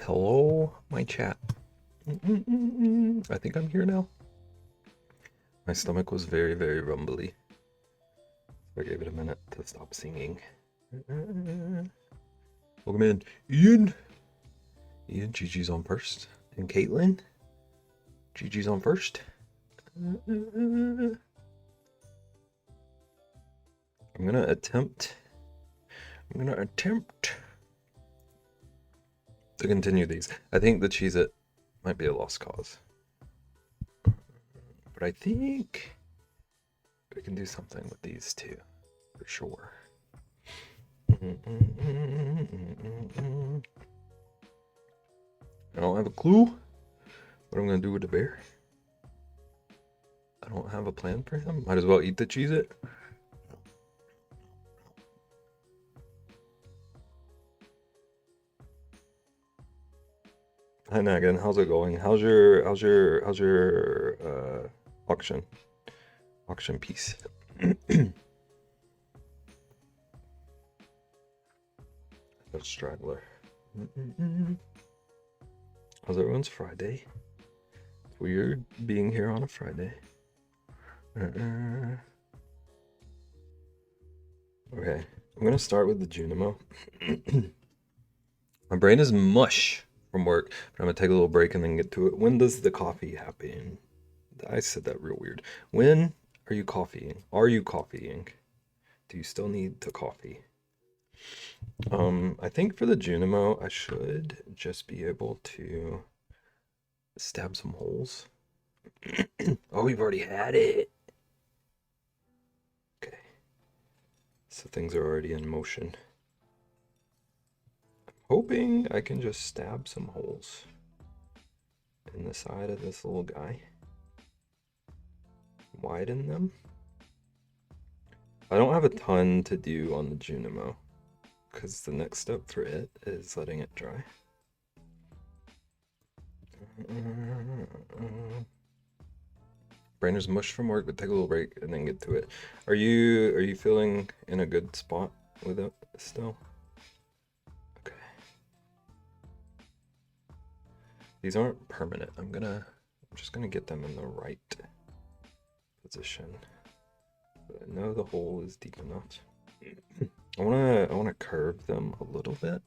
Hello, my chat. I think I'm here now. My stomach was very, very rumbly. So I gave it a minute to stop singing. Welcome in, Ian. Ian, Gigi's on first. And Caitlin. Gigi's on first. I'm gonna attempt to continue these. I think the Cheez-It might be a lost cause. But I think we can do something with these two, for sure. I don't have a clue what I'm gonna do with the bear. I don't have a plan for him. Might as well eat the Cheez-It. Hi Nagan, how's it going? How's your auction piece? That's straggler. How's everyone's Friday? It's weird being here on a Friday. Okay, I'm gonna start with the Junimo. My brain is mush from work, but I'm gonna take a little break and then get to it. When does the coffee happen? I said that real weird. When are you coffeeing? Are you coffeeing? Do you still need the coffee? I think for the Junimo, I should just be able to stab some holes. Oh, we've already had it. Okay. So things are already in motion. I'm hoping I can just stab some holes in the side of this little guy. Widen them. I don't have a ton to do on the Junimo, because the next step for it is letting it dry. Brain is mush from work, but take a little break and then get to it. Are you feeling in a good spot with it still? Okay. These aren't permanent. I'm just gonna get them in the right position. But I know the hole is deep enough. I wanna curve them a little bit.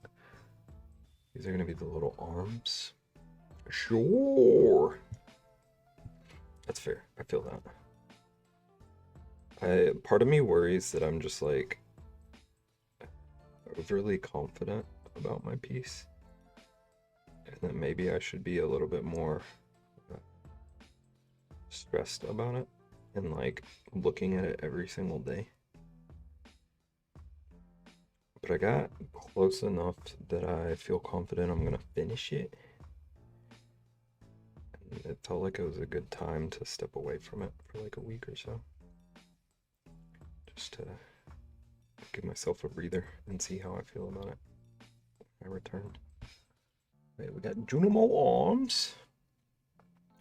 These are gonna be the little arms. Sure. That's fair. I feel that. Part of me worries that I'm just like overly confident about my piece, and that maybe I should be a little bit more stressed about it and like looking at it every single day. But I got close enough that I feel confident I'm gonna finish it. And it felt like it was a good time to step away from it for like a week or so. Just to give myself a breather and see how I feel about it when I return. Wait, we got Junimo arms.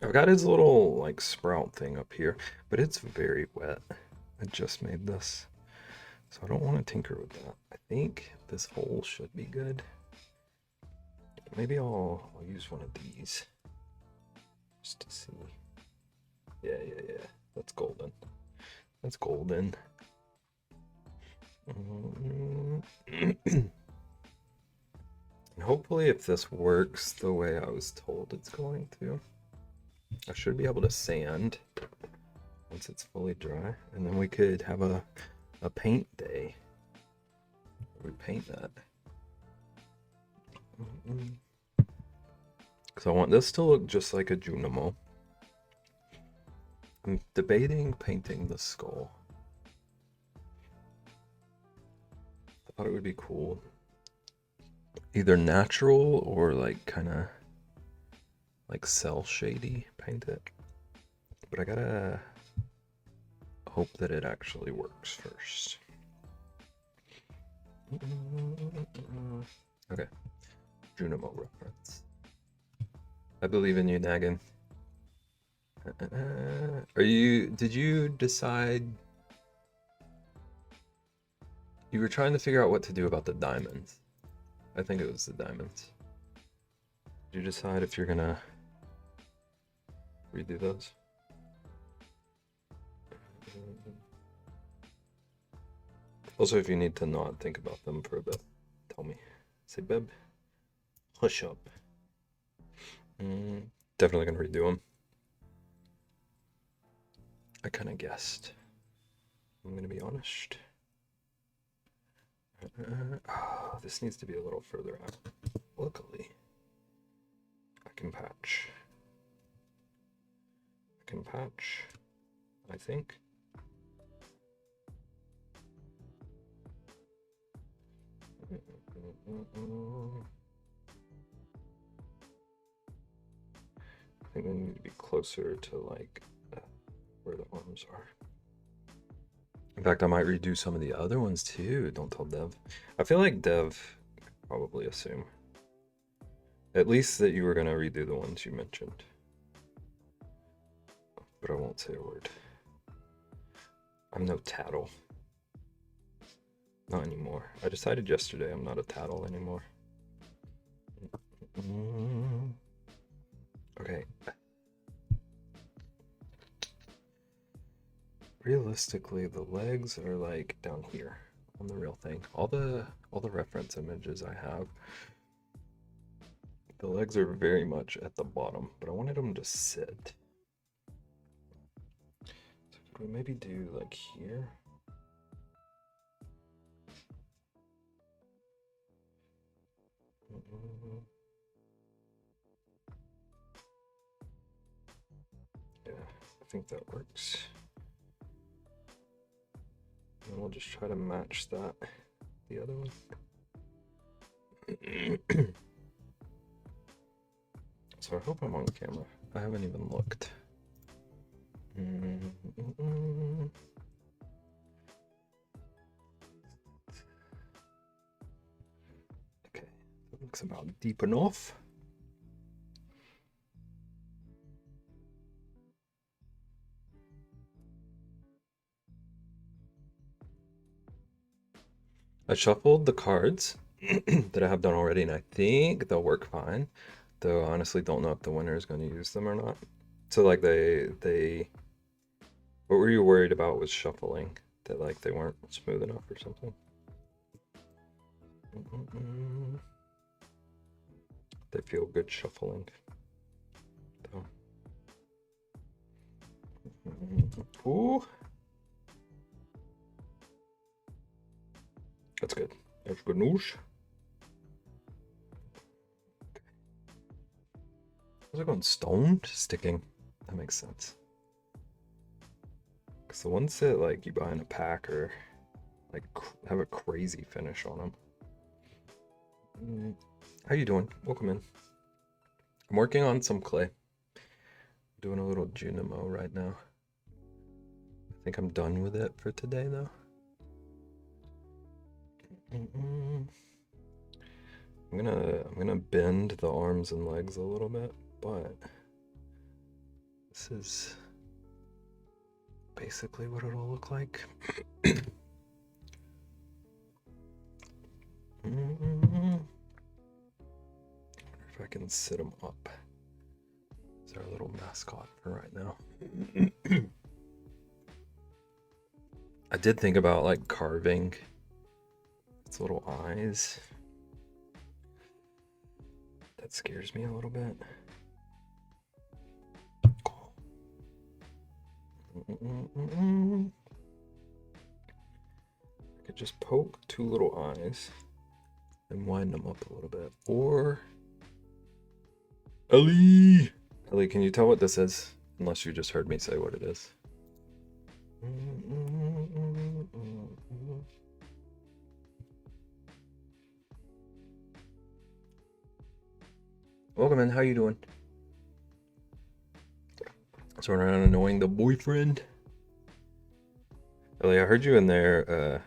I've got his little like sprout thing up here, but it's very wet. I just made this, so I don't want to tinker with that. I think this hole should be good. Maybe I'll use one of these just to see. Yeah. That's golden. That's golden. And hopefully if this works the way I was told it's going to, I should be able to sand once it's fully dry, and then we could have a paint day. We paint that. Because I want this to look just like a Junimo. I'm debating painting the skull. I thought it would be cool. Either natural or like kind of like cell shady paint it. But I gotta hope that it actually works first. Okay. Junimo reference. I believe in you, Nagan. Did you decide? You were trying to figure out what to do about the diamonds. I think it was the diamonds. Did you decide if you're gonna redo those? Also, if you need to not think about them for a bit, tell me. Say, Beb, hush up. Definitely gonna redo them. I kind of guessed. I'm gonna be honest. Oh, this needs to be a little further out. Luckily, I can patch. I think. I think they need to be closer to like where the arms are. In fact, I might redo some of the other ones too. Don't tell Dev. I feel like Dev could probably assume. At least that you were going to redo the ones you mentioned. But I won't say a word. I'm no tattle. Not anymore. I decided yesterday I'm not a tattle anymore. Okay. Realistically, the legs are like down here on the real thing. All the reference images I have, the legs are very much at the bottom, but I wanted them to sit. So could we maybe do like here? Yeah, I think that works. And we'll just try to match that, the other one. So I hope I'm on camera. I haven't even looked. Okay, that looks about deep enough. I shuffled the cards that I have done already, and I think they'll work fine. Though I honestly don't know if the winner is going to use them or not. So like they what were you worried about with shuffling? That like they weren't smooth enough or something? They feel good shuffling. So. Ooh. That's good. That's good news. Was I going stoned? Sticking. That makes sense. Because the ones that like you buy in a pack are like have a crazy finish on them. How you doing? Welcome in. I'm working on some clay. I'm doing a little Junimo right now. I think I'm done with it for today though. I'm gonna bend the arms and legs a little bit, but this is basically what it'll look like. If I can sit them up. It's our little mascot for right now. I did think about like carving its little eyes. That scares me a little bit. I could just poke two little eyes and wind them up a little bit. Or Ellie, can you tell what this is? Unless you just heard me say what it is. Welcome in, how you doing? So around annoying the boyfriend. Ellie, I heard you in there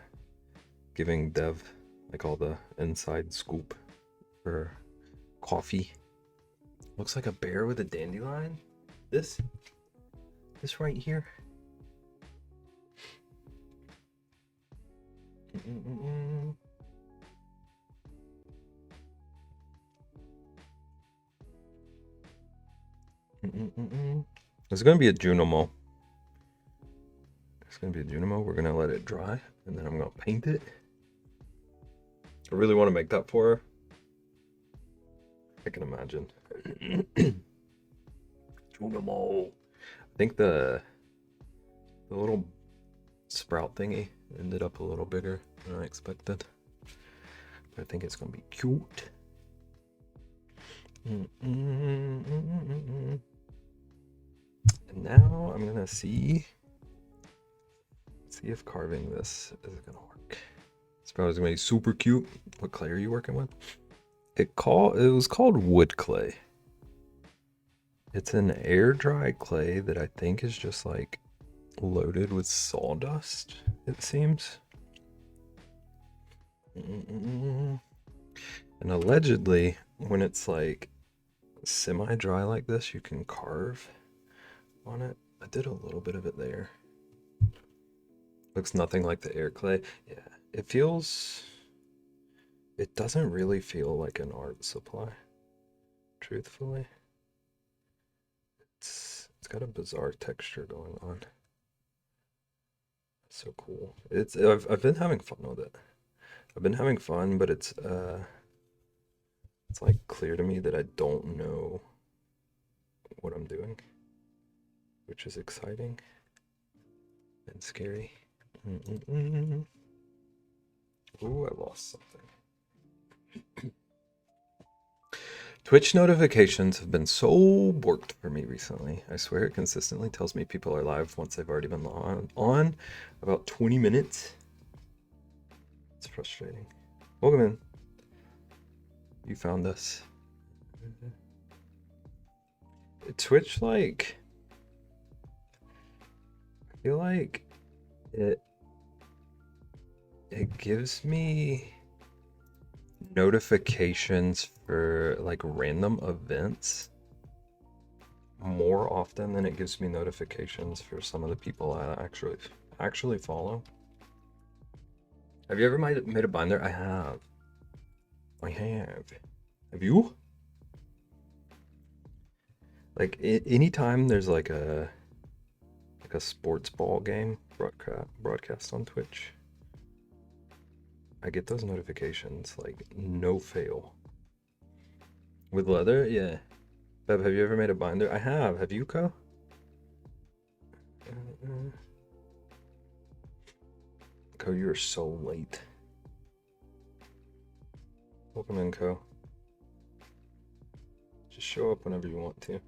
giving Dev like all the inside scoop for coffee. Looks like a bear with a dandelion. This right here. It's gonna be a Junimo. It's gonna be a Junimo. We're gonna let it dry, and then I'm gonna paint it. I really want to make that for her. I can imagine. Junimo. I think the little sprout thingy ended up a little bigger than I expected. But I think it's gonna be cute. And now I'm gonna see if carving this is gonna work. It's probably gonna be super cute. What clay are you working with? It was called wood clay. It's an air dry clay that I think is just like loaded with sawdust, it seems. And allegedly, when it's like semi-dry like this, you can carve on it. I did a little bit of it there. Looks nothing like the air clay. Yeah, it doesn't really feel like an art supply, truthfully. It's got a bizarre texture going on. It's so cool. I've been having fun with it. I've been having fun, but it's like clear to me that I don't know what I'm doing, which is exciting and scary. Ooh, I lost something. Twitch notifications have been so borked for me recently. I swear it consistently tells me people are live once they've already been on about 20 minutes. It's frustrating. Welcome in. You found us. Twitch, like, I feel like it gives me notifications for like random events more often than it gives me notifications for some of the people I actually follow. Have you ever made a binder? I have. Have you? Like anytime there's like a sports ball game broadcast on Twitch, I get those notifications like no fail. With leather, yeah. Beb, have you ever made a binder? I have. Have you, Ko? Ko, you are so late. Welcome in, Ko. Just show up whenever you want to.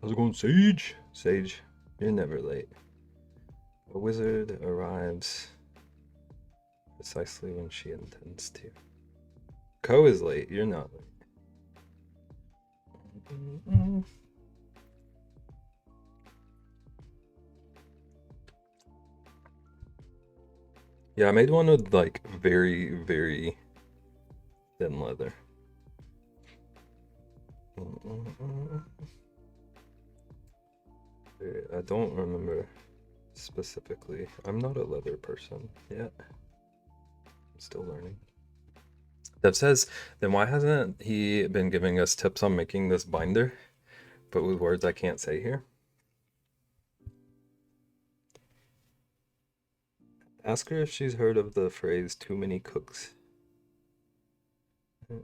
How's it going, Sage? Sage, you're never late. A wizard arrives precisely when she intends to. Ko is late, you're not late. Yeah, I made one with like very, very thin leather. I don't remember specifically. I'm not a leather person yet. I'm still learning. Dev says, then why hasn't he been giving us tips on making this binder, but with words I can't say here? Ask her if she's heard of the phrase too many cooks. It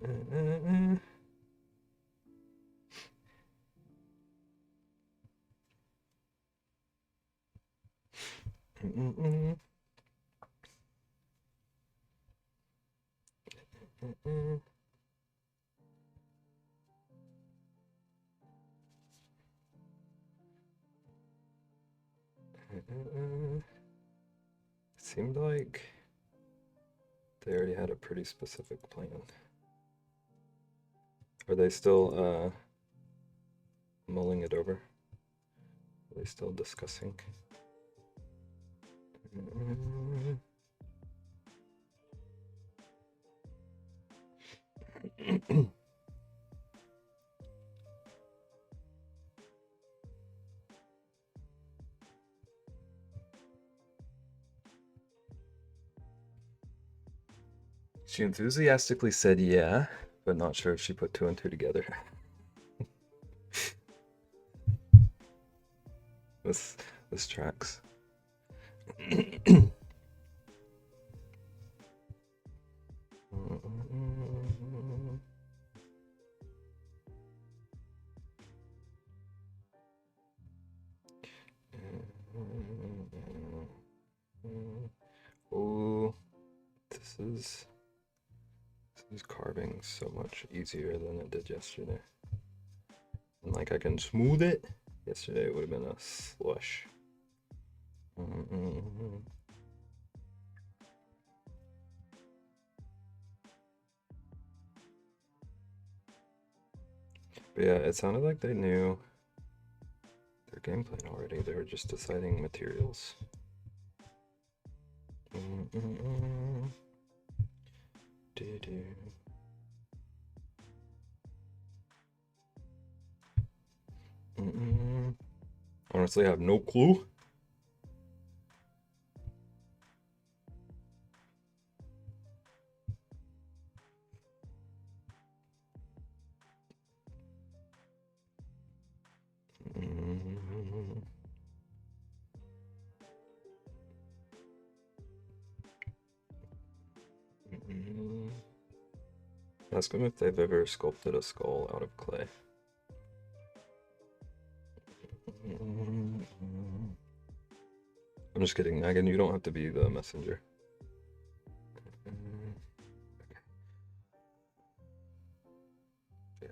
seemed like they already had a pretty specific plan. Are they still mulling it over? Are they still discussing? She enthusiastically said yeah, but not sure if she put two and two together. This tracks. Oh, this is carving so much easier than it did yesterday. And like I can smooth it. Yesterday it would have been a slush. But yeah, it sounded like they knew their game plan already. They were just deciding materials. Honestly, I have no clue. Ask them if they've ever sculpted a skull out of clay. I'm just kidding, Megan. You don't have to be the messenger.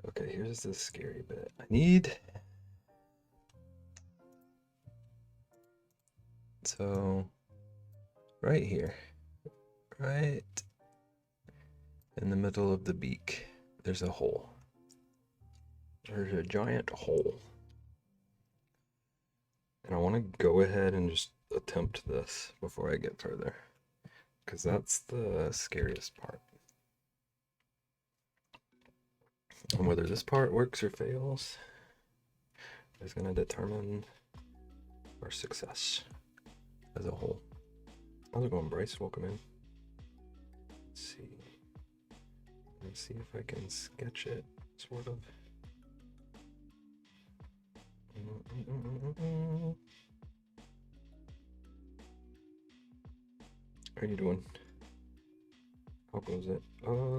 Okay, here's the scary bit. I need... So, right here, right in the middle of the beak, there's a hole. There's a giant hole. And I want to go ahead and just attempt this before I get further, because that's the scariest part. And whether this part works or fails is going to determine our success as a whole. How's it going, Bryce? Welcome in. Let's see if I can sketch it, sort of. How are you doing? How goes it?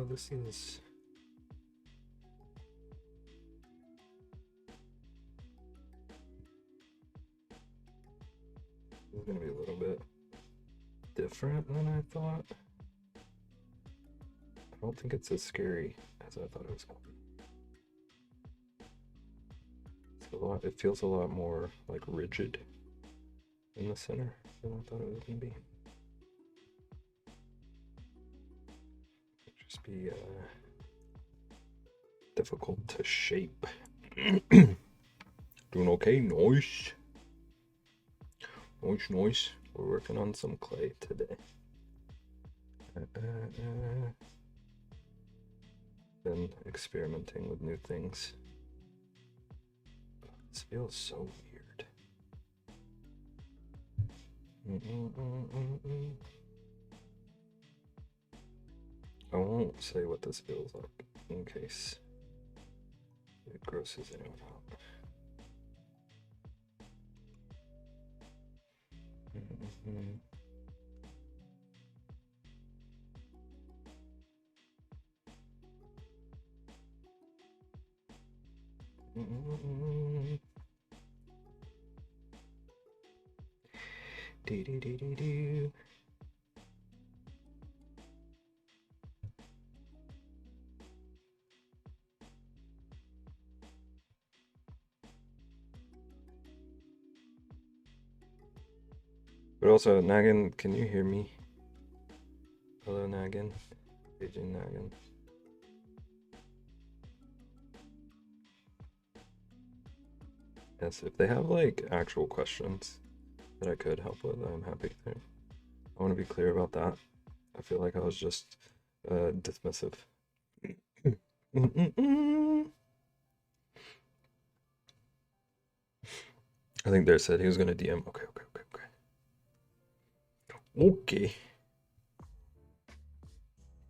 This is... This is gonna be a little bit different than I thought. I don't think it's as scary as I thought it was gonna be. It feels a lot more like rigid in the center than I thought it was gonna be. It'd just be difficult to shape. Doing okay, nice. Nice. We're working on some clay today. Been experimenting with new things. This feels so weird. I won't say what this feels like in case it grosses anyone out. Do. But also, Nagan, can you hear me? Hello, Nagan. Agent Nagan. Yes, if they have like actual questions that I could help with, I'm happy to. I want to be clear about that. I feel like I was just dismissive. I think Dare said he was going to DM. Okay. Okay.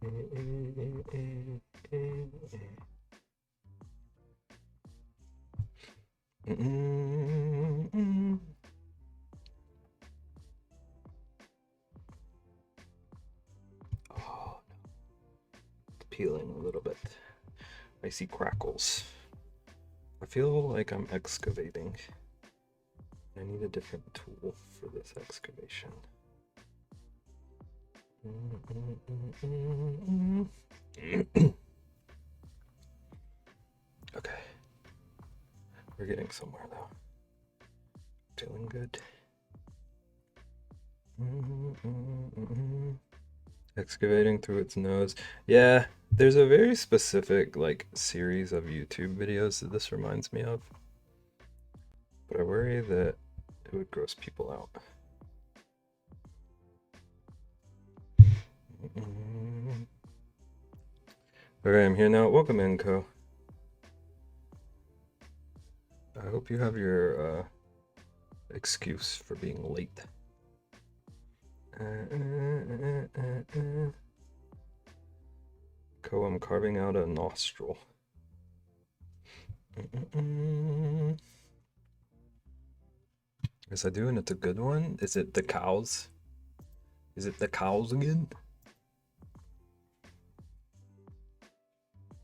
Oh, it's peeling a little bit. I see crackles. I feel like I'm excavating. I need a different tool for this excavation. Okay. We're getting somewhere though. Feeling good. Excavating through its nose. Yeah, there's a very specific like series of YouTube videos that this reminds me of. But I worry that it would gross people out. Okay, I'm here now. Welcome in, Co. I hope you have your excuse for being late. Co, I'm carving out a nostril. Is I doing it a good one? Is it the cows? Is it the cows again?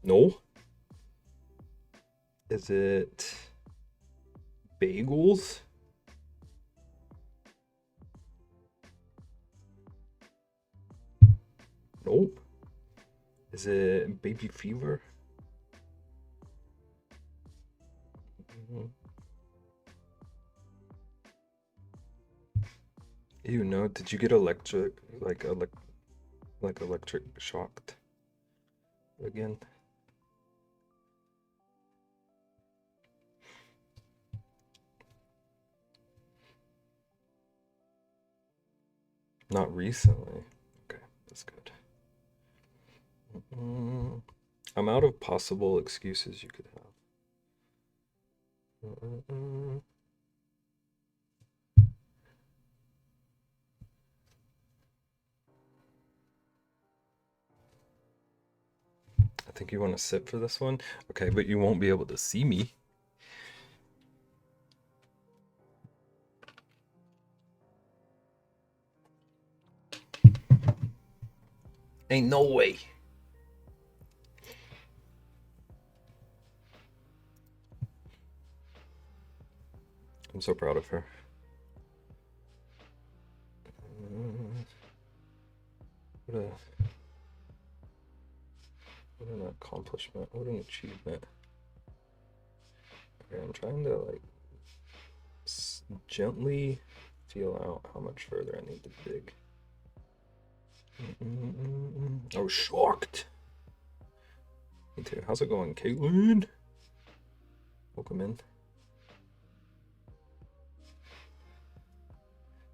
No. Is it bagels? Nope. Is it baby fever? You know, did you get electric electric shocked again? Not recently. Okay, that's good. I'm out of possible excuses you could have. I think you want to sit for this one. Okay, but you won't be able to see me. Ain't no way. I'm so proud of her. What an accomplishment. What an achievement. Okay, I'm trying to like gently feel out how much further I need to dig. I was shocked. Me too. How's it going, Caitlin? Welcome in.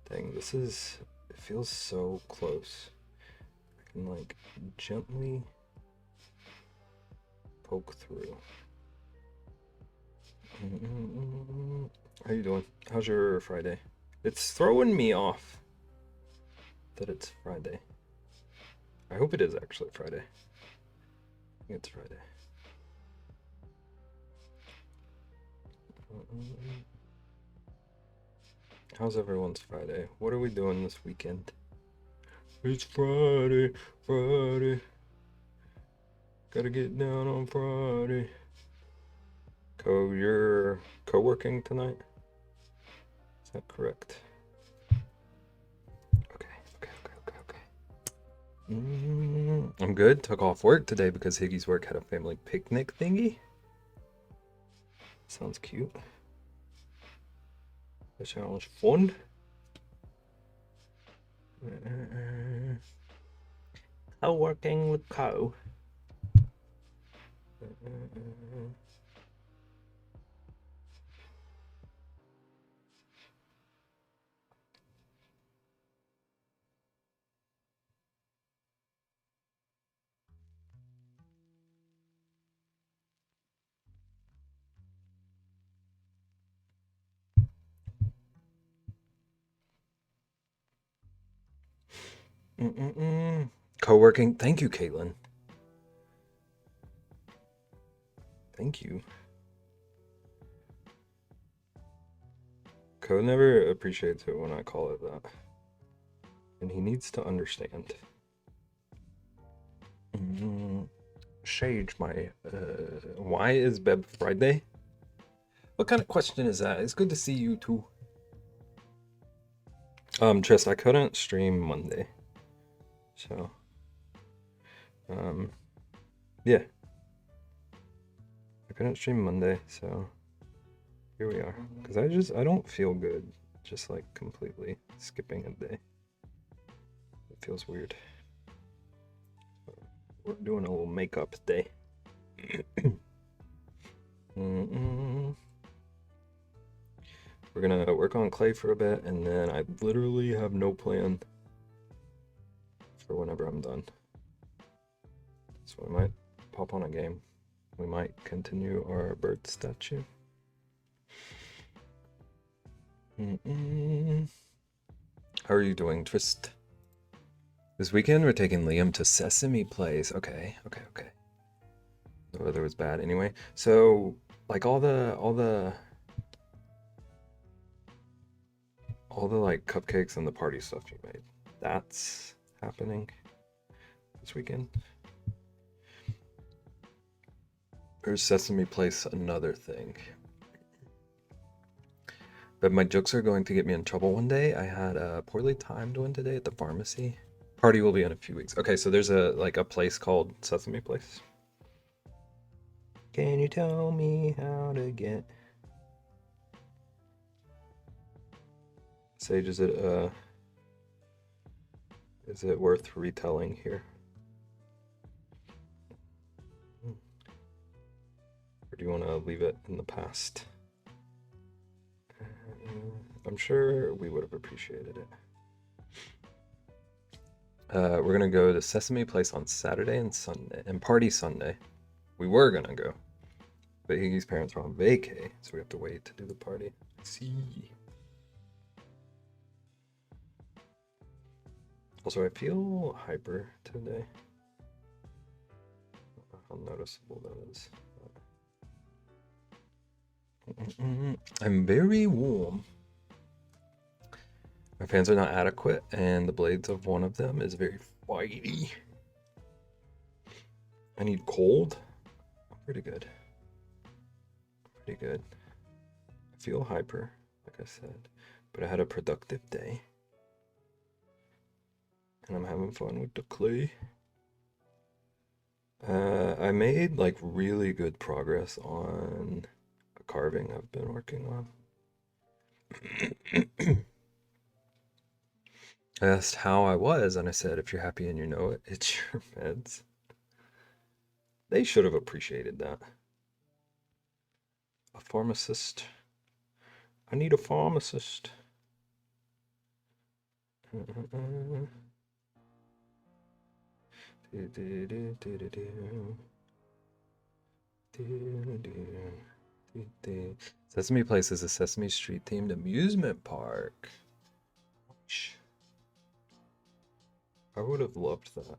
Dang, this is. It feels so close. I can like gently poke through. How you doing? How's your Friday? It's throwing me off that it's Friday. I hope it is actually Friday. I think it's Friday. How's everyone's Friday? What are we doing this weekend? It's Friday, Friday. Gotta get down on Friday. You're co-working tonight? Is that correct? Okay. I'm good. Took off work today because Higgy's work had a family picnic thingy. Sounds cute. That sounds fun. Co-working with Co. Co-working. Thank you, Caitlin. Thank you. Co never appreciates it when I call it that. And he needs to understand. Shage, why is Beb Friday? What kind of question is that? It's good to see you too. Trist, I couldn't stream Monday. So, yeah. I couldn't stream Monday, so here we are. Because I don't feel good just like completely skipping a day. It feels weird. We're doing a little makeup day. We're gonna work on clay for a bit, and then I literally have no plan for whenever I'm done. So we might pop on a game. We might continue our bird statue. How are you doing, Trist? This weekend we're taking Liam to Sesame Place. Okay. The weather was bad anyway. So like all the like cupcakes and the party stuff you made, that's happening this weekend. Or is Sesame Place another thing? But my jokes are going to get me in trouble one day. I had a poorly timed one today at the pharmacy. Party will be in a few weeks. Okay, so there's a place called Sesame Place. Can you tell me how to get? Sage, is it worth retelling here? Or do you want to leave it in the past? I'm sure we would have appreciated it. We're gonna go to Sesame Place on Saturday and Sunday, and party Sunday. We were gonna go, but Iggy's parents are on vacay, so we have to wait to do the party. See. Also, I feel hyper today. How noticeable that is. I'm very warm. My fans are not adequate, and the blades of one of them is very fighty. I need cold. I'm pretty good. I feel hyper, like I said, but I had a productive day. And I'm having fun with the clay. I made like really good progress on a carving I've been working on. I asked how I was, and I said, if you're happy and you know it, it's your meds. They should have appreciated that. A pharmacist. I need a pharmacist. Sesame Place is a Sesame Street themed amusement park. I would have loved that.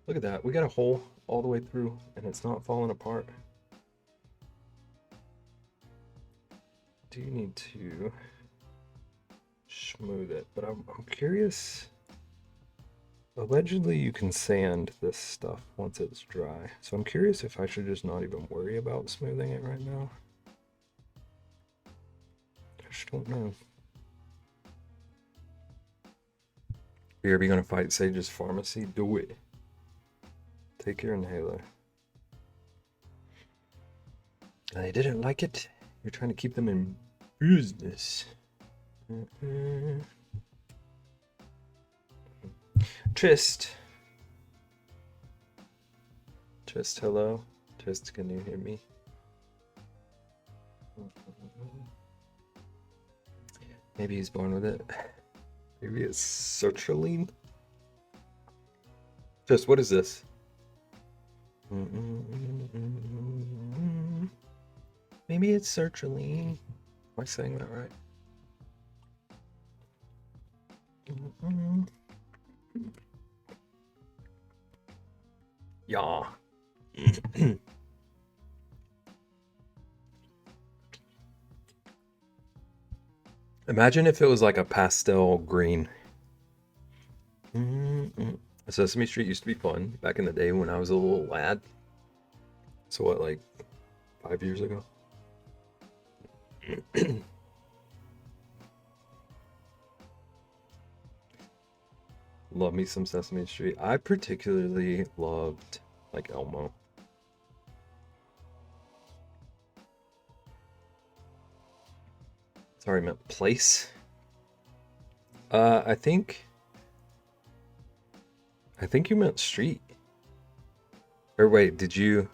Look at that. We got a hole all the way through and it's not falling apart. Do you need to smooth it? But I'm curious. Allegedly, you can sand this stuff once it's dry. So I'm curious if I should just not even worry about smoothing it right now. I just don't know. BRB gonna fight Sage's pharmacy? Do it. Take your inhaler. They didn't like it. You're trying to keep them in business. Trist, hello. Trist, can you hear me? Maybe he's born with it. Maybe it's sertraline. Trist, what is this? Maybe it's sertraline. Am I saying that right? Yeah. Imagine if it was like a pastel green. Sesame Street used to be fun back in the day when I was a little lad. So what, like 5 years ago? Love me some Sesame Street. I particularly loved like Elmo. Sorry, I meant place. I think you meant street. Or wait, did you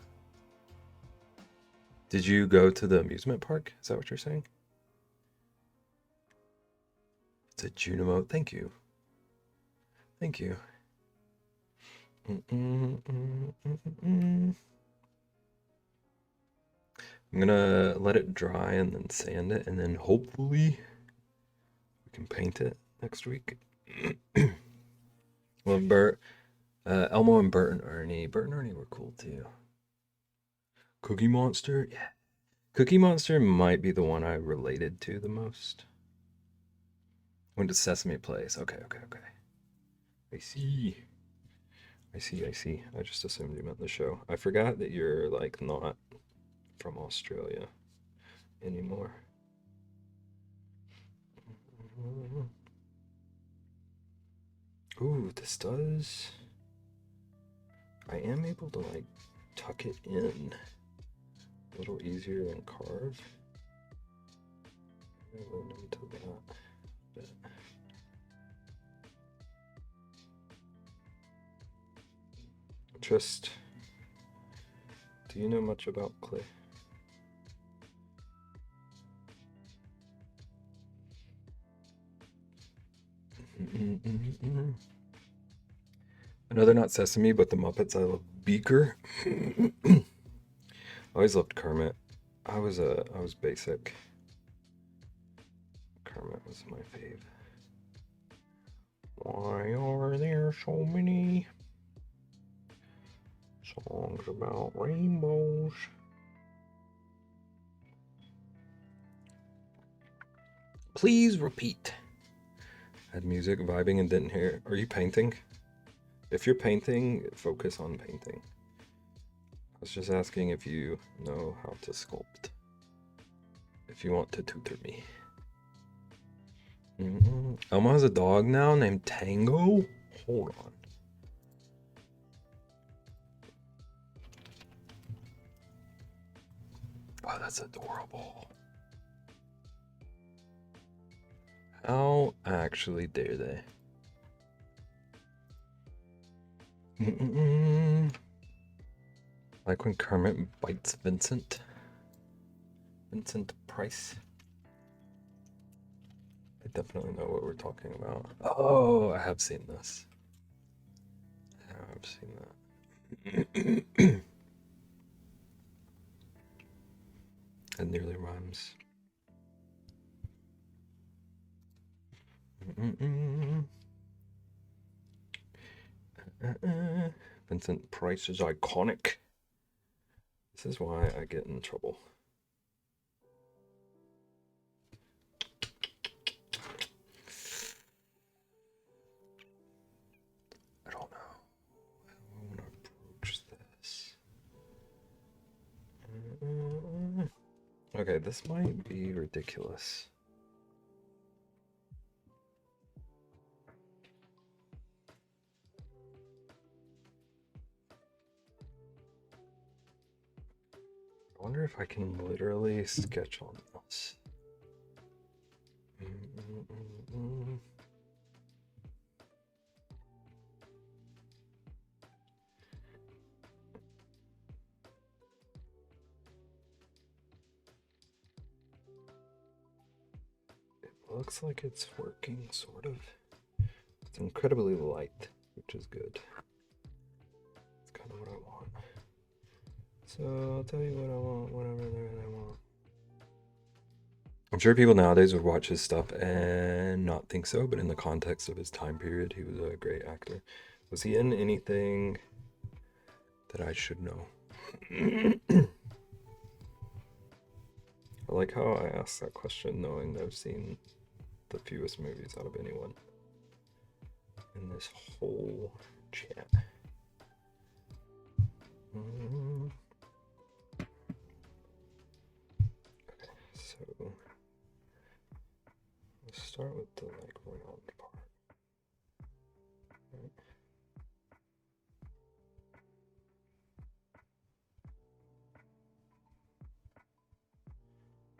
go to the amusement park? Is that what you're saying? It's a Junimo. Thank you. Thank you. I'm gonna let it dry and then sand it, and then hopefully we can paint it next week. Well, Elmo and Bert and Ernie. Bert and Ernie were cool too. Cookie Monster, yeah. Cookie Monster might be the one I related to the most. Went to Sesame Place. Okay. I see. I just assumed you meant the show. I forgot that you're like not from Australia anymore. Ooh, this does. I am able to like tuck it in a little easier than carve. I learned into that. But just, do you know much about clay? I know they're not Sesame, but the Muppets. I love Beaker. I always loved Kermit. I was basic. Kermit was my fave. Why are there so many songs about rainbows? Please repeat. Had music, vibing, and didn't hear. Are you painting? If you're painting, focus on painting. I was just asking if you know how to sculpt. If you want to tutor me. Elmo has a dog now named Tango? Hold on. Oh, that's adorable. How actually dare they? Like when Kermit bites Vincent. Vincent Price. I definitely know what we're talking about. Oh, I have seen this. I've seen that. It nearly rhymes. Vincent Price is iconic. This is why I get in trouble. I don't know how I want to approach this. Okay, this might be ridiculous. I wonder if I can literally sketch on this. It looks like it's working, sort of. It's incredibly light, which is good. It's kind of what I want. So I'll tell you what I want, whatever I want. I'm sure people nowadays would watch his stuff and not think so, but in the context of his time period, he was a great actor. Was he in anything that I should know? I like how I asked that question knowing that I've seen the fewest movies out of anyone in this whole chat. Okay, so let's start with the like round part. Right.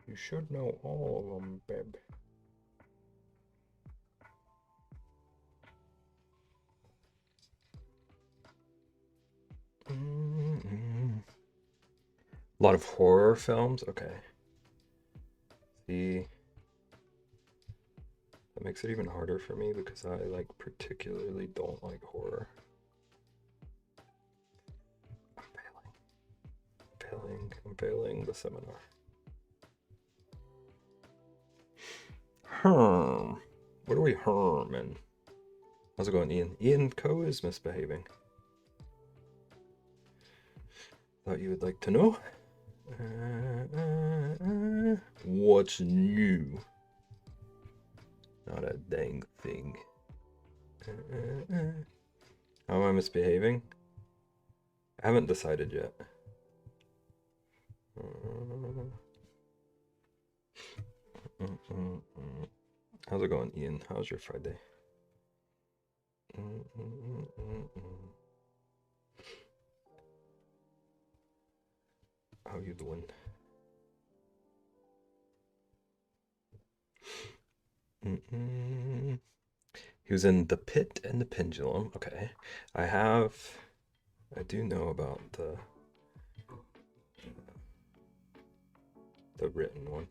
You should know all of them, babe. A lot of horror films. Okay. See, that makes it even harder for me because I like particularly don't like horror. I'm failing the seminar. What are we in? How's it going, Ian? Ian Co is misbehaving. Thought you would like to know. What's new? Not a dang thing. How am I misbehaving? I haven't decided yet. How's it going, Ian? How's your Friday? How you doing? He was in The Pit and the Pendulum. Okay. I do know about the written one.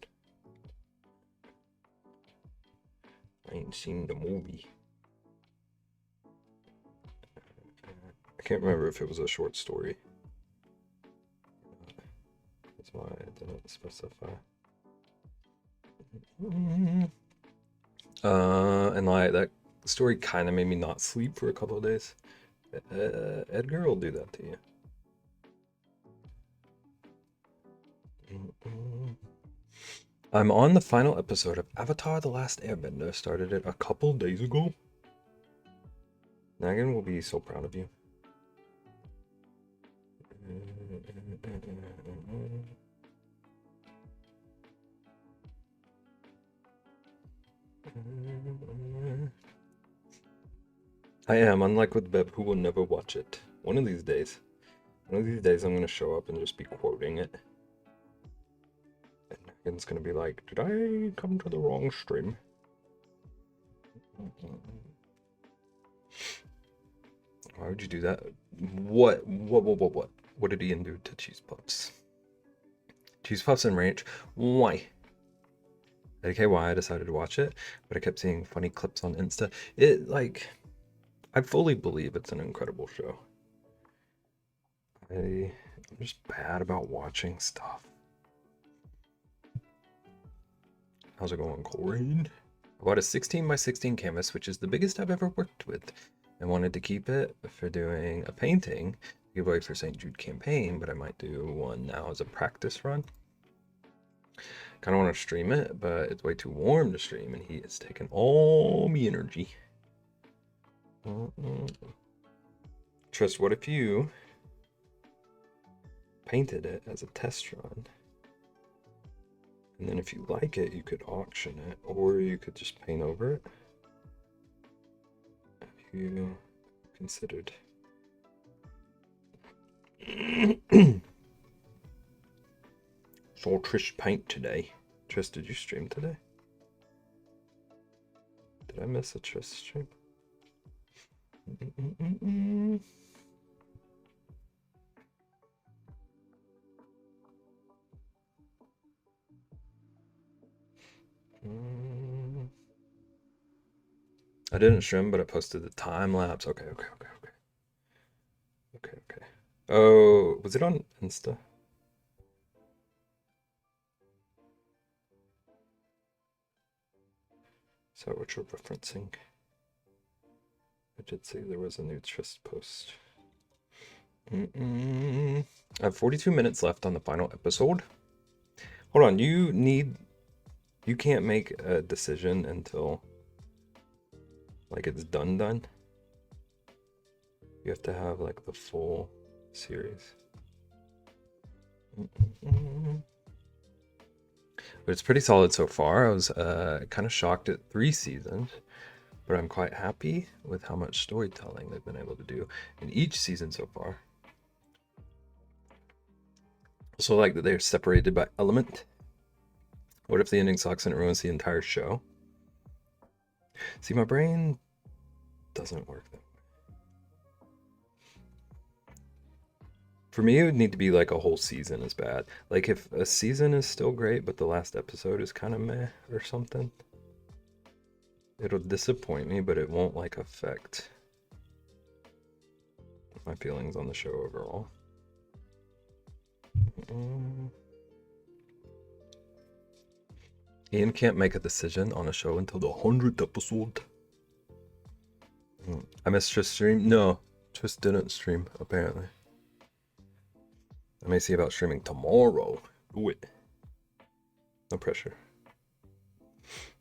I ain't seen the movie. I can't remember if it was a short story. That's why I didn't specify. And like that story kind of made me not sleep for a couple of days. Edgar will do that to you. I'm on the final episode of Avatar: The Last Airbender. Started it a couple days ago. Nagan will be so proud of you. I am, unlike with Beb, who will never watch it. One of these days I'm going to show up and just be quoting it. And Nagan's going to be like, did I come to the wrong stream? Why would you do that? What? What did Ian do to Cheese Puffs? Cheese Puffs and Ranch? Why? Okay, why I decided to watch it, but I kept seeing funny clips on Insta. I fully believe it's an incredible show. I'm just bad about watching stuff. How's it going, Corinne? I bought a 16 by 16 canvas, which is the biggest I've ever worked with. I wanted to keep it for doing a painting giveaway for St. Jude campaign, but I might do one now as a practice run. Kind of want to stream it, but it's way too warm to stream, and heat is taking all my energy. Trist, what if you painted it as a test run? And then if you like it, you could auction it, or you could just paint over it. Have you considered? Saw Trish paint today. Trish, did you stream today? Did I miss a Trish stream? I didn't stream, but I posted the time lapse. Okay. Oh, was it on Insta? Is that what you're referencing? I did see there was a new Trist post. I have 42 minutes left on the final episode. Hold on, you can't make a decision until like it's done. You have to have like the full series. But it's pretty solid so far. I was kind of shocked at 3 seasons, but I'm quite happy with how much storytelling they've been able to do in each season so far. Also like that they're separated by element. What if the ending sucks and it ruins the entire show? See, my brain doesn't work that way. For me, it would need to be like a whole season is bad. Like if a season is still great, but the last episode is kind of meh or something, it'll disappoint me, but it won't like affect my feelings on the show overall. Ian can't make a decision on a show until the 100th episode. I missed Trist stream. No, Trist didn't stream, apparently. I may see about streaming tomorrow. Do it. No pressure.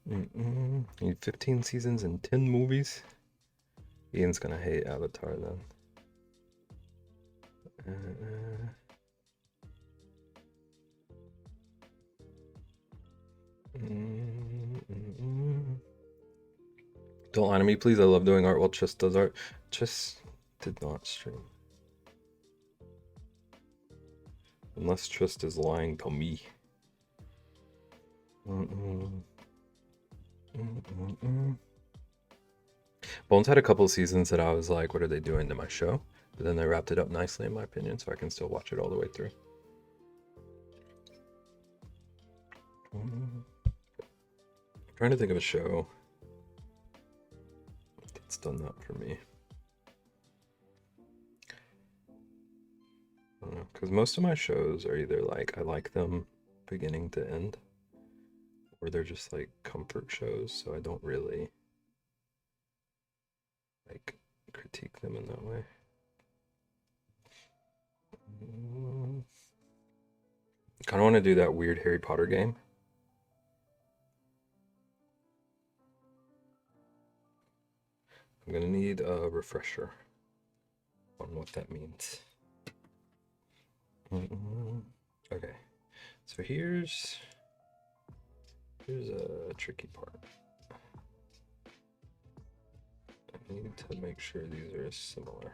Need 15 seasons and 10 movies. Ian's gonna hate Avatar then. Don't lie to me, please. I love doing art while Trist does art. Trist did not stream. Unless Trist is lying to me. Bones had a couple seasons that I was like, what are they doing to my show? But then they wrapped it up nicely, in my opinion, so I can still watch it all the way through. I'm trying to think of a show that's done that for me. I don't know, because most of my shows are either like I like them beginning to end, or they're just like comfort shows, so I don't really like critique them in that way. Kind of want to do that weird Harry Potter game. I'm gonna need a refresher on what that means. Okay, so here's a tricky part. I need to make sure these are similar.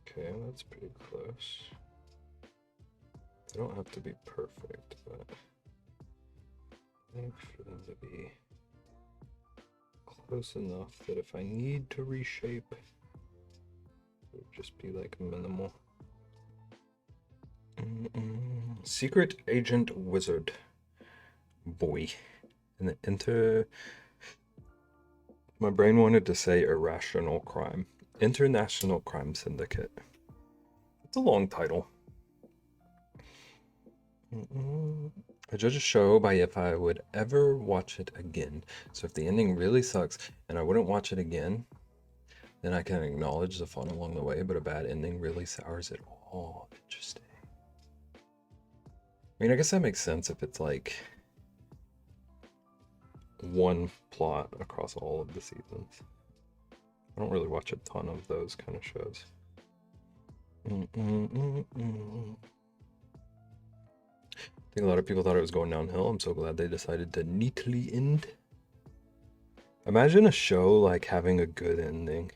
Okay, that's pretty close. They don't have to be perfect, but I think for them to be close enough that if I need to reshape, it would just be like minimal. Secret Agent Wizard Boy. And my brain wanted to say Irrational Crime. International Crime Syndicate. It's a long title. I judge a show by if I would ever watch it again. So if the ending really sucks and I wouldn't watch it again, then I can acknowledge the fun along the way, but a bad ending really sours it all. Interesting. I mean, I guess that makes sense if it's like one plot across all of the seasons. I don't really watch a ton of those kind of shows. I think a lot of people thought it was going downhill. I'm so glad they decided to neatly end. Imagine a show like having a good ending.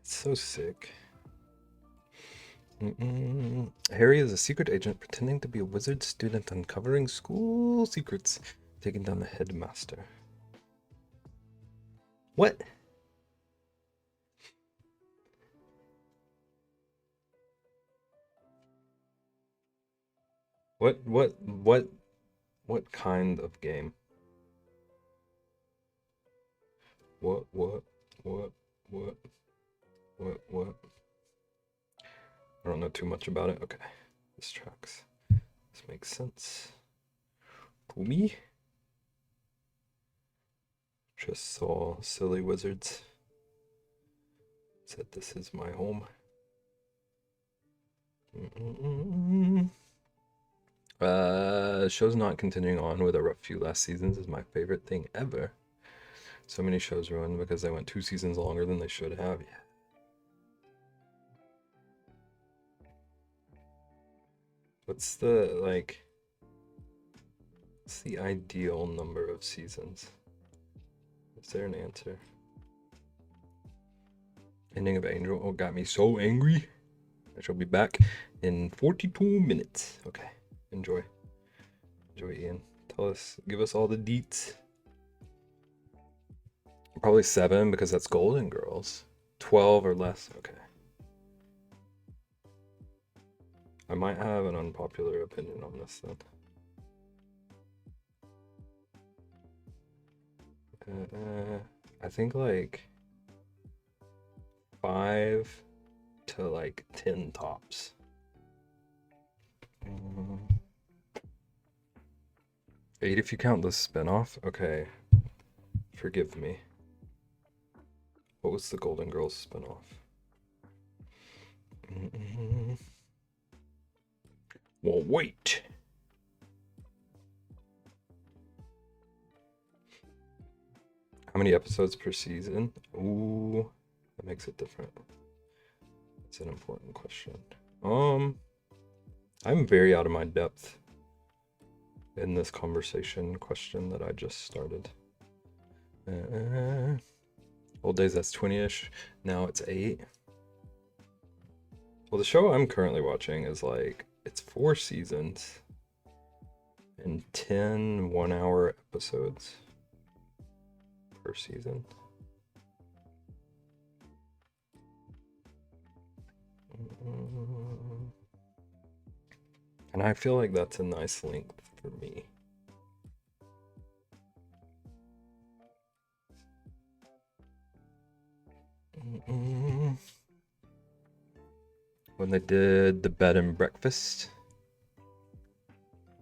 It's so sick. Harry is a secret agent pretending to be a wizard student uncovering school secrets, taking down the headmaster. What? What kind of game? What what what what what? I don't know too much about it. Okay, this tracks. This makes sense to me. Just saw Silly Wizards. Said this is my home. Show's not continuing on with a rough few last seasons is my favorite thing ever. So many shows ruined because they went 2 seasons longer than they should have. Yeah. What's the what's the ideal number of seasons? Is there an answer? Ending of Angel. Oh, got me so angry. I shall be back in 42 minutes. Okay. Enjoy. Enjoy, Ian. Tell us, give us all the deets. Probably 7 because that's Golden Girls. 12 or less. Okay. I might have an unpopular opinion on this then. I think like 5 to like 10 tops. 8 if you count the spinoff. Okay. Forgive me. What was the Golden Girls spinoff? Well, wait. How many episodes per season? Ooh, that makes it different. That's an important question. I'm very out of my depth in this conversation question that I just started. Old days, that's 20-ish. Now it's 8. Well, the show I'm currently watching is like, it's 4 seasons and 10 one-hour episodes per season. And I feel like that's a nice length for me. When they did the bed and breakfast.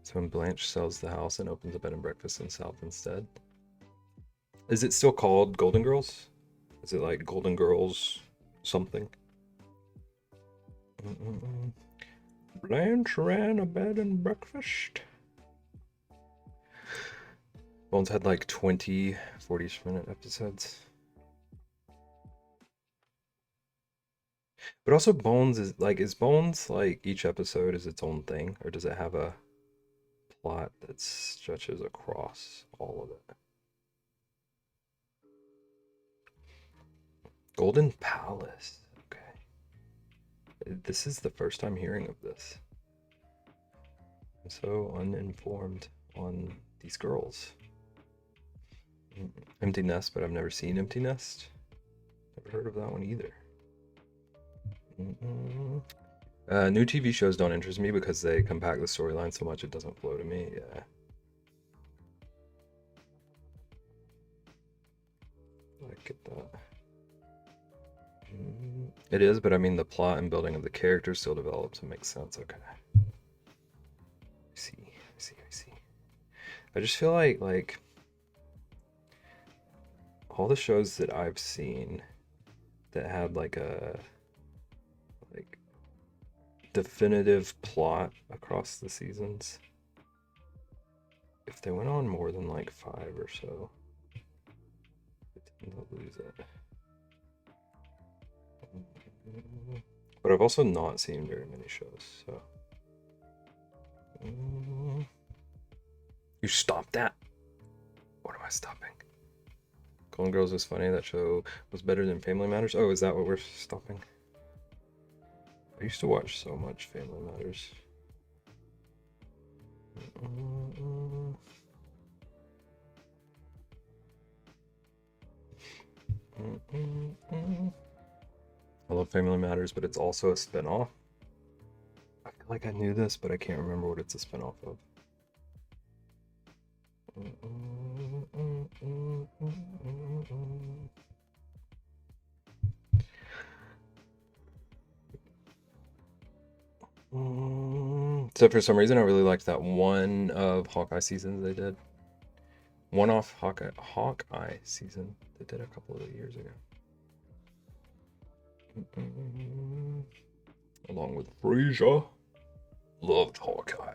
So when Blanche sells the house and opens a bed and breakfast in South instead. Is it still called Golden Girls? Is it like Golden Girls something? Blanche ran a bed and breakfast. Bones had like 20 40-minute episodes. But also Bones is Bones like each episode is its own thing, or does it have a plot that stretches across all of it? Golden Palace. Okay. This is the first time hearing of this. I'm so uninformed on these girls. Empty Nest, but I've never seen Empty Nest. Never heard of that one either. New TV shows don't interest me because they compact the storyline so much it doesn't flow to me. Yeah. I get that. It is, but I mean the plot and building of the characters still develops and makes sense. Okay. I see. I just feel like all the shows that I've seen that had like a definitive plot across the seasons, if they went on more than like 5 or so, I tend to lose it. But I've also not seen very many shows, so. You stopped that? What am I stopping? Golden Girls was funny. That show was better than Family Matters. Oh, is that what we're stopping? I used to watch so much Family Matters. I love Family Matters, but it's also a spinoff. I feel like I knew this, but I can't remember what it's a spinoff of. So for some reason, I really liked that one of Hawkeye seasons they did. One-off Hawkeye season they did a couple of years ago. Along with Frasier. Loved Hawkeye.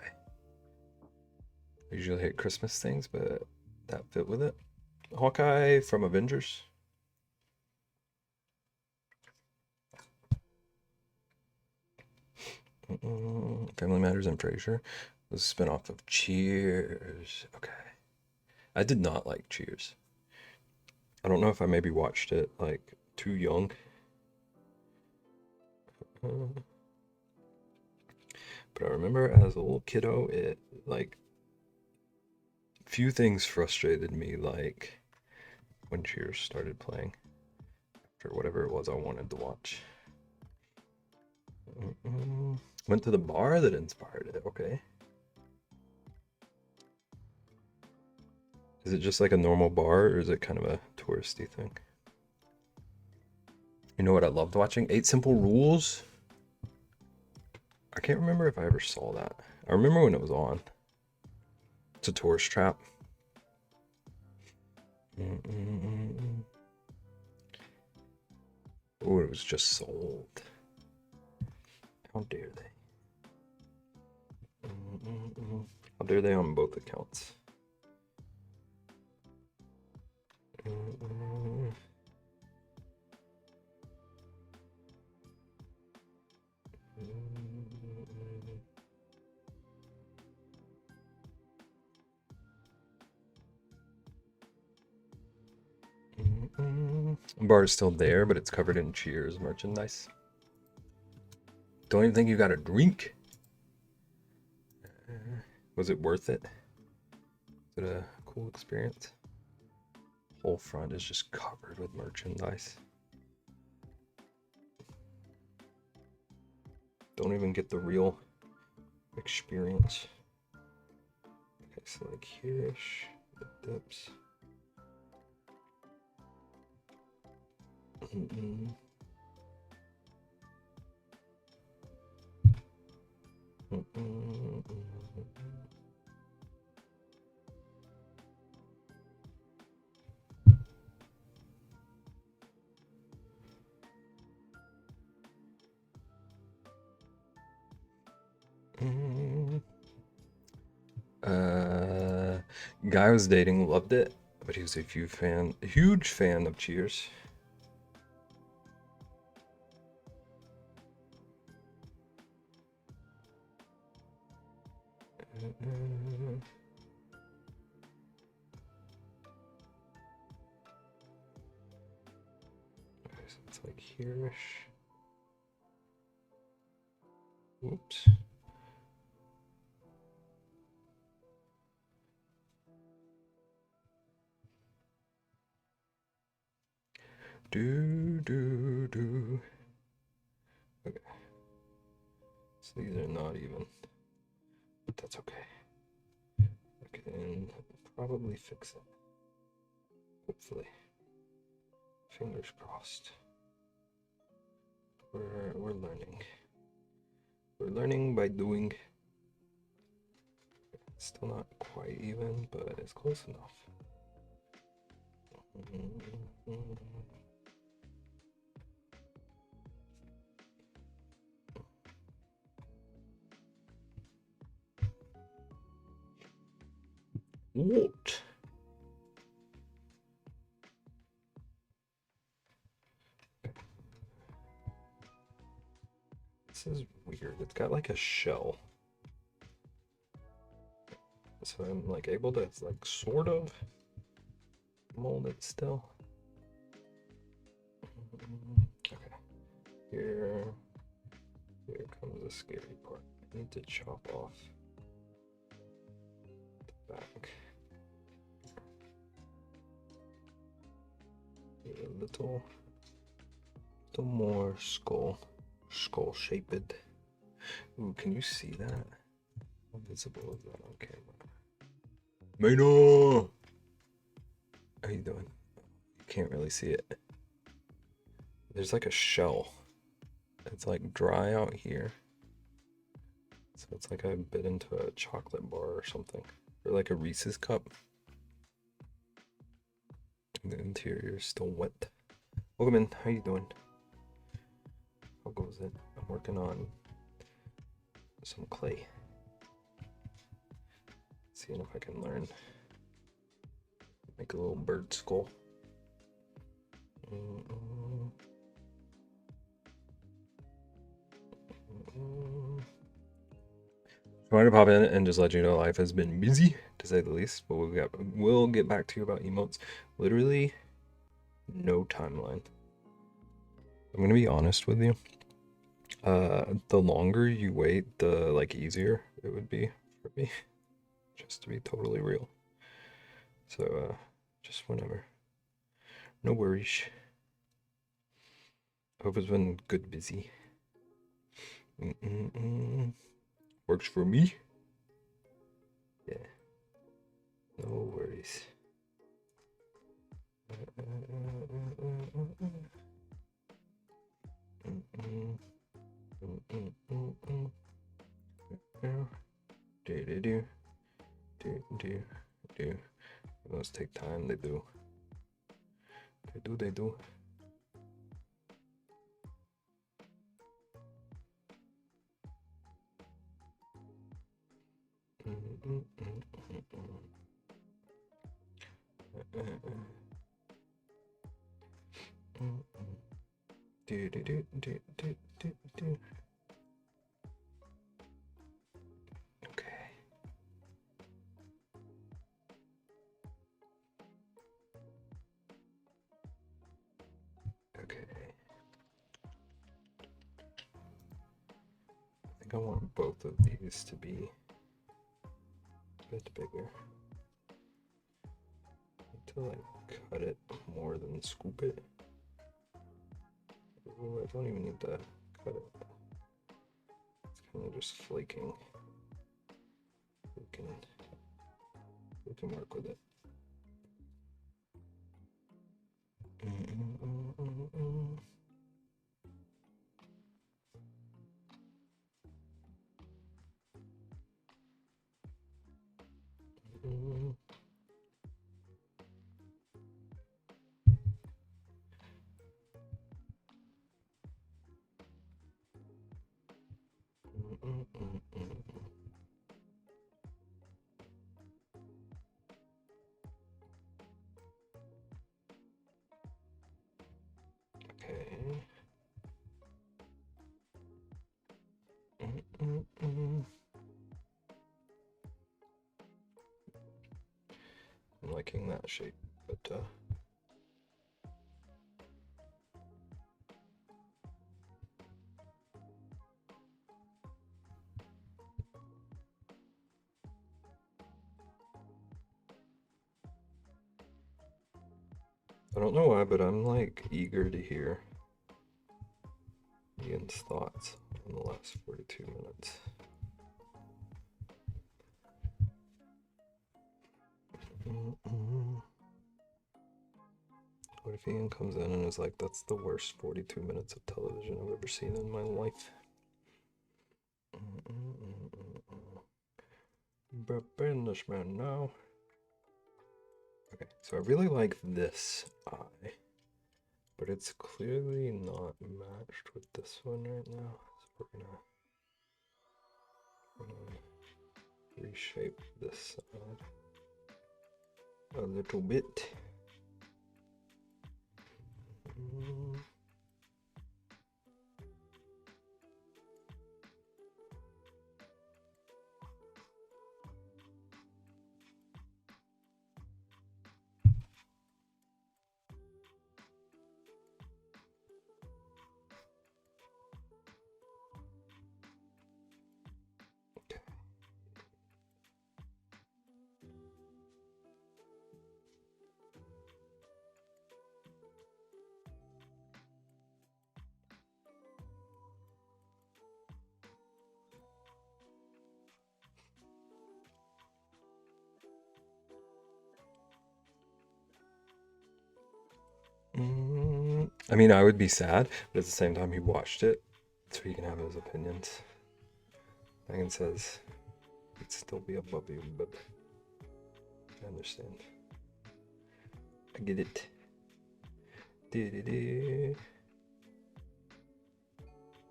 I usually hate Christmas things, but that fit with it. Hawkeye from Avengers. Family Matters and Frasier was a spinoff of Cheers. Okay. I did not like Cheers. I don't know if I maybe watched it like too young. But I remember as a little kiddo, it like few things frustrated me like when Cheers started playing or whatever it was I wanted to watch. Went to the bar that inspired it. Okay. Is it just like a normal bar or is it kind of a touristy thing? You know what I loved watching? 8 Simple Rules. I can't remember if I ever saw that. I remember when it was on. It's a tourist trap. Oh, it was just sold. How dare they? How dare they on both accounts? Bar is still there, but it's covered in Cheers merchandise. Don't even think you got a drink. Was it worth it? Was it a cool experience? Whole front is just covered with merchandise. Don't even get the real experience. Okay, so like here-ish, the dips. Guy I was dating loved it, but he was a huge fan of Cheers. Okay, so it's like here-ish. Oops. Do. Okay. So these are not even, but that's okay. I can probably fix it. Hopefully. Fingers crossed. We're learning. We're learning by doing. Still not quite even, but it's close enough. What? This is weird. It's got like a shell. So I'm like able to like sort of mold it still. Okay. Here comes the scary part. I need to chop off the back. A little more skull shaped. Ooh, can you see that? How visible is that on camera? Maino! How you doing? You can't really see it. There's like a shell. It's like dry out here. So it's like I bit into a chocolate bar or something. Or like a Reese's cup. And the interior is still wet. Welcome in. How you doing? How goes it? I'm working on some clay. Seeing if I can learn. Make a little bird skull. I wanted to pop in and just let you know life has been busy, to say the least, but we'll get back to you about emotes. Literally no timeline. I'm gonna be honest with you. The longer you wait, the like easier it would be for me. Just to be totally real. So just whenever. No worries. Hope it's been good busy. Works for me. Yeah. No worries. Do. Those take time, they do. They do. Okay. Okay. I think I want both of these to be a bit bigger. I need to like cut it more than scoop it. Ooh, I don't even need to cut it. It's kind of just flaking. We can work with it. Okay. I'm liking that shape, but I don't know why, but I'm like eager to hear Ian's thoughts on the last 42 minutes. What if Ian comes in and is like, that's the worst 42 minutes of television I've ever seen in my life? Banish man now. Okay, so I really like this eye, but it's clearly not matched with this one right now. So we're gonna reshape this side a little bit. I mean, I would be sad, but at the same time, he watched it, so he can have his opinions. Megan says he'd still be above you, but I understand. I get it.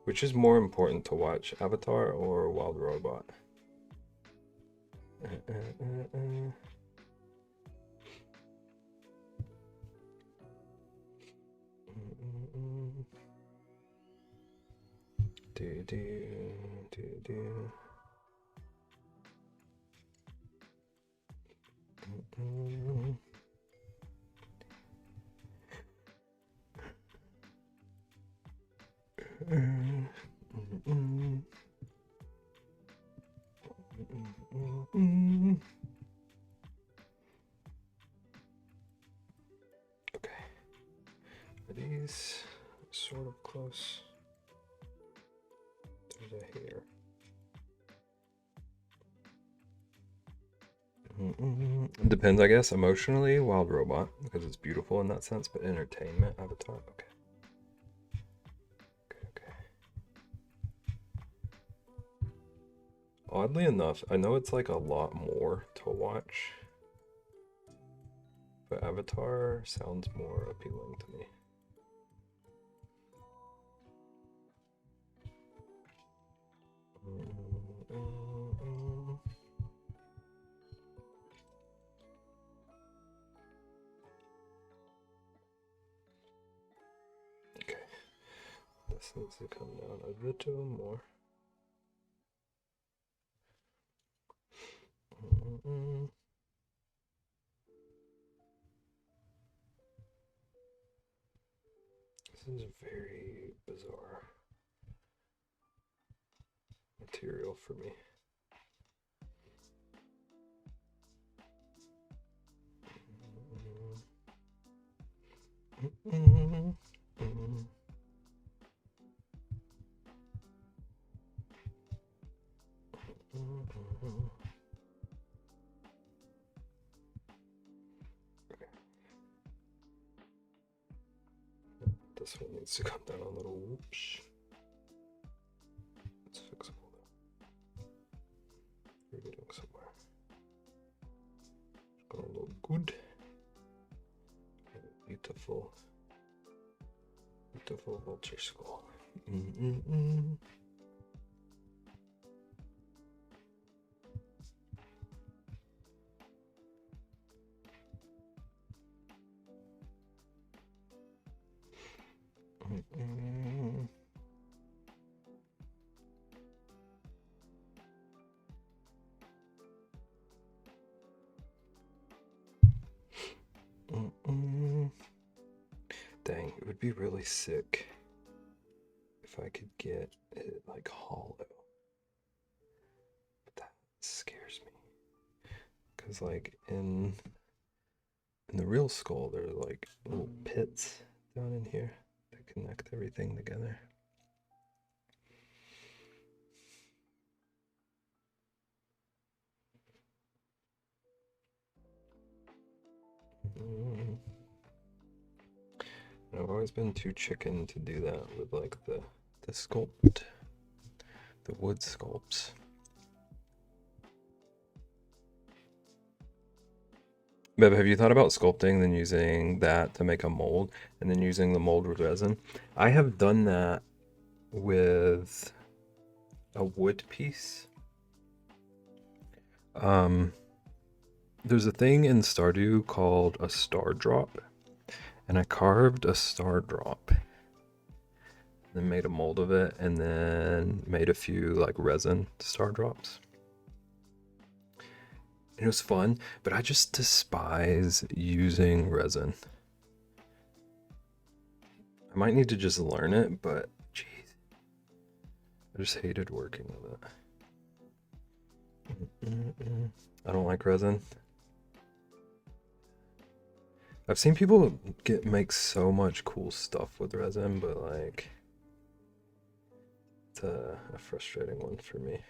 Which is more important to watch, Avatar or Wild Robot? Okay. Are these sort of close? There's a hair. It depends, I guess. Emotionally, Wild Robot, because it's beautiful in that sense, but entertainment, Avatar. Okay. Okay. Oddly enough, I know it's like a lot more to watch, but Avatar sounds more appealing to me. Okay, this needs to come down a little more. This is very bizarre material for me. This one needs to come down a little. Whoops. It's fixable though. We're getting somewhere. It's gonna look good. Beautiful. Beautiful vulture skull. Dang, it would be really sick if I could get it like hollow. But that scares me. Cause like in the real skull there are like little pits down in here that connect everything together. I've always been too chicken to do that with like the sculpt, the wood sculpts. Bev, have you thought about sculpting, then using that to make a mold, and then using the mold with resin? I have done that with a wood piece. There's a thing in Stardew called a star drop, and I carved a star drop, then made a mold of it, and then made a few like resin star drops. It was fun, but I just despise using resin. I might need to just learn it, but jeez, I just hated working with it. I don't like resin. I've seen people make so much cool stuff with resin, but like it's a frustrating one for me.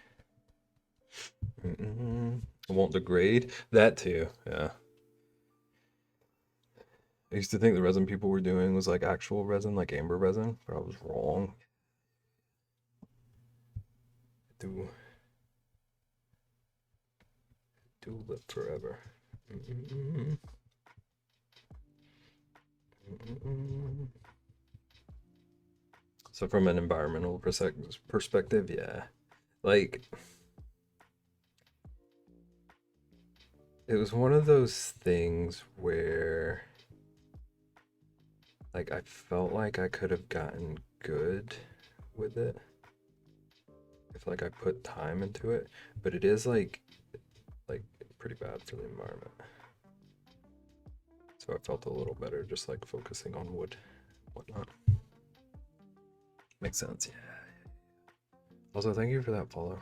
It won't degrade. That too, yeah. I used to think the resin people were doing was like actual resin, like amber resin, but I was wrong. Do live forever. So from an environmental perspective, yeah, like it was one of those things where like I felt like I could have gotten good with it if like I put time into it, but it is like pretty bad for the environment. So I felt a little better just like focusing on wood, whatnot. Makes sense, yeah. Also, thank you for that follow.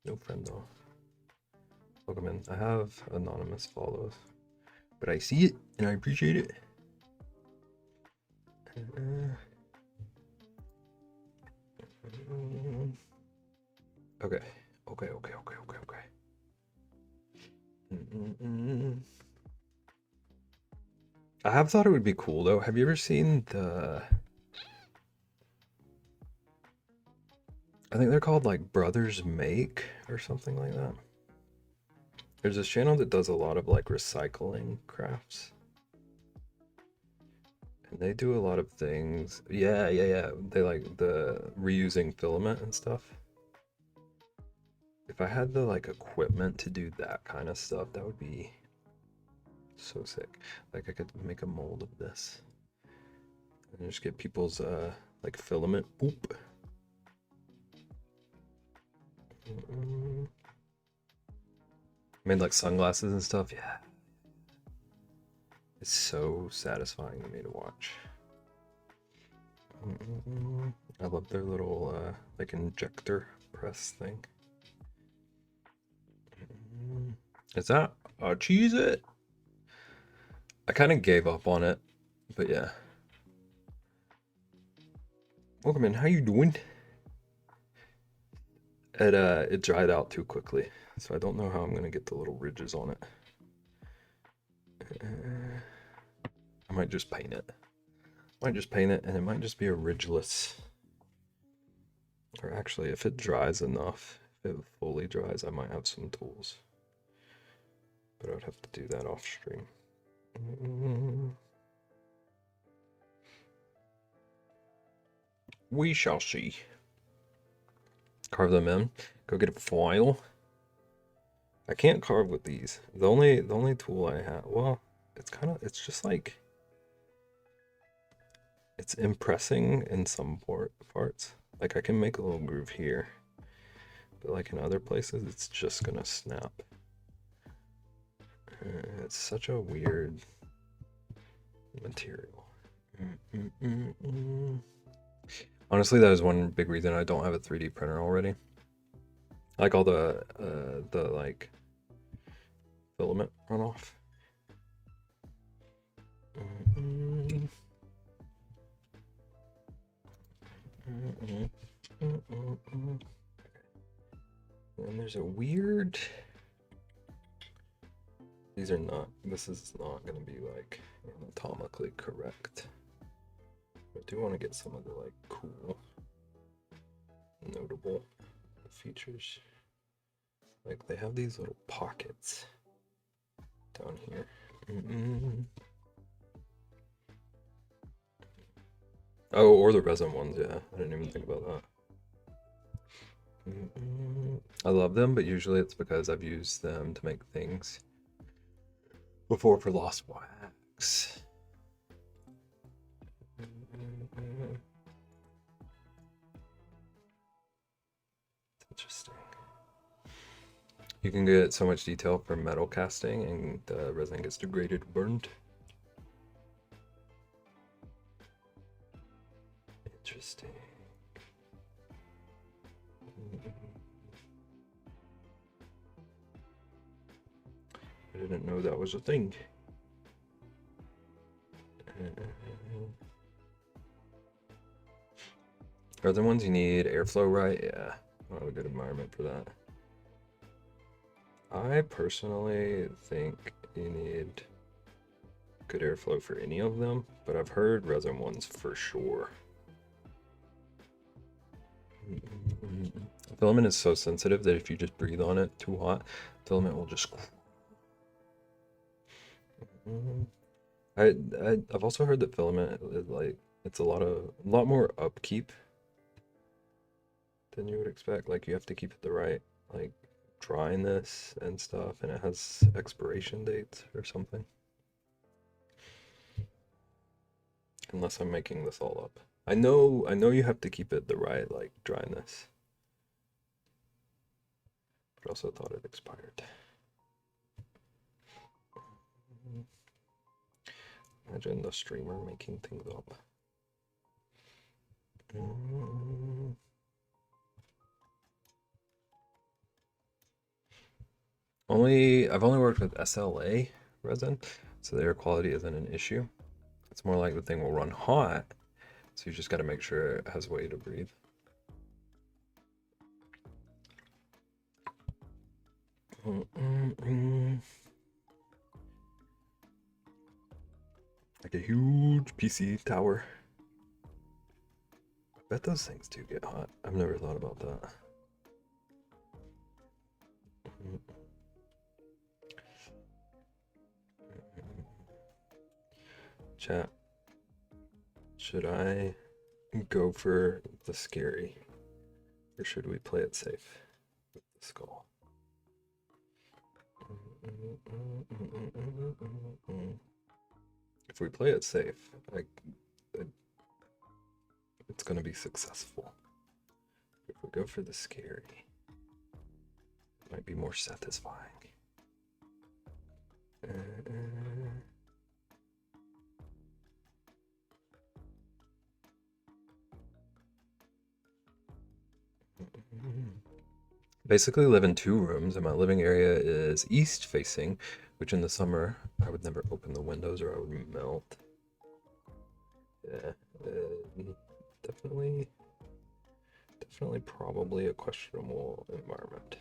No friend though. Welcome in. I have anonymous follows, but I see it and I appreciate it. Okay. I have thought it would be cool though. Have you ever seen the? I think they're called like Brothers Make or something like that. There's this channel that does a lot of like recycling crafts. And they do a lot of things. Yeah. They like the reusing filament and stuff. If I had the like equipment to do that kind of stuff, that would be so sick. Like I could make a mold of this and just get people's like filament. Boop. Made like sunglasses and stuff. Yeah. It's so satisfying to me to watch. I love their little like injector press thing. Is that a cheese it? I kind of gave up on it, but yeah. Welcome in. How you doing? It dried out too quickly, so I don't know how I'm gonna get the little ridges on it. I might just paint it. And it might just be a ridgeless. Or actually, if it dries enough, if it fully dries, I might have some tools. But I would have to do that off stream. We shall see. Carve them in. Go get a foil. I can't carve with these. The only tool I have, well, it's just like it's impressing in some parts. Like I can make a little groove here, but like in other places, it's just gonna snap. It's such a weird material. Honestly, that is one big reason I don't have a 3D printer already. I like all the like filament runoff. And there's a weird. These are not. This is not going to be like anatomically correct. I do want to get some of the like cool, notable features. Like they have these little pockets down here. Oh, or the resin ones, yeah. I didn't even think about that. I love them, but usually it's because I've used them to make things before for lost wax. Interesting. You can get so much detail from metal casting and the resin gets degraded, burned. Interesting. I didn't know that was a thing. Other ones you need airflow, right? Yeah, not a good environment for that. I personally think you need good airflow for any of them, but I've heard resin ones for sure. Filament is so sensitive that if you just breathe on it too hot, filament will just. I've also heard that filament is like it's a lot more upkeep than you would expect. Like you have to keep it the right like dryness and stuff, and it has expiration dates or something. Unless I'm making this all up. I know you have to keep it the right like dryness. But also thought it expired. Imagine the streamer making things up. I've only worked with SLA resin, so the air quality isn't an issue. It's more like the thing will run hot, so you just got to make sure it has a way to breathe. Like a huge PC tower. I bet those things do get hot. I've never thought about that. Chat. Should I go for the scary? Or should we play it safe with the skull? If we play it safe, it's going to be successful. If we go for the scary, it might be more satisfying. Basically live in 2 rooms, and my living area is east facing, which in the summer I would never open the windows or I would melt. Yeah, definitely probably a questionable environment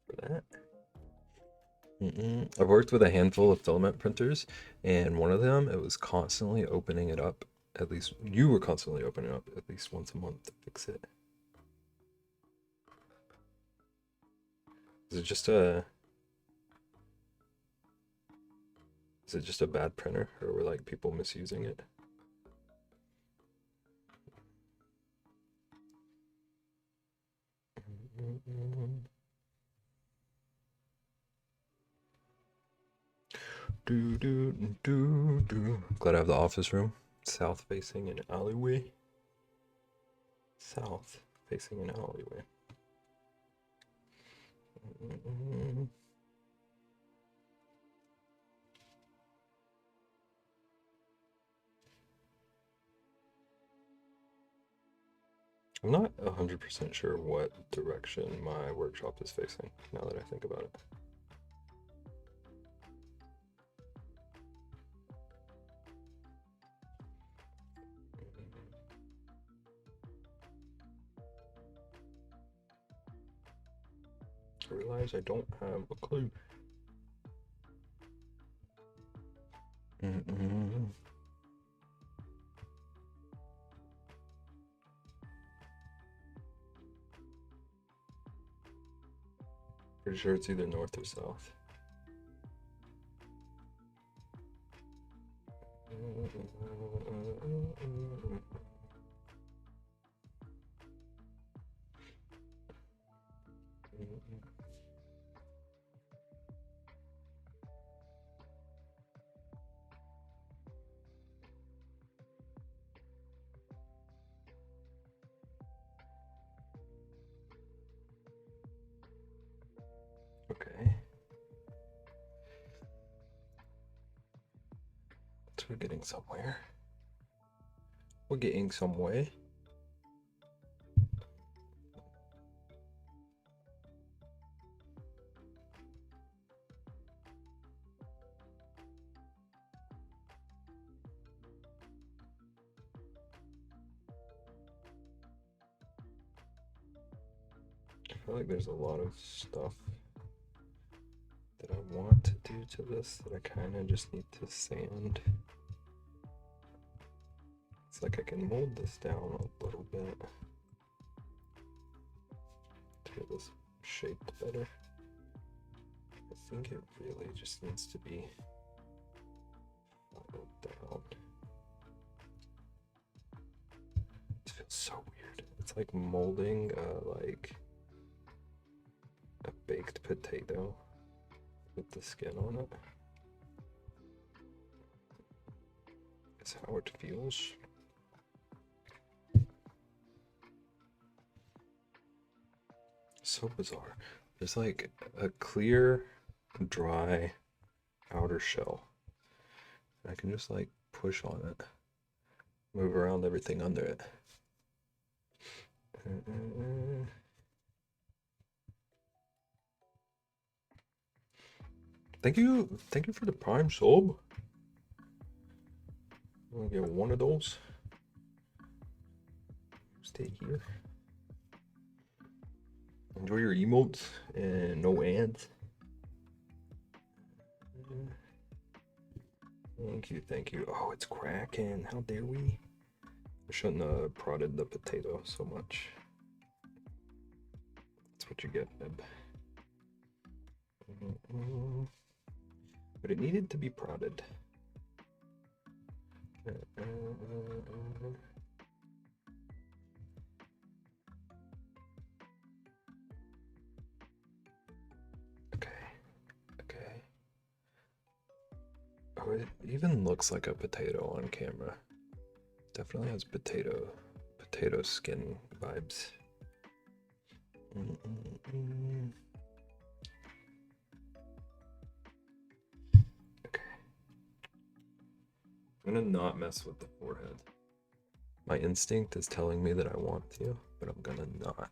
for that. I've worked with a handful of filament printers, and one of them, it was constantly opening it up. At least you were constantly opening it up at least once a month to fix it. Is it just a bad printer, or were like people misusing it? Glad I have the office room. South facing an alleyway. South facing an alleyway. I'm not 100% sure what direction my workshop is facing, now that I think about it. I realize I don't have a clue. Pretty sure it's either north or south. Okay. So we're getting somewhere. We're getting some way. I feel like there's a lot of stuff that I want to do to this that I kind of just need to sand. It's like I can mold this down a little bit to get this shaped better. I think it really just needs to be filed down. It feels so weird. It's like molding like a baked potato with the skin on it. Is how it feels. So bizarre. There's like a clear, dry outer shell. I can just like push on it, move around everything under it. Thank you for the prime sub. I'm gonna get one of those. Stay here. Enjoy your emotes and no ads. Thank you. Oh, it's cracking. How dare we? I shouldn't have prodded the potato so much. That's what you get, Eb. But it needed to be prodded. Okay. Oh, it even looks like a potato on camera. Definitely has potato skin vibes. Okay. I'm gonna not mess with the forehead. My instinct is telling me that I want to, but I'm gonna not.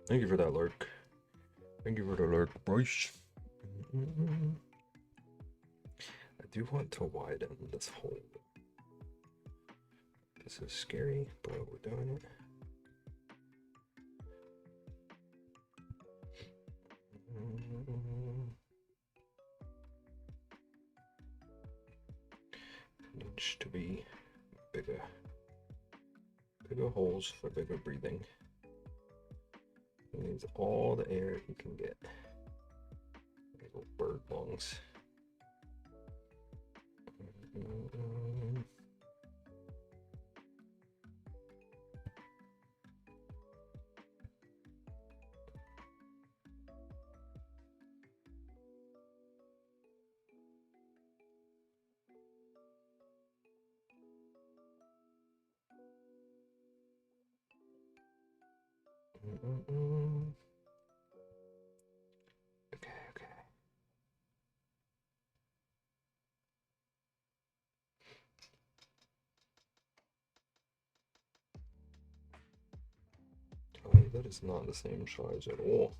Thank you for that lurk. Thank you for the lurk, Bryce. I do want to widen this hole. This is scary, but we're doing it. Needs to be bigger holes for bigger breathing. He needs all the air he can get. Little bird lungs. Okay. Oh, that is not the same size at all.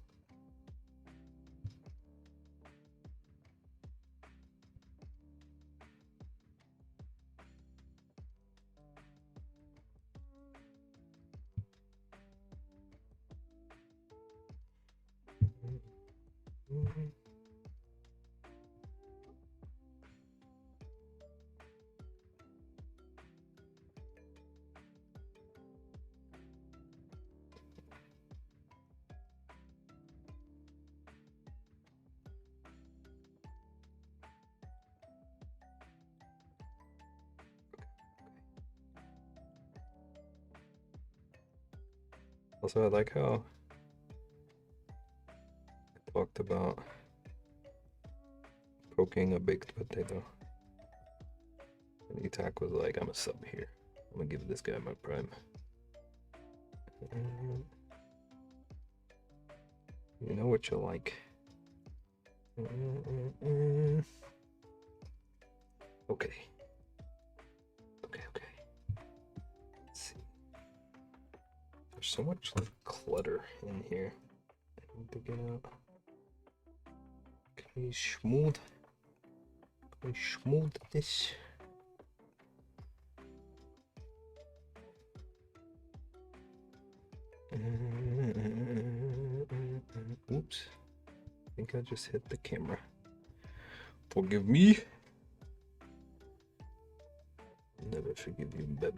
Also, I like how I talked about poking a baked potato. And Etak was like, I'm a sub here. I'm gonna give this guy my prime. You know what you like. Okay. Let's see. There's so much like clutter in here. I need to get out. Can we smooth this? think I just hit the camera. Forgive me. Never forgive you, Beb.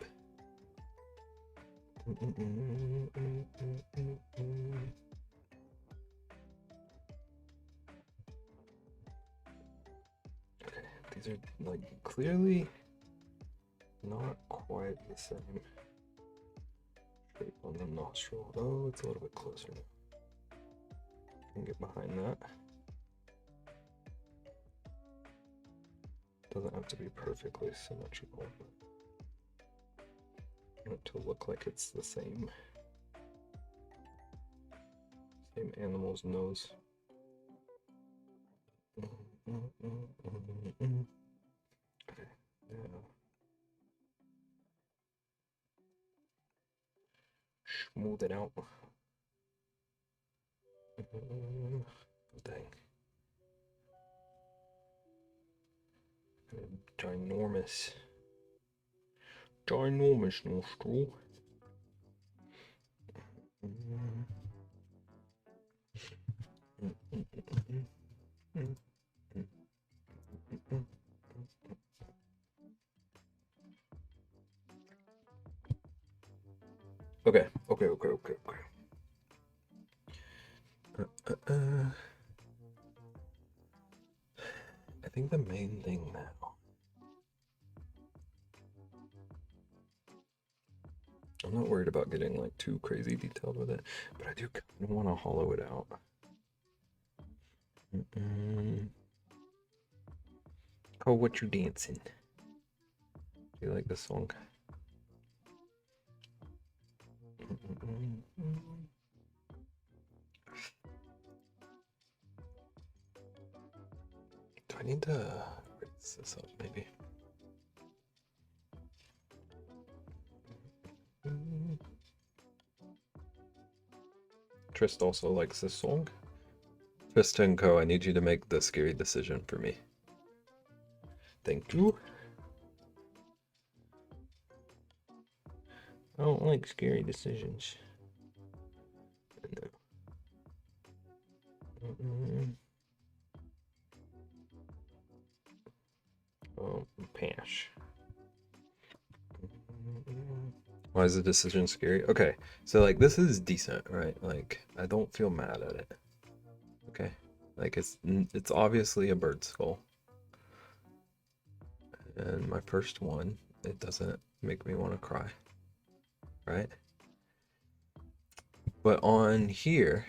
Okay, these are like clearly not quite the same shape on the nostril. Oh, it's a little bit closer now. I can get behind that. Doesn't have to be perfectly symmetrical, but I want it to look like it's the same animal's nose. Okay, yeah. Smooth it out. Dang. Ginormous nostril. Okay. I think the main thing now. I'm not worried about getting like too crazy detailed with it, but I do kind of want to hollow it out. Oh, what you dancing? Do you like this song? Do I need to raise this up maybe? Trist also likes this song. Trist and Co, I need you to make the scary decision for me. Thank you. I don't like scary decisions. No. Pash. Why is the decision scary? Okay, so like this is decent, right? Like I don't feel mad at it. Okay, like it's obviously a bird skull, and my first one, it doesn't make me want to cry, right? But on here,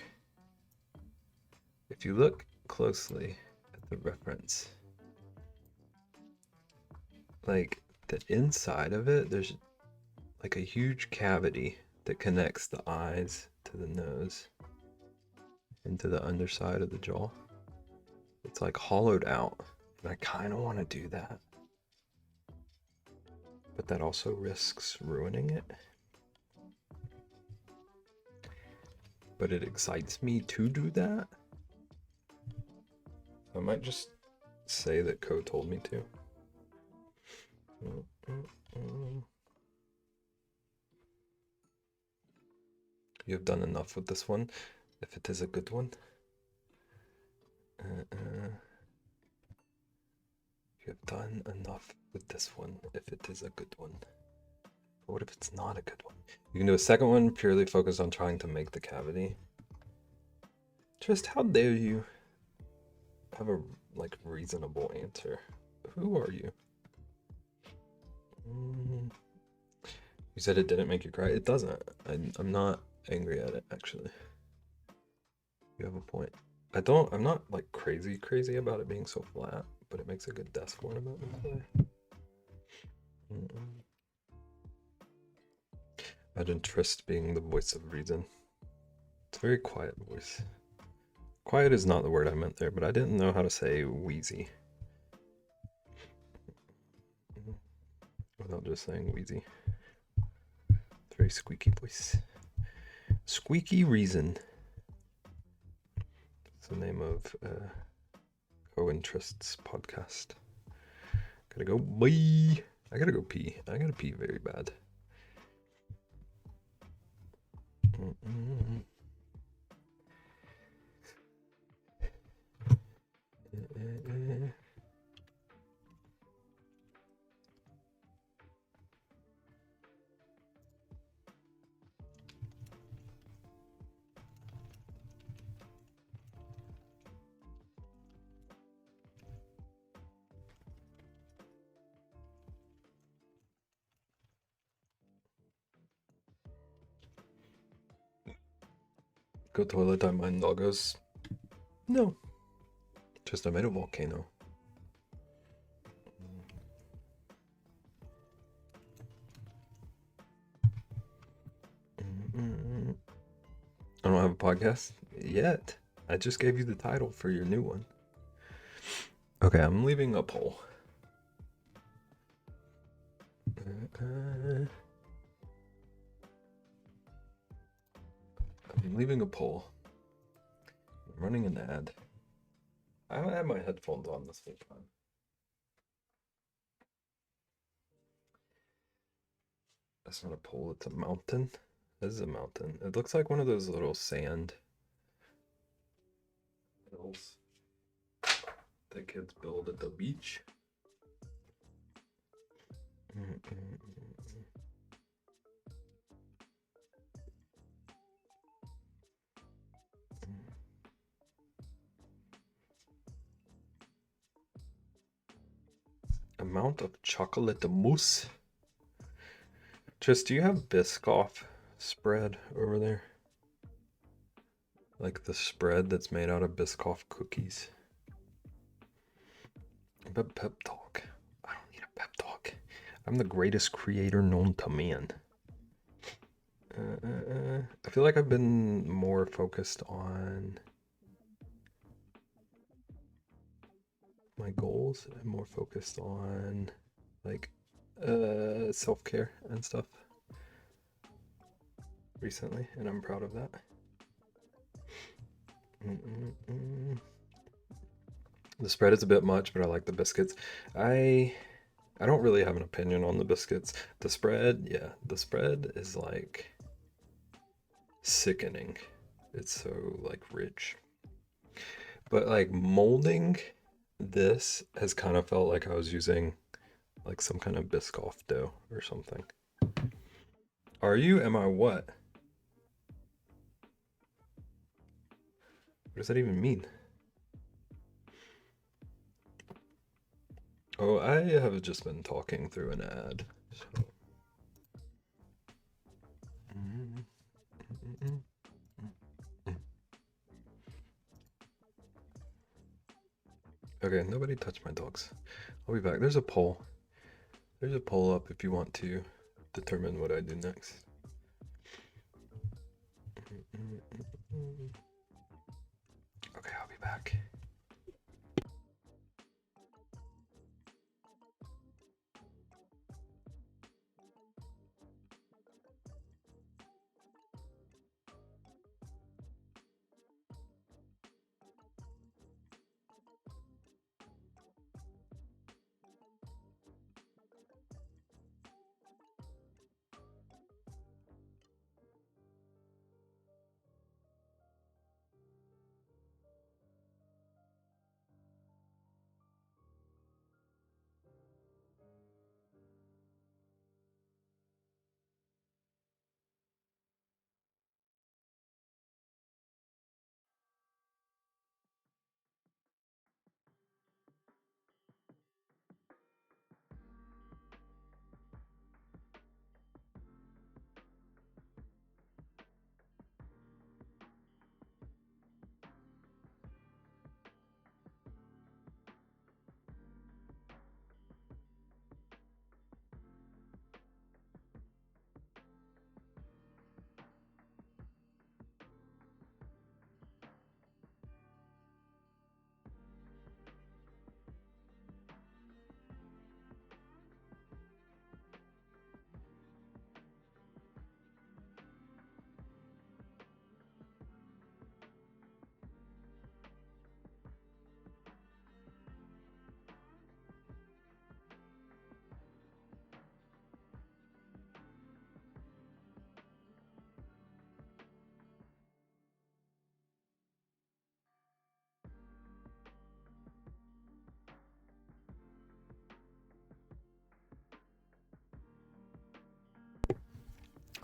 if you look closely at the reference, like the inside of it, there's like a huge cavity that connects the eyes to the nose into the underside of the jaw. It's like hollowed out, and I kind of want to do that, but that also risks ruining it. But it excites me to do that. I might just say that Co told me to. You have done enough with this one, if it is a good one. You have done enough with this one, if it is a good one. But what if it's not a good one? You can do a second one purely focused on trying to make the cavity. Just how dare you have a like reasonable answer? Who are you? You said it didn't make you cry. It doesn't. I'm not angry at it, actually. You have a point. I'm not like crazy about it being so flat, but it makes a good desk ornament in play. Imagine Trist being the voice of reason. It's a very quiet voice. Quiet is not the word I meant there, but I didn't know how to say wheezy without just saying wheezy. It's a very squeaky voice. Squeaky Reason. It's the name of Co and Trist's podcast. Gotta go. Bye. I gotta go pee. I gotta pee very bad. Go toilet, I mind doggos. No. Just I made a volcano. I don't have a podcast yet. I just gave you the title for your new one. Okay, I'm leaving a poll. I'm leaving a poll. I'm running an ad. I have my headphones on this whole time. That's not a poll, it's a mountain. This is a mountain. It looks like one of those little sand hills that kids build at the beach. Amount of chocolate mousse. Just, do you have Biscoff spread over there? Like the spread that's made out of Biscoff cookies. But pep talk. I don't need a pep talk. I'm the greatest creator known to man. I feel like I've been more focused on my goals and more focused on like self-care and stuff recently, and I'm proud of that. The spread is a bit much, but I like the biscuits. I don't really have an opinion on the biscuits. The spread, yeah, the spread is like sickening. It's so like rich. But like molding this has kind of felt like I was using like some kind of Biscoff dough or something. Are you? Am I what? What does that even mean? Oh, I have just been talking through an ad. So. Okay, nobody touch my dogs. I'll be back. There's a poll. There's a poll up if you want to determine what I do next. Okay, I'll be back.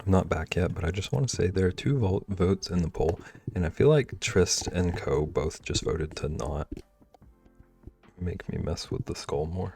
I'm not back yet, but I just want to say there are two votes in the poll, and I feel like Trist and Co both just voted to not make me mess with the skull more.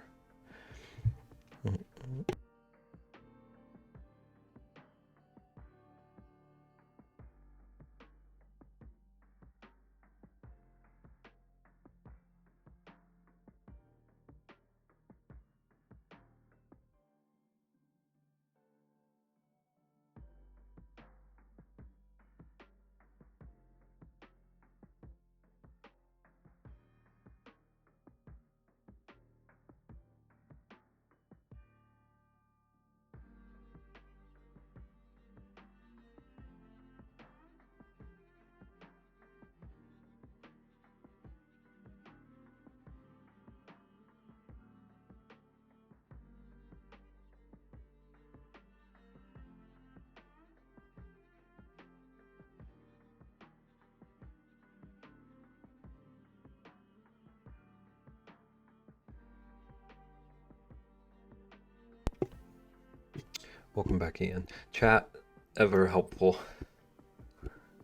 Welcome back, Ian. Chat, ever helpful.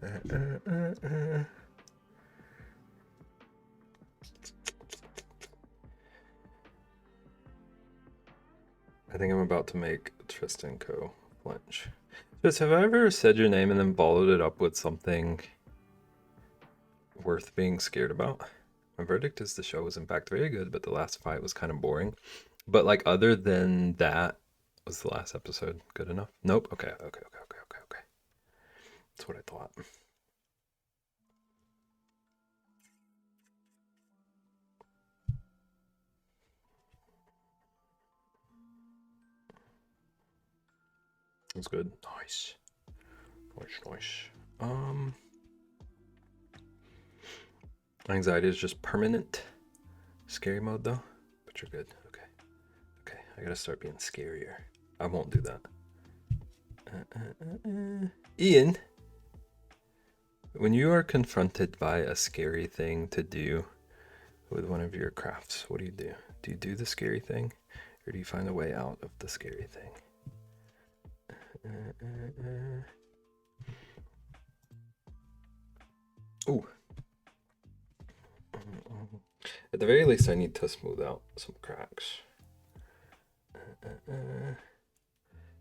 I think I'm about to make Tristan Co. flinch. Just, have I ever said your name and then followed it up with something worth being scared about? My verdict is the show was in fact very good, but the last fight was kind of boring. But like, other than that, was the last episode good enough? Nope. Okay. That's what I thought. That's good. Nice. Anxiety is just permanent. Scary mode though, but you're good. Okay. I gotta start being scarier. I won't do that. Ian, when you are confronted by a scary thing to do with one of your crafts, what do you do? Do you do the scary thing, or do you find a way out of the scary thing? Ooh. At the very least, I need to smooth out some cracks.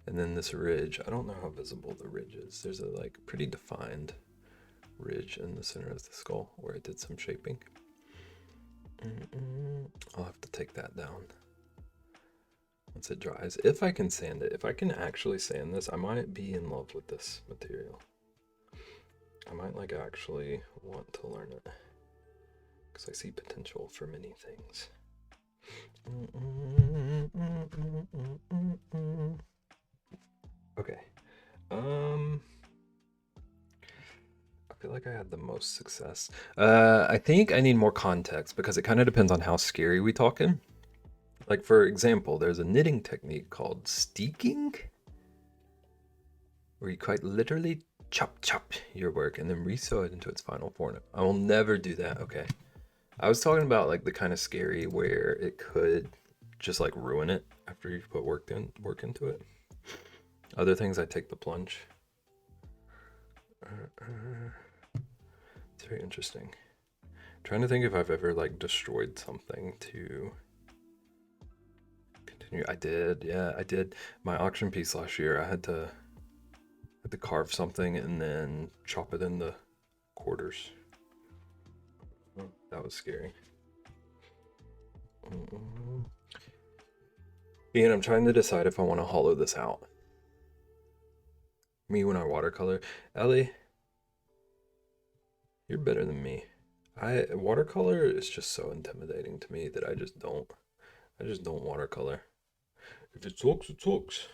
And then this ridge, I don't know how visible the ridge is. There's a like pretty defined ridge in the center of the skull where it did some shaping. I'll have to take that down once it dries. If I can sand it, if I can actually sand this, I might be in love with this material. I might like actually want to learn it because I see potential for many things. Okay. I feel like I had the most success. I think I need more context because it kind of depends on how scary we talking. Like, for example, there's a knitting technique called steeking, where you quite literally chop your work and then resew it into its final form. I will never do that. Okay. I was talking about like the kind of scary where it could just like ruin it after you've put work into it. Other things, I take the plunge. It's very interesting. I'm trying to think if I've ever like destroyed something to continue. I did, yeah, I did. My auction piece last year, I had to carve something and then chop it into quarters. That was scary. Ian, I'm trying to decide if I want to hollow this out. Me when I watercolor. Ellie, you're better than me. Watercolor is just so intimidating to me that I just don't watercolor. If it sucks, it sucks.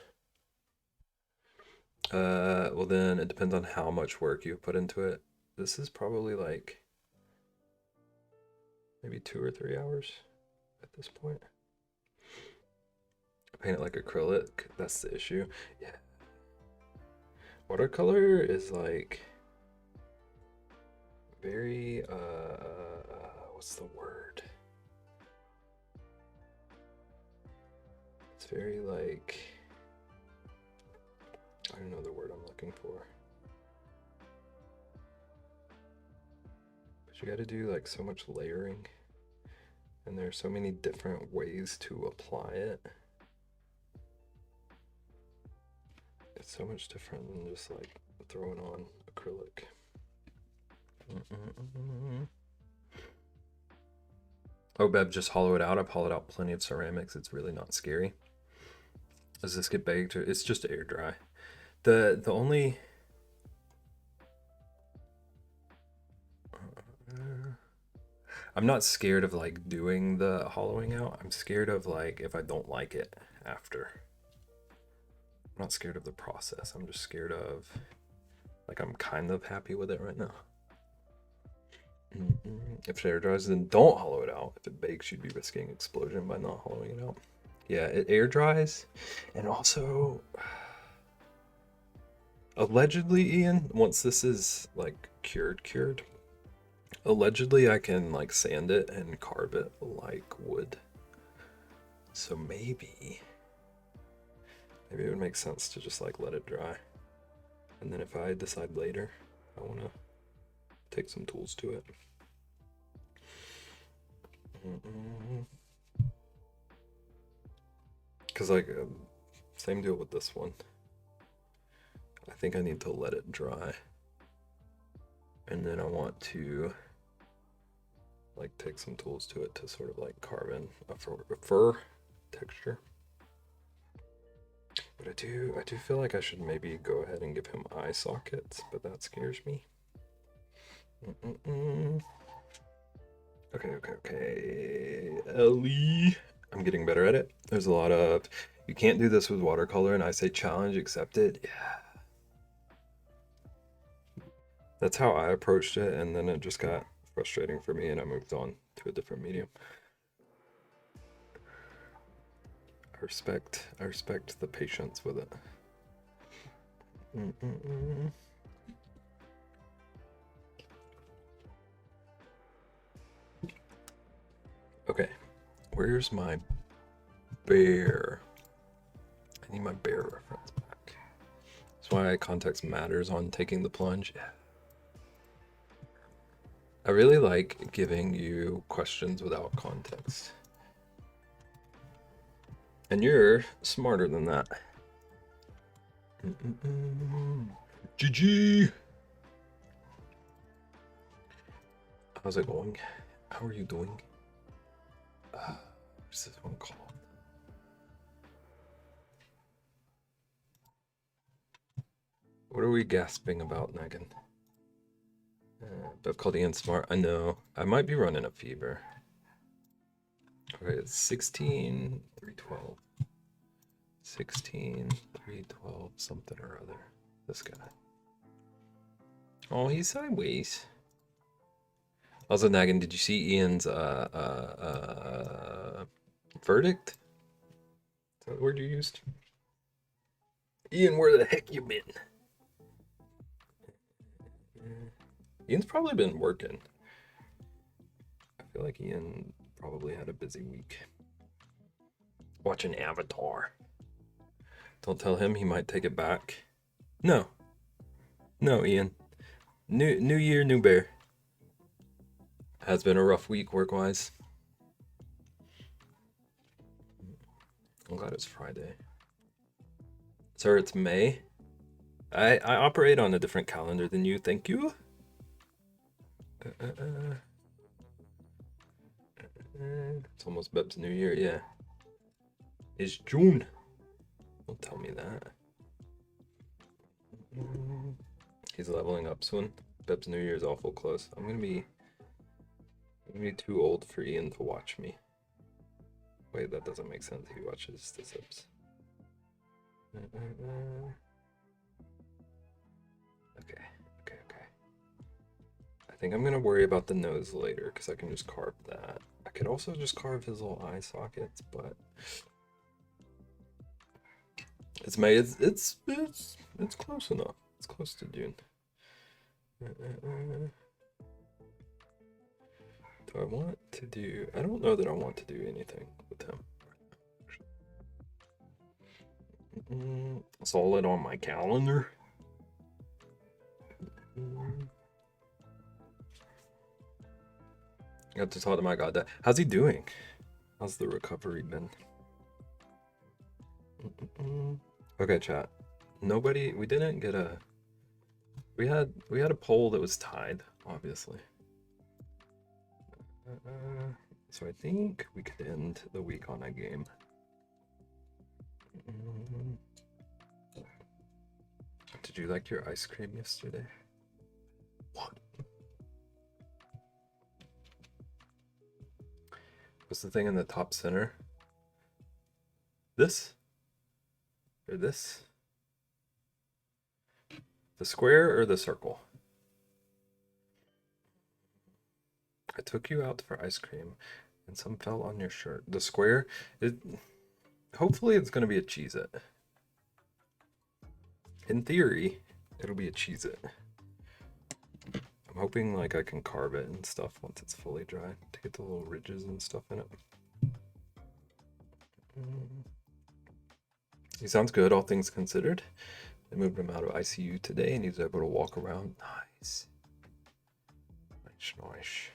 Well then it depends on how much work you put into it. This is probably like maybe 2 or 3 hours at this point. I paint it like acrylic, that's the issue. Yeah. Watercolor is like very, what's the word? It's very like, I don't know the word I'm looking for. But you gotta do like so much layering. And there are so many different ways to apply it. It's so much different than just like throwing on acrylic. Oh, Beb, just hollow it out. I've hollowed out plenty of ceramics. It's really not scary. Does this get baked? It's just air dry. The only I'm not scared of like doing the hollowing out. I'm scared of like if I don't like it after. I'm not scared of the process. I'm just scared of like I'm kind of happy with it right now. If it air dries, then don't hollow it out. If it bakes, you'd be risking explosion by not hollowing it out. Yeah, it air dries, and also allegedly, Ian, once this is like cured, allegedly I can like sand it and carve it like wood. So maybe Maybe it would make sense to just like let it dry. And then if I decide later I want to take some tools to it. Because like, same deal with this one. I think I need to let it dry. And then I want to like take some tools to it to sort of like carve in a fur texture. But I do feel like I should maybe go ahead and give him eye sockets, but that scares me. Okay. Ellie. I'm getting better at it. There's a lot of, you can't do this with watercolor, and I say challenge accepted. Yeah. That's how I approached it, and then it just got frustrating for me, and I moved on to a different medium. I respect the patience with it. Okay, where's my bear? I need my bear reference back. That's why context matters on taking the plunge. Yeah. I really like giving you questions without context. And you're smarter than that. GG! How's it going? How are you doing? What's this one called? What are we gasping about, Megan? Bev called Ian smart. I know. I might be running a fever. Okay, it's 16, 312. 16, 312, something or other. This guy. Oh, he's sideways. Also, Nagan, did you see Ian's verdict? Is that the word you used? Ian, where the heck you been? Ian's probably been working. I feel like Ian probably had a busy week. Watching Avatar. Don't tell him, he might take it back. No, Ian. New year, new bear. Has been a rough week work-wise. I'm glad it's Friday. Sir, it's May. I operate on a different calendar than you, thank you. It's almost Beb's New Year, yeah. It's June. Don't tell me that. He's leveling up soon. Beb's New Year's awful close. I'm gonna be too old for Ian to watch me. Wait, that doesn't make sense. He watches the Sips. Okay. I think I'm gonna worry about the nose later because I can just carve that. I could also just carve his little eye sockets, but it's May. It's close enough. It's close to June. Do I want to do? I don't know that I want to do anything with him. Solid on my calendar. I got to talk to my god. How's he doing? How's the recovery been? Okay, chat. Nobody. We didn't get a. We had a poll that was tied, obviously. So I think we could end the week on a game. Did you like your ice cream yesterday? What? What's the thing in the top center? This? Or this? The square or the circle? I took you out for ice cream and some fell on your shirt. The square? Hopefully it's going to be a Cheez-It. In theory, it'll be a Cheez-It. I'm hoping like I can carve it and stuff once it's fully dry to get the little ridges and stuff in it. He sounds good, all things considered. They moved him out of ICU today, and he's able to walk around. Nice. Nice, nice.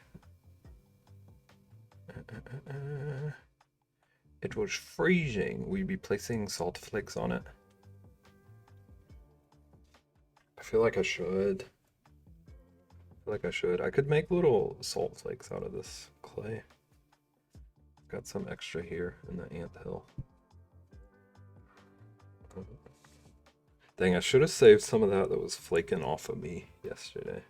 It was freezing. We'd be placing salt flakes on it. I feel like I should. I could make little salt flakes out of this clay. Got some extra here in the ant hill. Dang, I should have saved some of that was flaking off of me yesterday.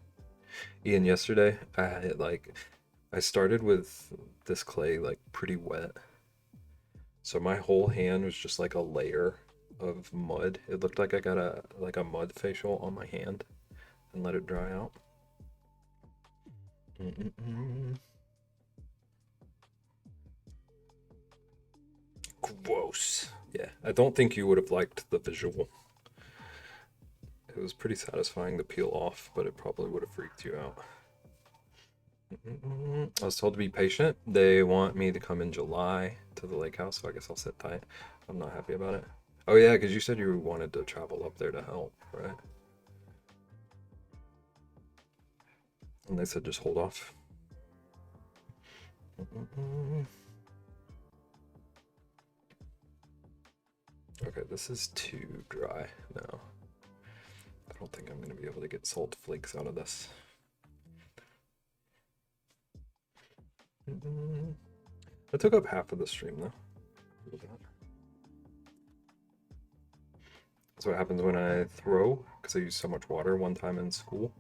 Ian, yesterday I started with this clay like pretty wet. So my whole hand was just like a layer of mud. It looked like I got a mud facial on my hand and let it dry out. Gross. Yeah, I don't think you would have liked the visual. It was pretty satisfying to peel off, but it probably would have freaked you out. I was told to be patient. They want me to come in July to the lake house, so I guess I'll sit tight. I'm not happy about it. Oh yeah, because you said you wanted to travel up there to help, right? And they said just hold off. Okay, this is too dry now. I don't think I'm going to be able to get salt flakes out of this. I took up half of the stream though. That's what happens when I throw, because I use so much water one time in school.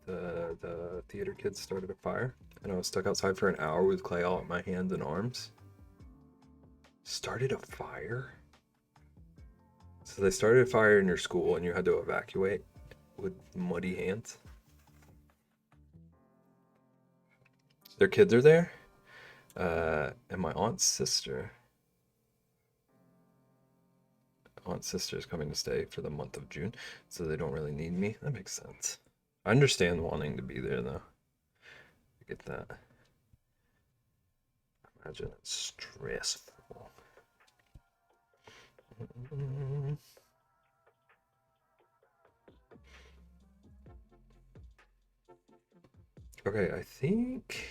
The theater kids started a fire, and I was stuck outside for an hour with clay all at my hands and arms. Started a fire? So they started a fire in your school and you had to evacuate with muddy hands? Their kids are there? And my aunt's sister is coming to stay for the month of June, so they don't really need me. That makes sense. I understand wanting to be there though. I get that. Imagine it's stressful. Okay, I think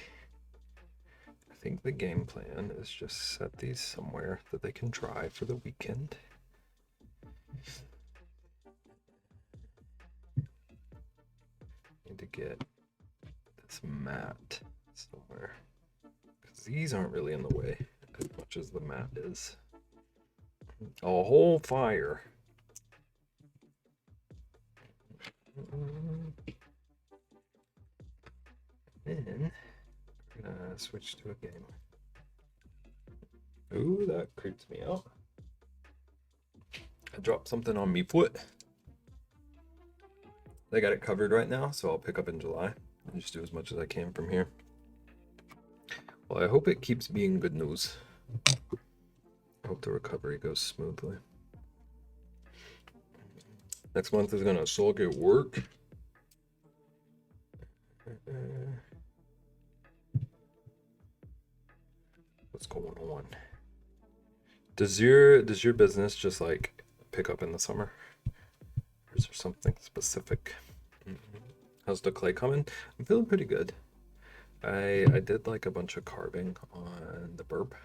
the game plan is just set these somewhere that they can try for the weekend. Need to get this mat somewhere, because these aren't really in the way as much as the mat is. A whole fire. Then we're gonna switch to a game. Ooh, that creeps me out. I dropped something on me foot. They got it covered right now, so I'll pick up in July and just do as much as I can from here. Well, I hope it keeps being good news. I hope the recovery goes smoothly. Next month is gonna suck at work. What's going on? Does your business just like pick up in the summer? Or is there something specific? How's the clay coming? I'm feeling pretty good. I did like a bunch of carving on the burp.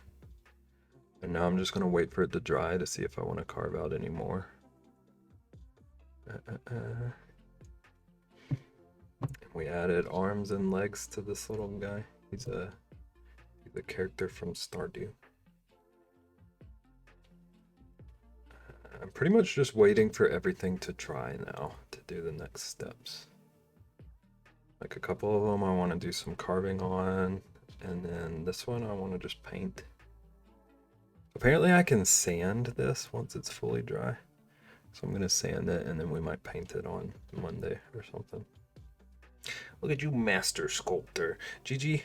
And now I'm just gonna wait for it to dry to see if I want to carve out any more. We added arms and legs to this little guy. He's a character from Stardew. I'm pretty much just waiting for everything to dry now to do the next steps. Like a couple of them I want to do some carving on, and then this one I want to just paint. Apparently I can sand this once it's fully dry. So I'm going to sand it, and then we might paint it on Monday or something. Look at you, master sculptor. GG.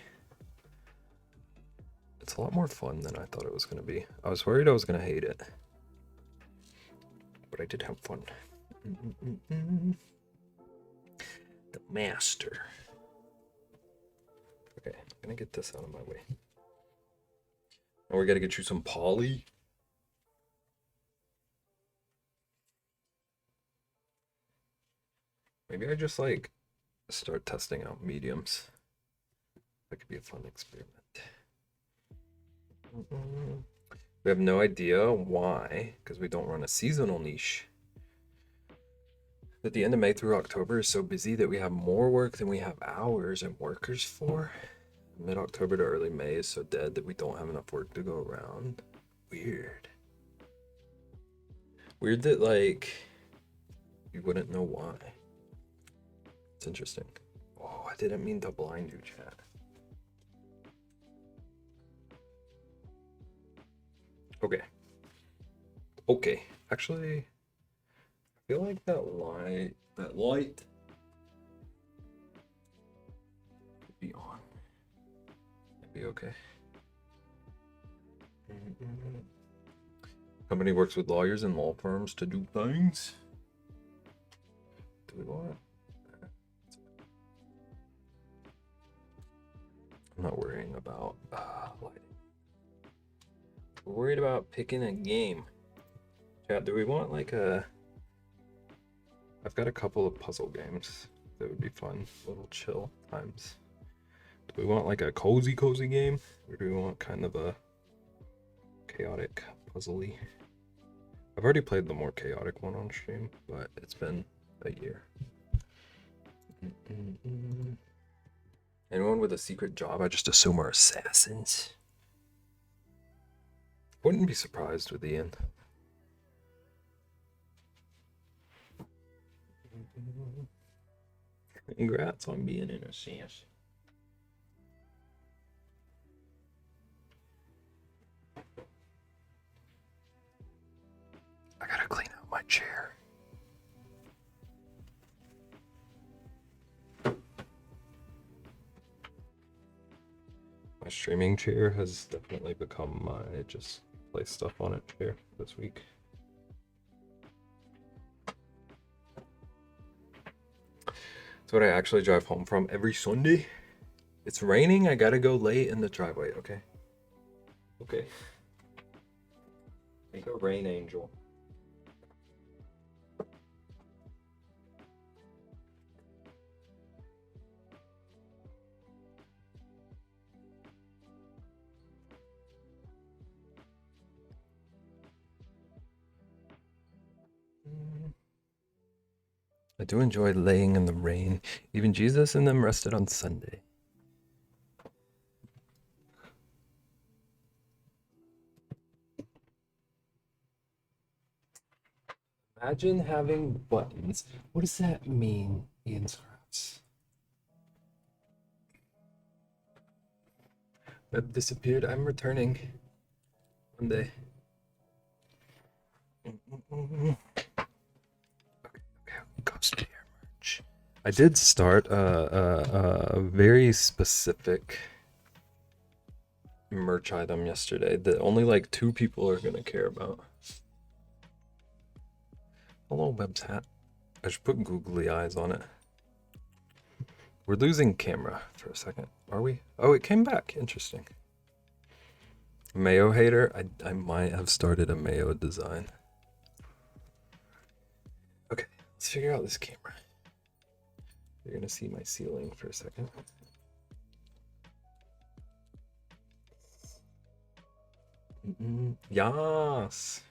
It's a lot more fun than I thought it was going to be. I was worried I was going to hate it. But I did have fun. The master. Okay, I'm going to get this out of my way. Now we got to get you some poly. Maybe I just like start testing out mediums. That could be a fun experiment. We have no idea why, because we don't run a seasonal niche. But the end of May through October is so busy that we have more work than we have hours and workers for. Mid-October to early May is so dead that we don't have enough work to go around. Weird. Weird that, like, you wouldn't know why. It's interesting. Oh, I didn't mean to blind you, chat. Okay. Okay. Actually, I feel like that light could be on. It'd be okay. Company works with lawyers and law firms to do things. Do we want? I'm not worrying about lighting. We're worried about picking a game. Chat, do we want like a... I've got a couple of puzzle games that would be fun, little chill times. Do we want like a cozy game? Or do we want kind of a chaotic puzzle-y? I've already played the more chaotic one on stream, but it's been a year. Anyone with a secret job, I just assume are assassins. Wouldn't be surprised with Ian. Congrats on being an assassin. I gotta clean out my chair. My streaming chair has definitely become my just place stuff on it chair this week. It's what I actually drive home from every Sunday. It's raining, I gotta go lay in the driveway, okay? Okay. Make a rain angel. I do enjoy laying in the rain. Even Jesus and them rested on Sunday. Imagine having buttons. What does that mean, Ian Scraps? Web disappeared. I'm returning one day. Okay, cosplayer merch. I did start a very specific merch item yesterday that only like 2 people are gonna care about. Hello, Web's hat. I should put googly eyes on it. We're losing camera for a second. Are we? Oh, it came back. Interesting. Mayo hater? I might have started a mayo design. Okay, let's figure out this camera. You're gonna see my ceiling for a second. Yes.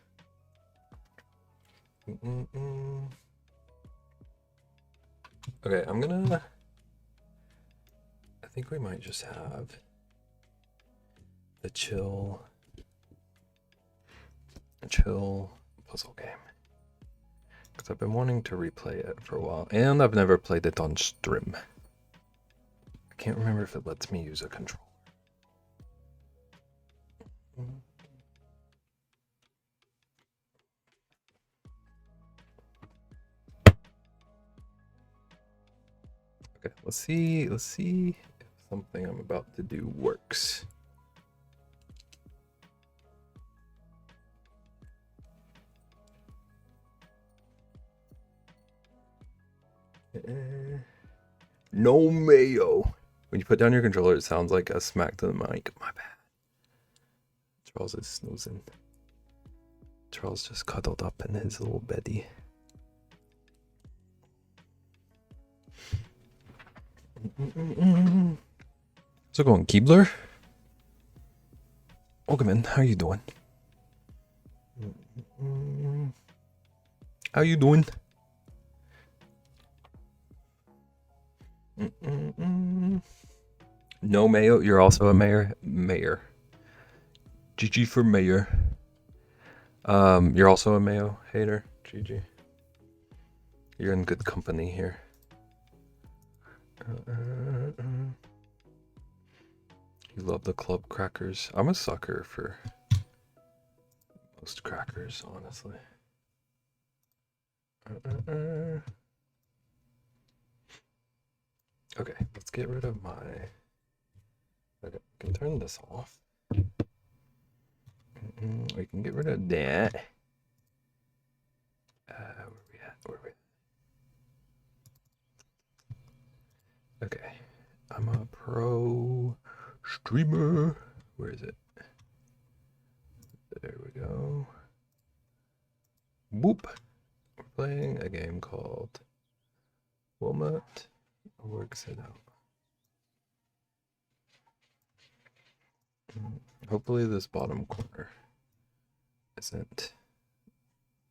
Okay, I'm gonna... I think we might just have the chill puzzle game. Because I've been wanting to replay it for a while. And I've never played it on stream. I can't remember if it lets me use a controller. Okay, let's see if something I'm about to do works. No mayo. When you put down your controller, it sounds like a smack to the mic. My bad. Charles is snoozing. Charles just cuddled up in his little beddy. How's it going, Keebler? Welcome in. How you doing? How you doing? No mayo. You're also a mayor. Mayor. GG for mayor. You're also a mayo hater. GG. You're in good company here. You love the club crackers. I'm a sucker for most crackers, honestly. Okay, let's get rid of my... Okay, we can turn this off. We can get rid of that. Where are we at? Where are we at? Okay, I'm a pro streamer. Where is it? There we go. Whoop. We're playing a game called Wilmot Works It Out. Hopefully this bottom corner isn't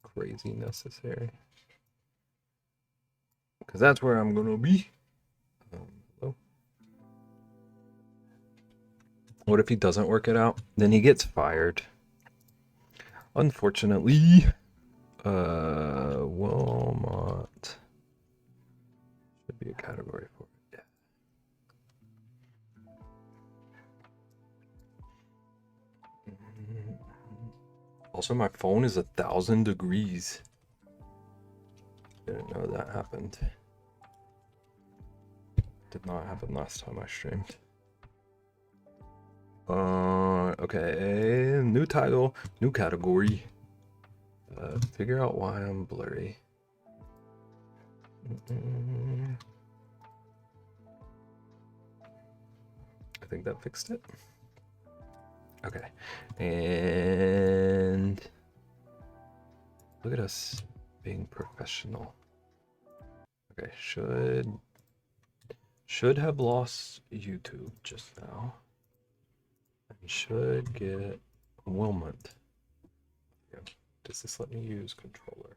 crazy necessary, because that's where I'm gonna be. Hello? What if he doesn't work it out? Then he gets fired. Unfortunately. Wilmot should be a category for it. Yeah. Also, my phone is 1,000 degrees. Didn't know that happened. Did not happen last time I streamed. Okay, new title, new category. Figure out why I'm blurry. I think that fixed it. Okay, and look at us being professional. Okay, should have lost YouTube just now. And should get Wilmot. Yeah. Does this let me use controller?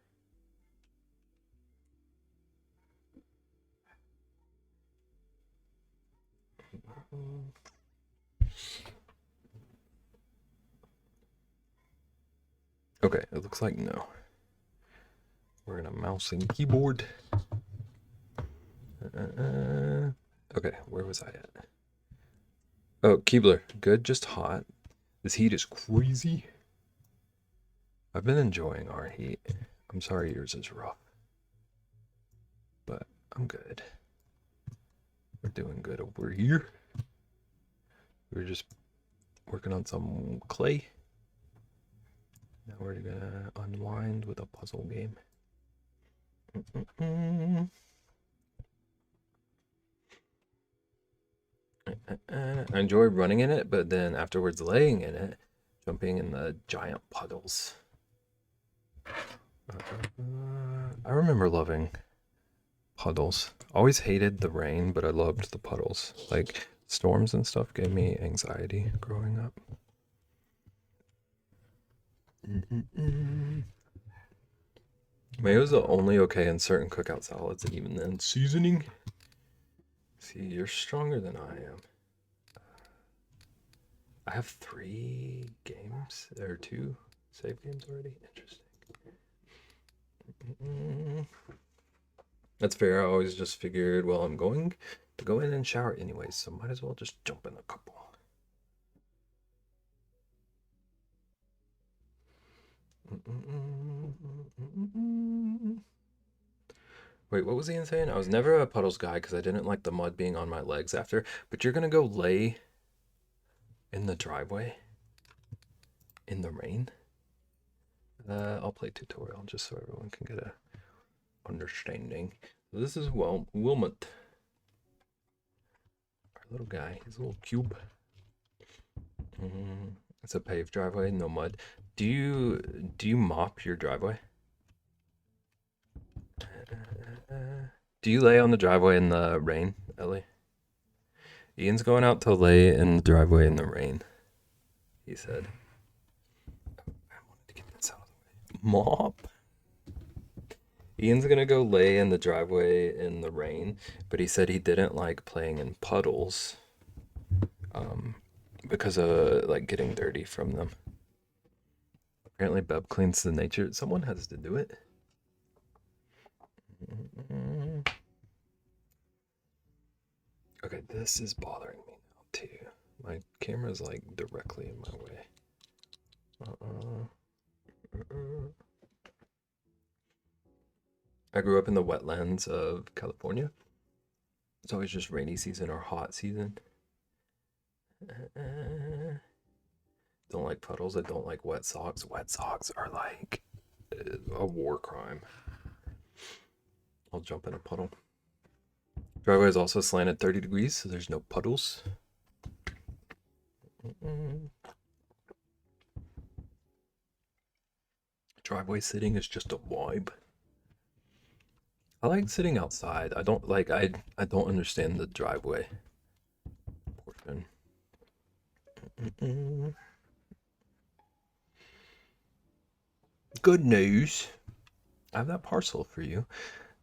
Okay, it looks like no. We're gonna mouse and keyboard. Okay, where was I at? Oh, Keebler, good, just hot. This heat is crazy. I've been enjoying our heat. I'm sorry yours is rough, but I'm good. We're doing good over here. We're just working on some clay. Now we're gonna unwind with a puzzle game. I enjoy running in it, but then afterwards laying in it, jumping in the giant puddles. I remember loving puddles. Always hated the rain, but I loved the puddles. Like storms and stuff gave me anxiety growing up. Mayo's only okay in certain cookout salads, and even then seasoning. See, you're stronger than I am. I have 3 games, or 2 save games already. Interesting. That's fair. I always just figured, well, I'm going to go in and shower anyways, so might as well just jump in a couple. Wait, what was he saying? I was never a puddles guy because I didn't like the mud being on my legs after, but you're gonna go lay in the driveway in the rain? I'll play tutorial just so everyone can get a understanding. This is Wilmot. Our little guy, he's a little cube. It's a paved driveway, no mud. Do you mop your driveway? Do you lay on the driveway in the rain, Ellie? Ian's going out to lay in the driveway in the rain, he said. I wanted to get this out of the way. Mop? Ian's gonna go lay in the driveway in the rain, but he said he didn't like playing in puddles because of like getting dirty from them. Apparently, Beb cleans the nature. Someone has to do it. Okay, this is bothering me now too. My camera's like directly in my way. I grew up in the wetlands of California. It's always just rainy season or hot season. Don't like puddles. I don't like wet socks. Wet socks are like a war crime. I'll jump in a puddle. Driveway is also slanted 30 degrees, so there's no puddles. Driveway sitting is just a vibe. I like sitting outside. I don't like I don't understand the driveway portion. Good news. I have that parcel for you.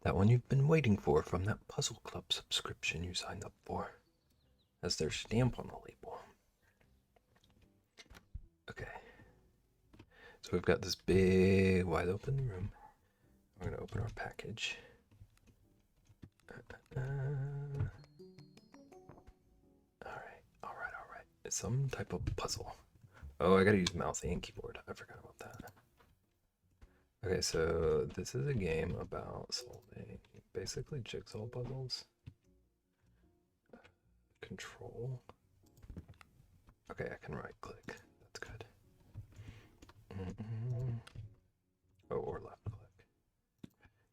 That one you've been waiting for from that Puzzle Club subscription you signed up for. Has their stamp on the label. Okay. So we've got this big wide open room. We're gonna open our package. Alright. It's some type of puzzle. Oh, I gotta use mouse and keyboard. I forgot about that. Okay, so this is a game about solving basically jigsaw puzzles. Control. Okay, I can right click. That's good. Oh, or left click.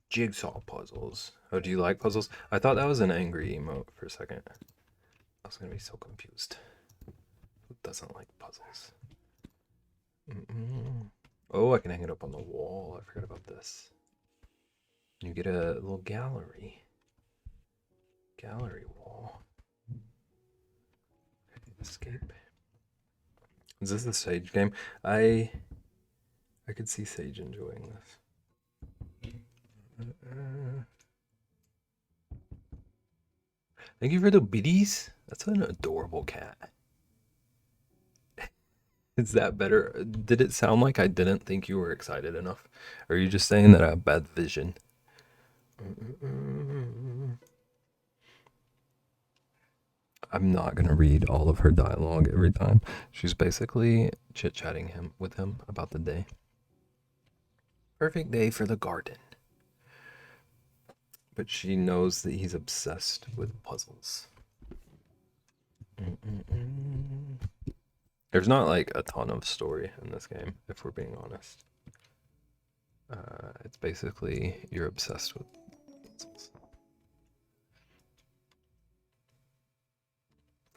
Jigsaw puzzles. Oh, do you like puzzles? I thought that was an angry emote for a second. I was gonna be so confused. Who doesn't like puzzles? Oh, I can hang it up on the wall. I forgot about this. You get a little gallery. Gallery wall. Escape. Is this the Sage game? I could see Sage enjoying this. Thank you for the biddies. That's an adorable cat. Is that better? Did it sound like I didn't think you were excited enough? Or are you just saying that I have bad vision? I'm not gonna read all of her dialogue every time. She's basically chit-chatting with him about the day. Perfect day for the garden. But she knows that he's obsessed with puzzles. There's not like a ton of story in this game, if we're being honest. It's basically you're obsessed with puzzles.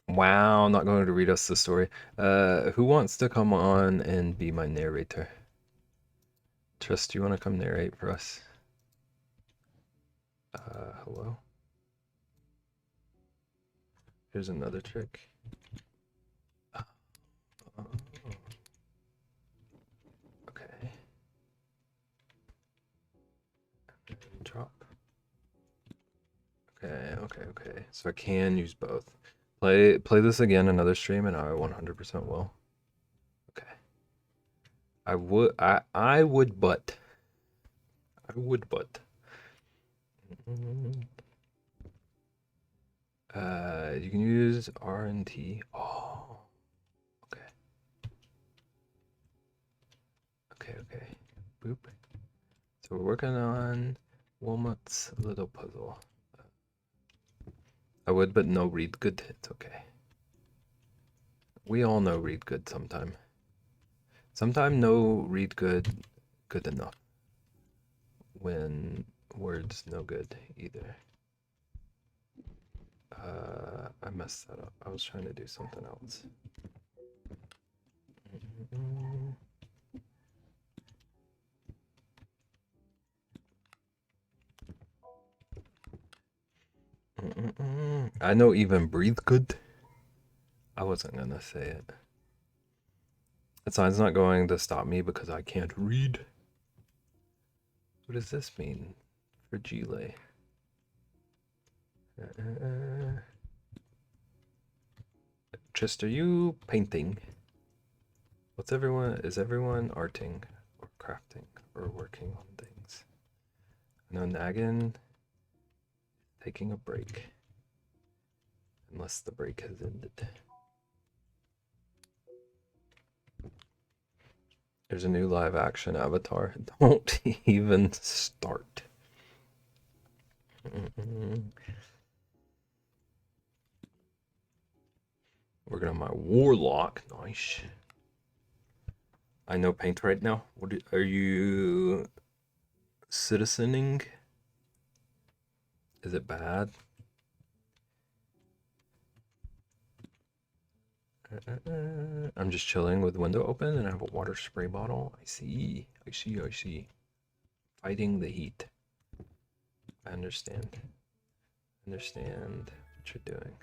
Wow, not going to read us the story. Who wants to come on and be my narrator? Trist, do you want to come narrate for us? Hello? Here's another trick. Okay. And drop. Okay. So I can use both. Play this again another stream and I 100% will. Okay. I would but. You can use R and T. Oh. Okay. Boop. So we're working on Wilmot's little puzzle. I would, but no read good. It's okay. We all know read good sometime. Sometime no read good enough. When words no good either. I messed that up. I was trying to do something else. I know even breathe good. I wasn't gonna say it. The sign's not going to stop me because I can't read. What does this mean? Fragile. Just are you painting? Is everyone arting or crafting or working on things? No, Nagin taking a break. Unless the break has ended. There's a new live action Avatar. Don't even start. Working on my warlock. Nice. I know paint right now. Are you citizening? Is it bad? I'm just chilling with the window open and I have a water spray bottle. I see. Fighting the heat. I understand. Understand what you're doing.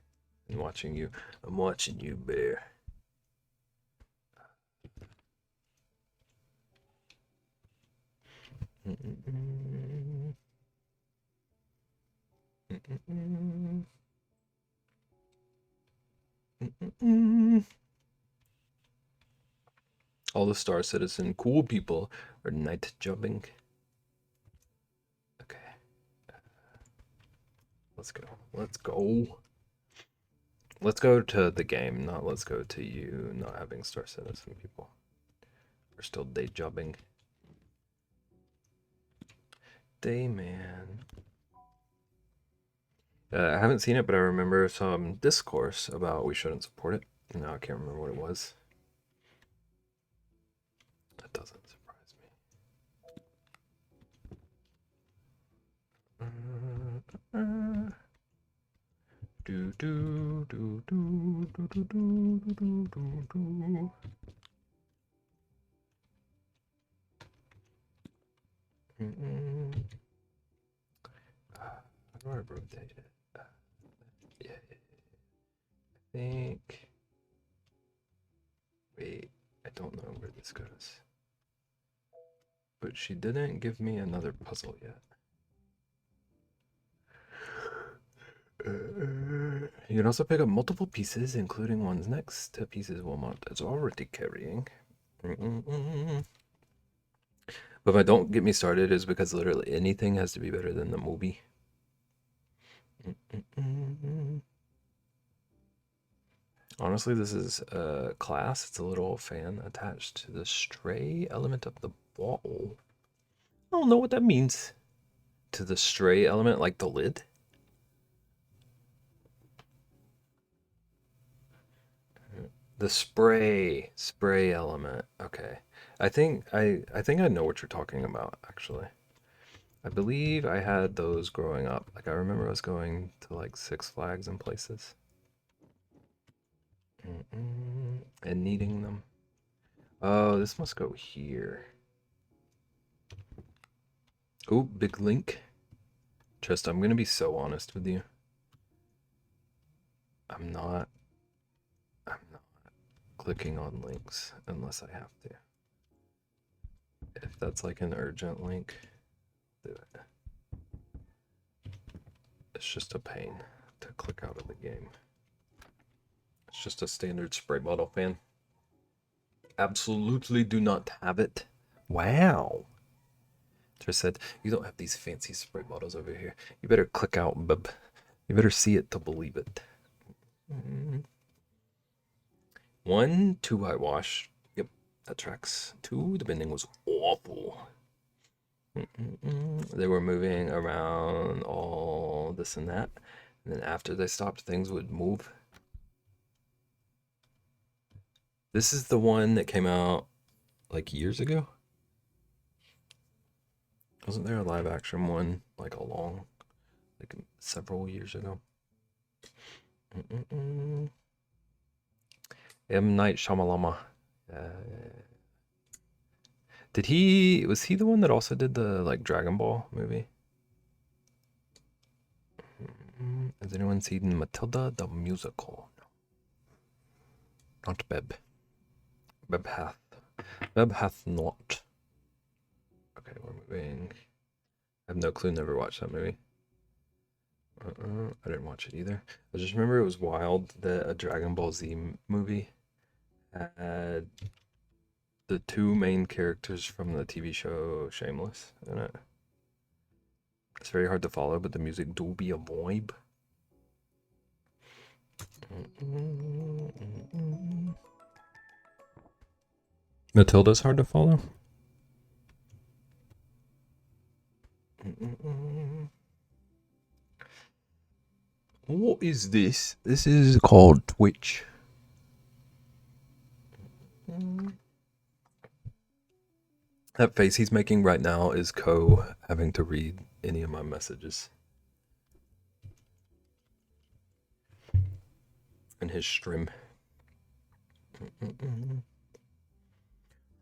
I'm watching you. I'm watching you, bear. All the Star Citizen cool people are night jumping. Okay. Let's go. Let's go. Let's go to the game, not let's go to you not having Star Citizen people. We're still day jobbing. Dayman. I haven't seen it, but I remember some discourse about we shouldn't support it. Now I can't remember what it was. That doesn't surprise me. Do do do do do do do do do do. How do I rotate it? Yeah. I think. Wait, I don't know where this goes. But she didn't give me another puzzle yet. You can also pick up multiple pieces, including ones next to pieces Wilmot is already carrying. But my don't get me started is because literally anything has to be better than the movie. Honestly, this is a class. It's a little fan attached to the stray element of the ball. I don't know what that means. To the stray element, like the lid? The spray element. Okay. I think I know what you're talking about, actually. I believe I had those growing up. Like I remember us going to like Six Flags and places. And needing them. Oh, this must go here. Oh, big link. Just, I'm gonna be so honest with you. I'm not clicking on links unless I have to. If that's like an urgent link, do it. It's just a pain to click out of the game. It's just a standard spray bottle fan. Absolutely do not have it. Wow. Just said, you don't have these fancy spray bottles over here. You better click out, bub. You better see it to believe it. 1, 2 whitewash. Yep, that tracks. 2, the bending was awful. They were moving around all this and that. And then after they stopped, things would move. This is the one that came out like years ago. Wasn't there a live action one like several years ago? M. Night Shyamalama. Was he the one that also did the like Dragon Ball movie? Has anyone seen Matilda the musical? Not Beb. Beb hath. Beb hath not. Okay, we're moving. I have no clue, never watched that movie. I didn't watch it either. I just remember it was wild that a Dragon Ball Z movie had the two main characters from the TV show Shameless in it. It's very hard to follow, but the music do be a vibe. Matilda's hard to follow. What is this? This is called Twitch. That face he's making right now is Co having to read any of my messages in his stream.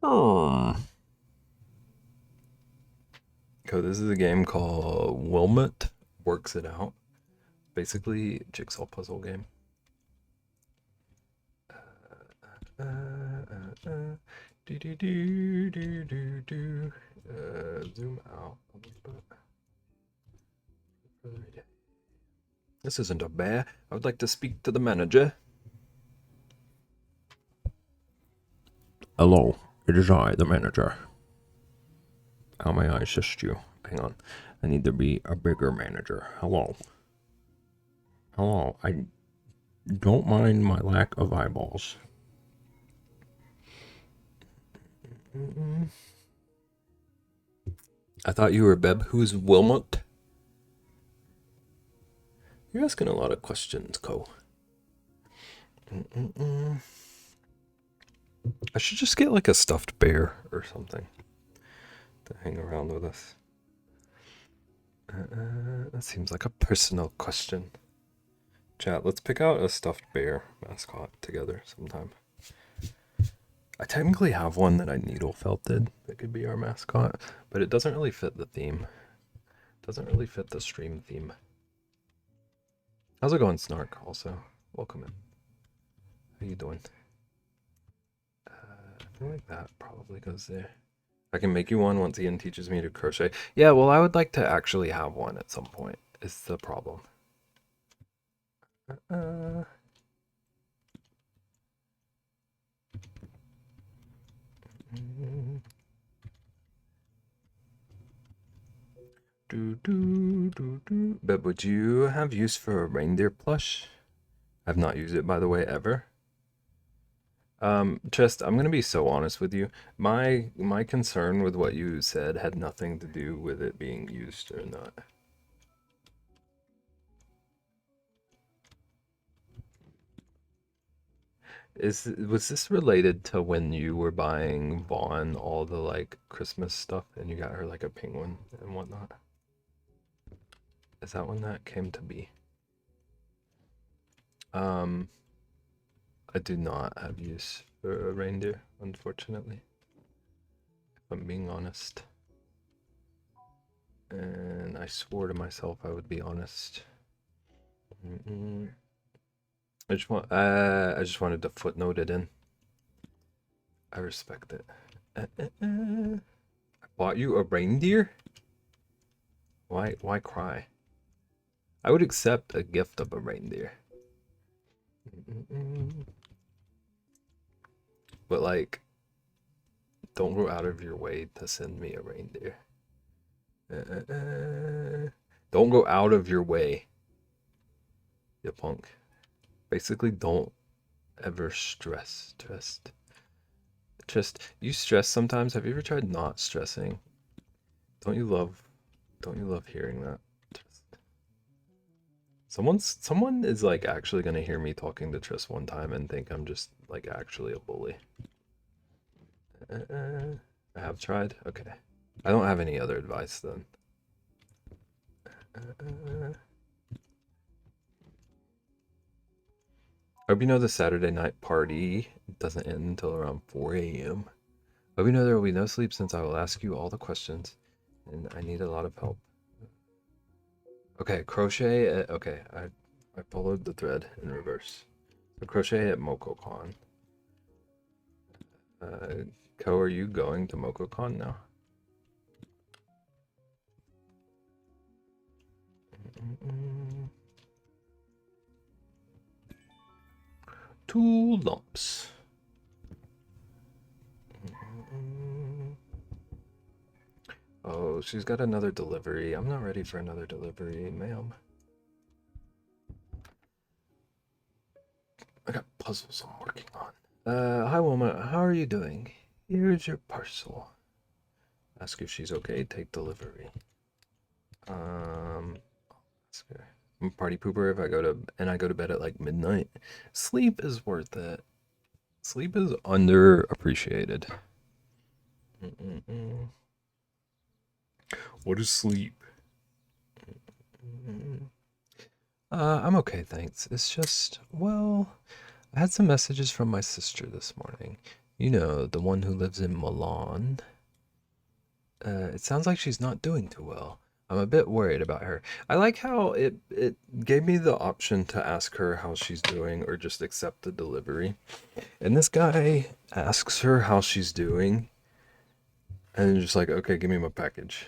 Oh. Co, this is a game called Wilmot Works It Out. Basically, jigsaw puzzle game. Zoom out a little bit. This isn't a bear. I would like to speak to the manager. Hello, it is I, the manager. How may I assist you? Hang on. I need to be a bigger manager. Hello. Hello. I don't mind my lack of eyeballs. I thought you were Beb. Who's Wilmot? You're asking a lot of questions, Co. I should just get like a stuffed bear or something to hang around with us. That seems like a personal question. Chat, let's pick out a stuffed bear mascot together sometime. I technically have one that I needle felted that could be our mascot, but it doesn't really fit the theme. It doesn't really fit the stream theme. How's it going, Snark? Also, welcome in. How you doing? I feel like that probably goes there. I can make you one once Ian teaches me to crochet. Yeah, well, I would like to actually have one at some point. Is the problem. But would you have use for a reindeer plush? I've not used it, by the way, ever. Just, I'm gonna be so honest with you. My concern with what you said had nothing to do with it being used or not. Was this related to when you were buying Vaughn all the like Christmas stuff and you got her like a penguin and whatnot? Is that when that came to be? I do not have use for a reindeer, unfortunately. If I'm being honest. And I swore to myself I would be honest. I just wanted to footnote it in. I respect it. I bought you a reindeer? Why cry? I would accept a gift of a reindeer. But like, don't go out of your way to send me a reindeer. Don't go out of your way, you punk. Basically, don't ever stress. You stress sometimes. Have you ever tried not stressing? Don't you love hearing that? Someone is like actually gonna hear me talking to Triss one time and think I'm just like actually a bully. I have tried. Okay, I don't have any other advice then. I hope you know the Saturday night party doesn't end until around 4 a.m. Hope you know there will be no sleep since I will ask you all the questions, and I need a lot of help. Okay, crochet. Okay, I followed the thread in reverse. So crochet at MokoCon. Ko, are you going to MokoCon now? Two lumps. Oh, she's got another delivery. I'm not ready for another delivery, ma'am. I got puzzles I'm working on. Hi Wilma, how are you doing? Here's your parcel. Ask if she's okay, take delivery. Ask her. I'm a party pooper if I go to bed at like midnight. Sleep is worth it. Sleep is underappreciated. What is sleep? I'm okay, thanks. It's just, well, I had some messages from my sister this morning. You know, the one who lives in Milan. It sounds like she's not doing too well. I'm a bit worried about her. I like how it gave me the option to ask her how she's doing or just accept the delivery. And this guy asks her how she's doing and just like, okay, give me my package.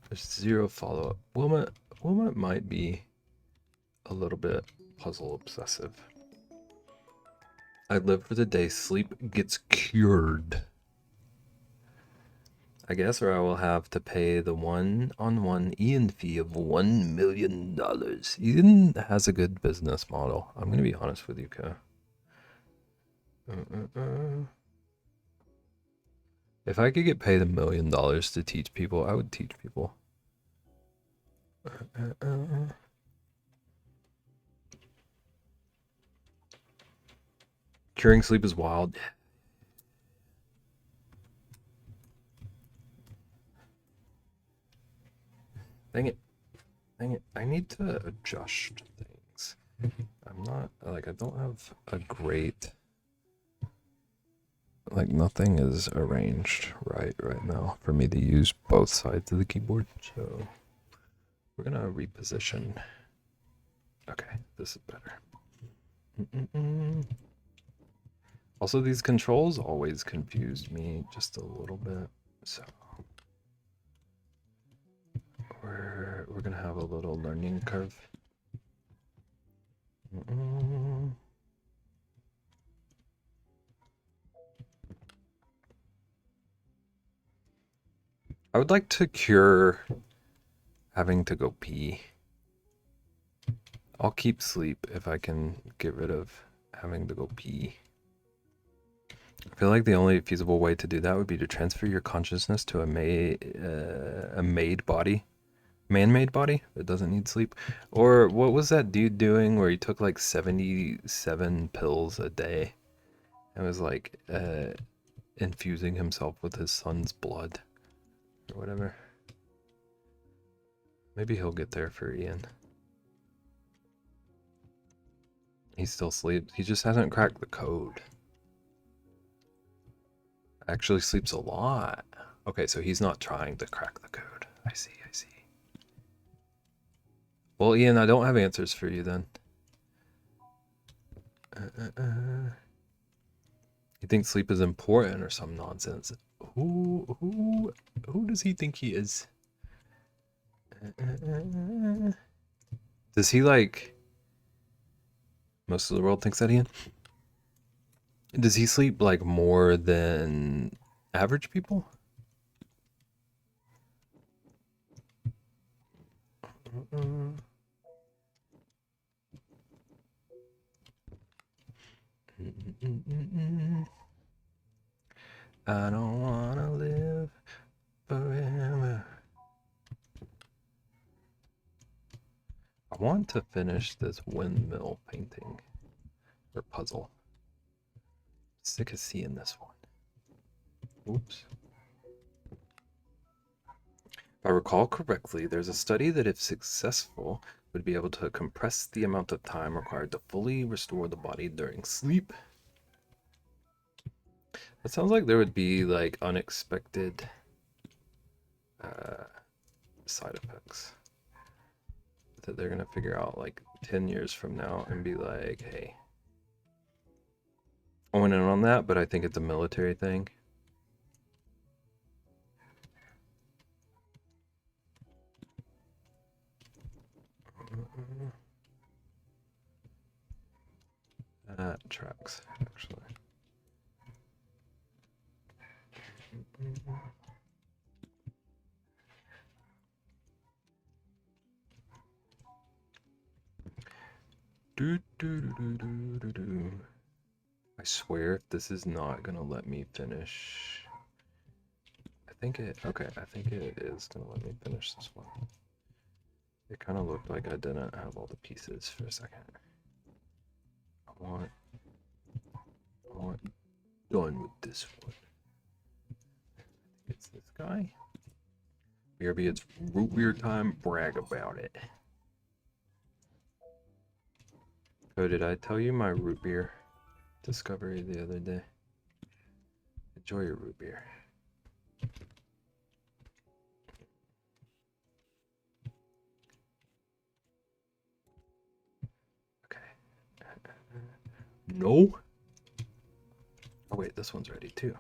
There's zero follow-up. Wilma might be a little bit puzzle obsessive. I live for the day sleep gets cured. I guess, or I will have to pay the one-on-one Ian fee of $1 million. Ian has a good business model. I'm gonna be honest with you, Ka. If I could get paid $1 million to teach people, I would teach people. Curing sleep is wild. Dang it. Dang it. I need to adjust things. I'm not, like, I don't have a great, like, nothing is arranged right now for me to use both sides of the keyboard. So we're gonna reposition. Okay, this is better. Also, these controls always confused me just a little bit, so we're gonna have a little learning curve. I would like to cure having to go pee. I'll keep sleep if I can get rid of having to go pee. I feel like the only feasible way to do that would be to transfer your consciousness to a made body, man-made body that doesn't need sleep. Or what was that dude doing where he took like 77 pills a day and was like infusing himself with his son's blood or whatever? Maybe he'll get there for Ian. He still sleeps. He just hasn't cracked the code. Actually sleeps a lot. Okay, so he's not trying to crack the code. I see. Well, Ian, I don't have answers for you then. You think sleep is important or some nonsense? Who does he think he is? Does he like... Most of the world thinks that, Ian? Does he sleep like more than average people? I don't wanna live forever. I want to finish this windmill painting or puzzle. Sick of seeing this one. Oops. If I recall correctly, there's a study that if successful would be able to compress the amount of time required to fully restore the body during sleep. It sounds like there would be like unexpected side effects that they're gonna figure out like 10 years from now and be like, hey, I went in on that, but I think it's a military thing. That tracks, actually. I swear if this is not gonna let me finish. I think it is gonna let me finish this one. It kind of looked like I didn't have all the pieces for a second. I want done with this one. It's this guy. BRB, it's root beer time. Brag about it. Oh, did I tell you my root beer discovery the other day? Enjoy your root beer. Okay. No. Oh wait, this one's ready too.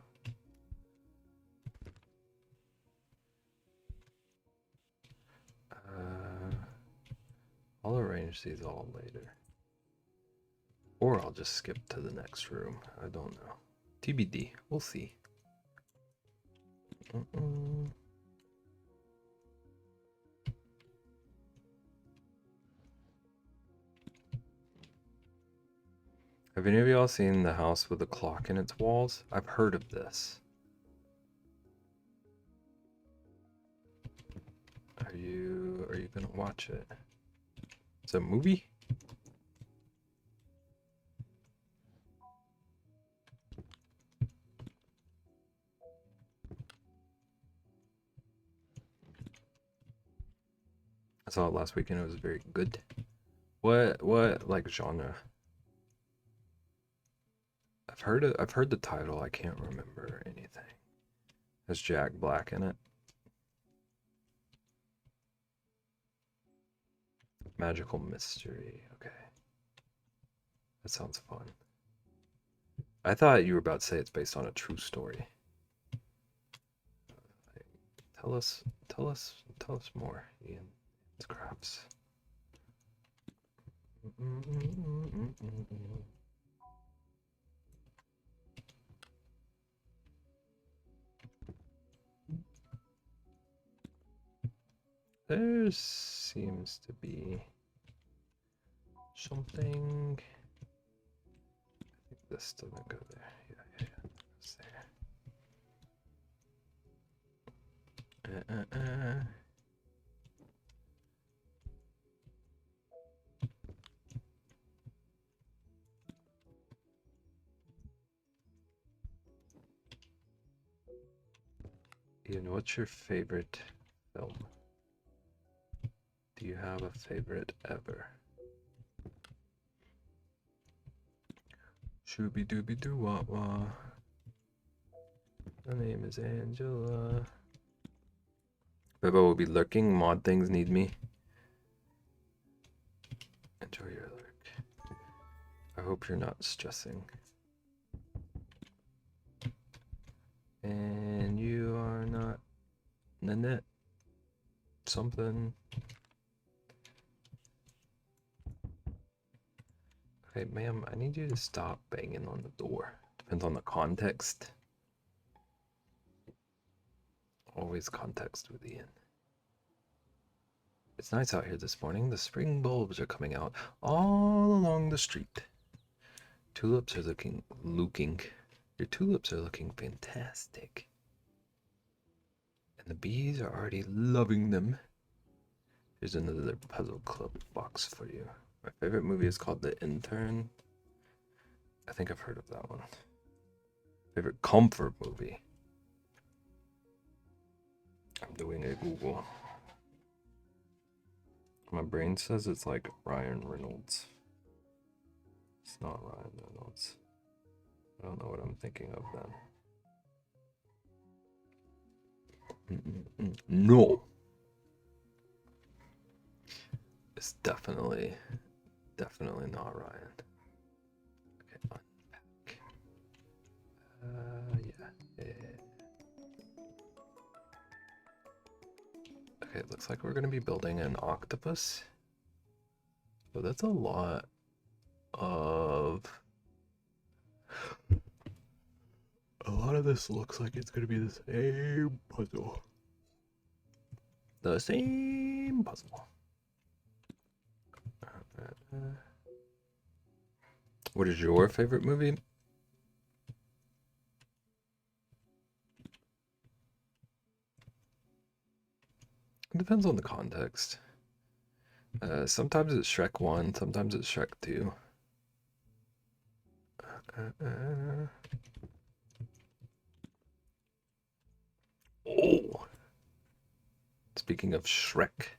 I'll arrange these all later. Or I'll just skip to the next room. I don't know. TBD. We'll see. Have any of y'all seen the house with a clock in its walls? I've heard of this. Are you gonna watch it? It's a movie? I saw it last weekend. It was very good. What like genre? I've heard the title. I can't remember anything. Has Jack Black in it? Magical mystery. Okay. That sounds fun. I thought you were about to say it's based on a true story. Tell us more, Ian. It's crafts. There seems to be something. I think this doesn't go there. Yeah. It's there. Ian, what's your favorite film? Do you have a favorite ever? Shooby dooby doo wah wah. My name is Angela. Bebo will be lurking. Mod things need me. Enjoy your lurk. I hope you're not stressing. And you are not Nanette. Something. Okay, ma'am, I need you to stop banging on the door. Depends on the context. Always context with Ian. It's nice out here this morning. The spring bulbs are coming out all along the street. Tulips are looking. Your tulips are looking fantastic. And the bees are already loving them. Here's another puzzle club box for you. My favorite movie is called The Intern. I think I've heard of that one. Favorite comfort movie. I'm doing a Google. My brain says it's like Ryan Reynolds. It's not Ryan Reynolds. I don't know what I'm thinking of then. No! It's definitely not Ryan. Okay, unpack. looks like we're going to be building an octopus. So that's a lot of... A lot of this looks like it's going to be the same puzzle. The same puzzle. What is your favorite movie? It depends on the context. Sometimes it's Shrek 1, sometimes it's Shrek 2. Oh! Speaking of Shrek,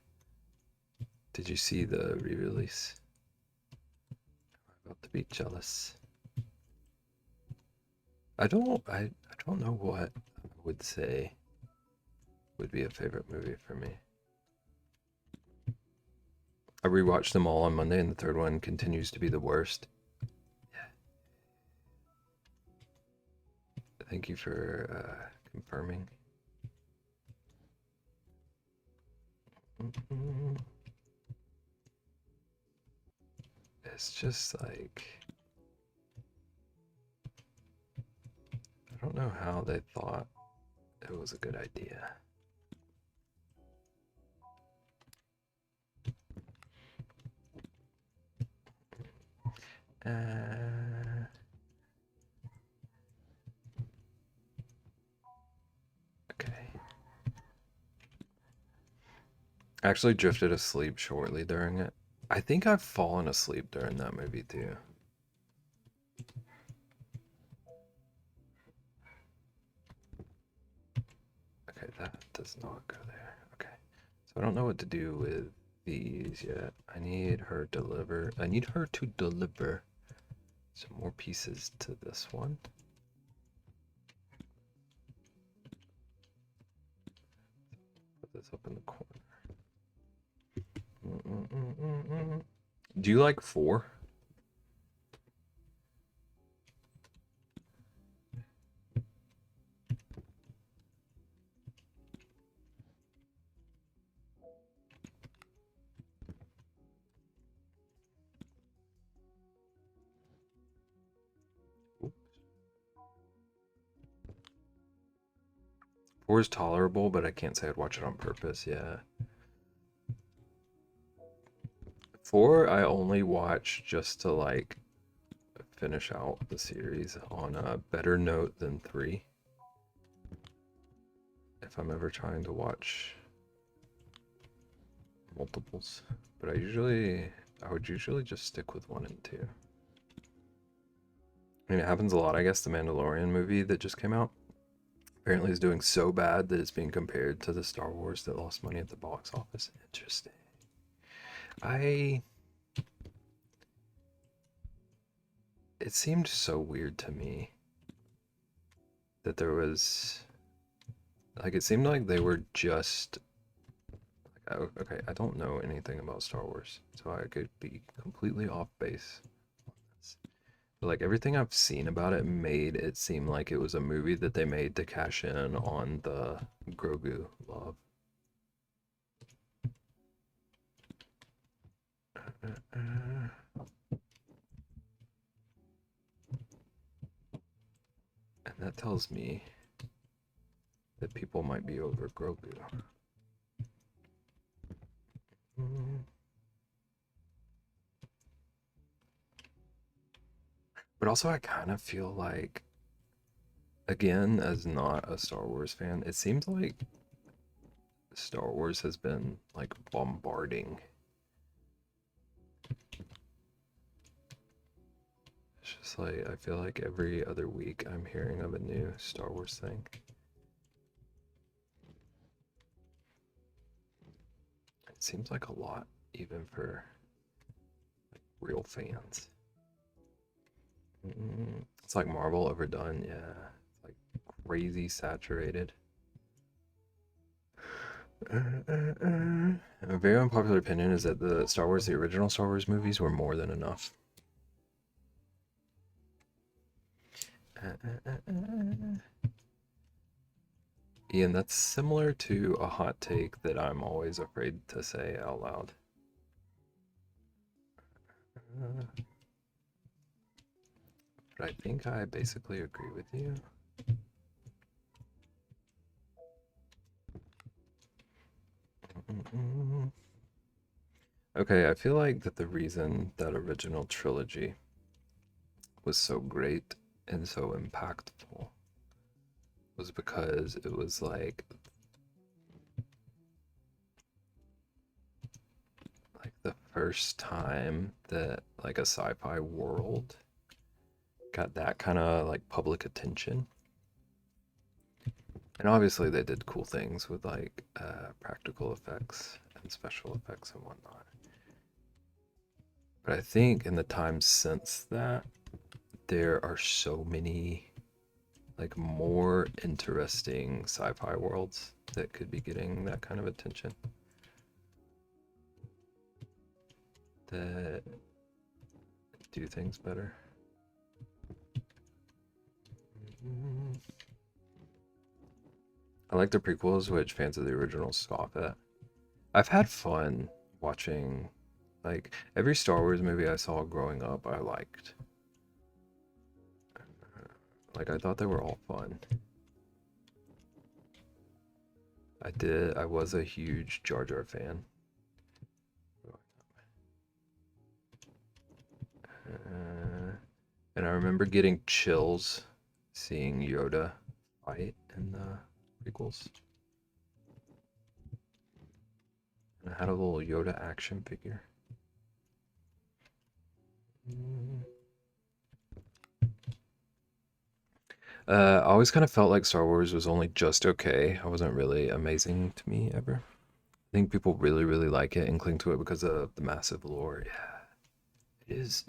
did you see the re-release? I'm about to be jealous. I don't know what I would say would be a favorite movie for me. I rewatched them all on Monday, and the third one continues to be the worst. Yeah. Thank you for confirming. It's just like... I don't know how they thought it was a good idea. Okay. I actually drifted asleep shortly during it. I think I've fallen asleep during that movie too. Okay, that does not go there. Okay. So I don't know what to do with these yet. I need her to deliver some more pieces to this one. Put this up in the corner. Do you like 4? Oops. 4 is tolerable, but I can't say I'd watch it on purpose. Yeah. 4 I only watch just to like finish out the series on a better note than 3. If I'm ever trying to watch multiples, but I would usually just stick with 1 and 2. I mean, it happens a lot. I guess the Mandalorian movie that just came out apparently is doing so bad that it's being compared to the Star Wars that lost money at the box office. Interesting. It seemed so weird to me that there was, like, it seemed like they were just, okay, I don't know anything about Star Wars, so I could be completely off base on this. But, like, everything I've seen about it made it seem like it was a movie that they made to cash in on the Grogu love. And that tells me that people might be over Grogu. But also, I kind of feel like, again, as not a Star Wars fan, it seems like Star Wars has been like bombarding. It's just like, I feel like every other week I'm hearing of a new Star Wars thing. It seems like a lot, even for like, real fans. It's like Marvel overdone, yeah. It's like crazy saturated. A very unpopular opinion is that the original Star Wars movies were more than enough. Ian, that's similar to a hot take that I'm always afraid to say out loud. Uh, but I think I basically agree with you. Okay, I feel like that the reason that original trilogy was so great and so impactful was because it was like the first time that like a sci-fi world got that kind of like public attention. And obviously they did cool things with like practical effects and special effects and whatnot. But I think in the times since that, there are so many like more interesting sci-fi worlds that could be getting that kind of attention that do things better. I like the prequels, which fans of the original scoff at. I've had fun watching, like, every Star Wars movie I saw growing up, I liked. Like, I thought they were all fun. I was a huge Jar Jar fan. And I remember getting chills seeing Yoda fight in the prequels. And I had a little Yoda action figure. I always kind of felt like Star Wars was only just okay. I wasn't really amazing to me ever. I think people really, really like it and cling to it because of the massive lore. Yeah, it is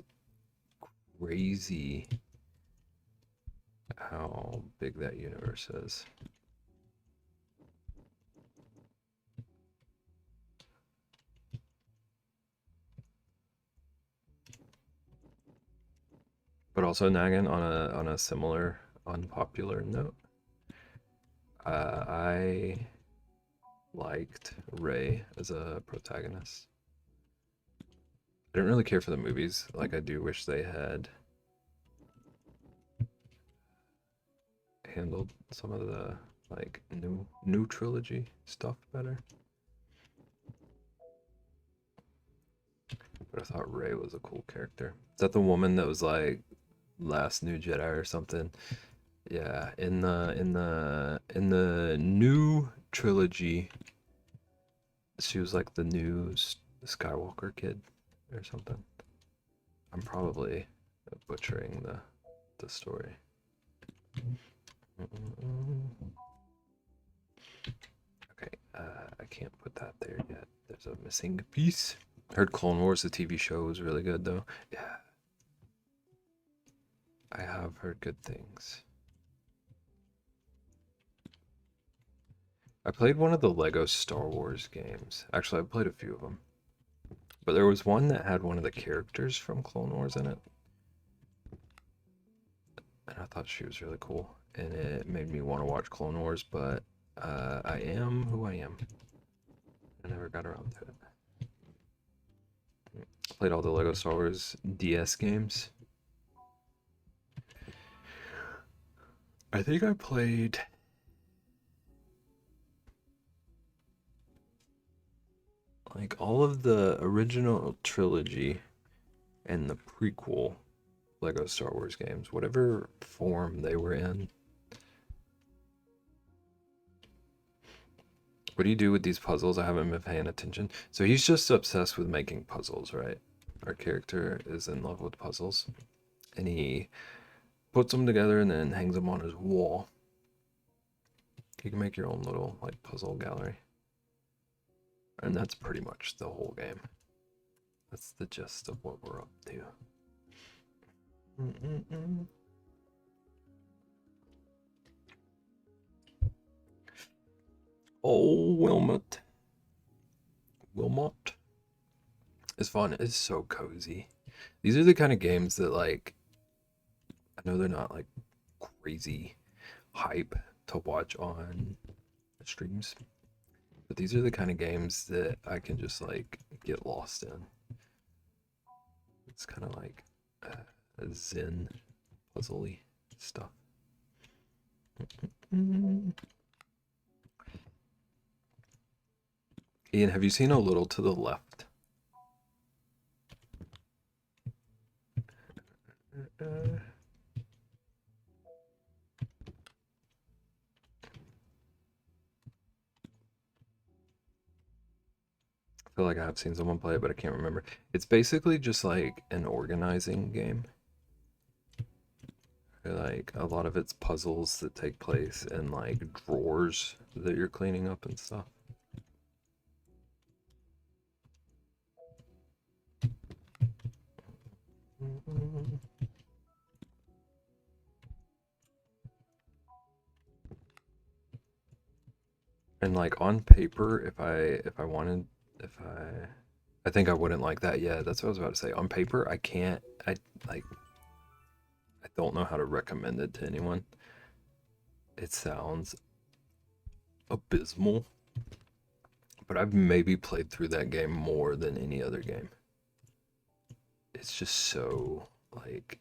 crazy how big that universe is. But also, Nagan, on a similar unpopular note, I liked Rey as a protagonist. I didn't really care for the movies. Like, I do wish they had handled some of the like new trilogy stuff better. But I thought Rey was a cool character. Is that the woman that was like last New Jedi or something? Yeah, in the new trilogy, she was like the new Skywalker kid or something. I'm probably butchering the story. Okay, I can't put that there yet. There's a missing piece. Heard Clone Wars, the TV show, was really good though. Yeah, I have heard good things. I played one of the Lego Star Wars games. Actually, I played a few of them. But there was one that had one of the characters from Clone Wars in it. And I thought she was really cool. And it made me want to watch Clone Wars, but I am who I am. I never got around to it. Played all the Lego Star Wars DS games. I think I played like all of the original trilogy and the prequel Lego Star Wars games, whatever form they were in. What do you do with these puzzles? I haven't been paying attention. So he's just obsessed with making puzzles, right? Our character is in love with puzzles. And he puts them together and then hangs them on his wall. You can make your own little like puzzle gallery. And that's pretty much the whole game. That's the gist of what we're up to. Mm-mm-mm. Oh, Wilmot is fun. It's so cozy. These are the kind of games that like I know they're not like crazy hype to watch on streams. But these are the kind of games that I can just like get lost in. It's kind of like a Zen puzzly stuff. Ian, have you seen A Little to the Left? I feel like I have seen someone play it, but I can't remember. It's basically just like an organizing game. Like a lot of it's puzzles that take place in like drawers that you're cleaning up and stuff. And like on paper, if I wanted, if I think I wouldn't like that. Yeah, that's what I was about to say. On paper, I can't. I like. I don't know how to recommend it to anyone. It sounds abysmal, but I've maybe played through that game more than any other game. It's just so like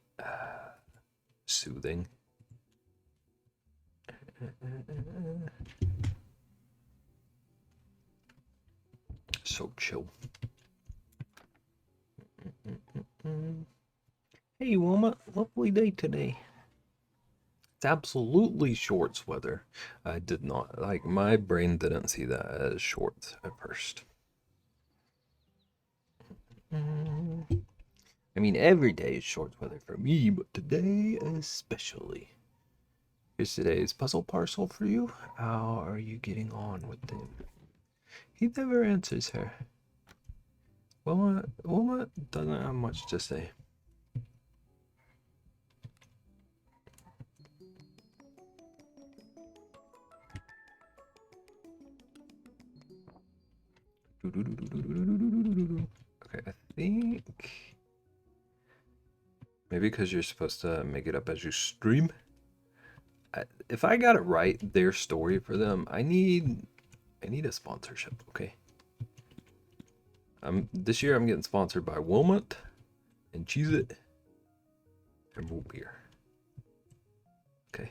soothing. So chill. Hey, Wilma, lovely day today. It's absolutely shorts weather. I did not, like, my brain didn't see that as shorts at first. I mean, every day is shorts weather for me, but today especially. Here's today's puzzle parcel for you. How are you getting on with them? He never answers her. Wilma doesn't have much to say. Okay, I think maybe because you're supposed to make it up as you stream. If I got it right, their story for them, I need a sponsorship. Okay. This year I'm getting sponsored by Wilmot and Cheez-It and root beer. Okay.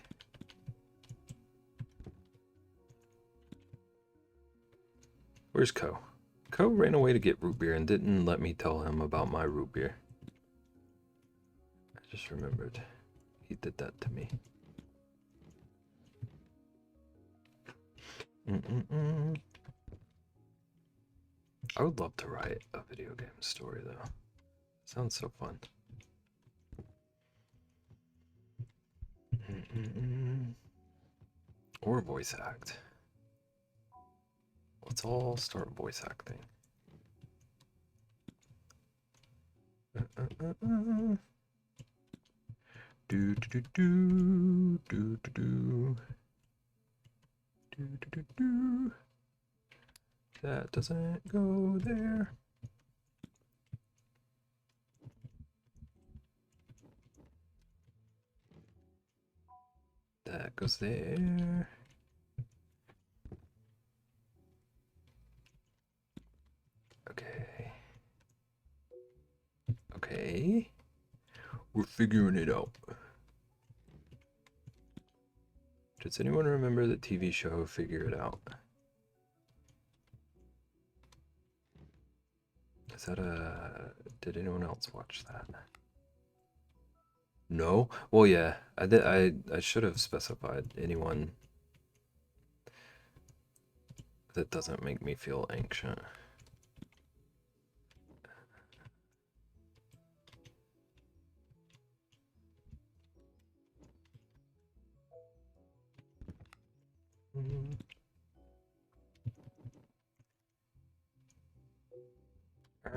Where's Ko? Ko ran away to get root beer and didn't let me tell him about my root beer. I just remembered he did that to me. I would love to write a video game story though. Sounds so fun. Or voice act. Let's all start voice acting. Do do do do do do do do do do. That doesn't go there. That goes there. Okay. Okay. We're figuring it out. Does anyone remember the TV show Figure It Out? Is that did anyone else watch that? No? Well, yeah, I did. I should have specified anyone that doesn't make me feel anxious.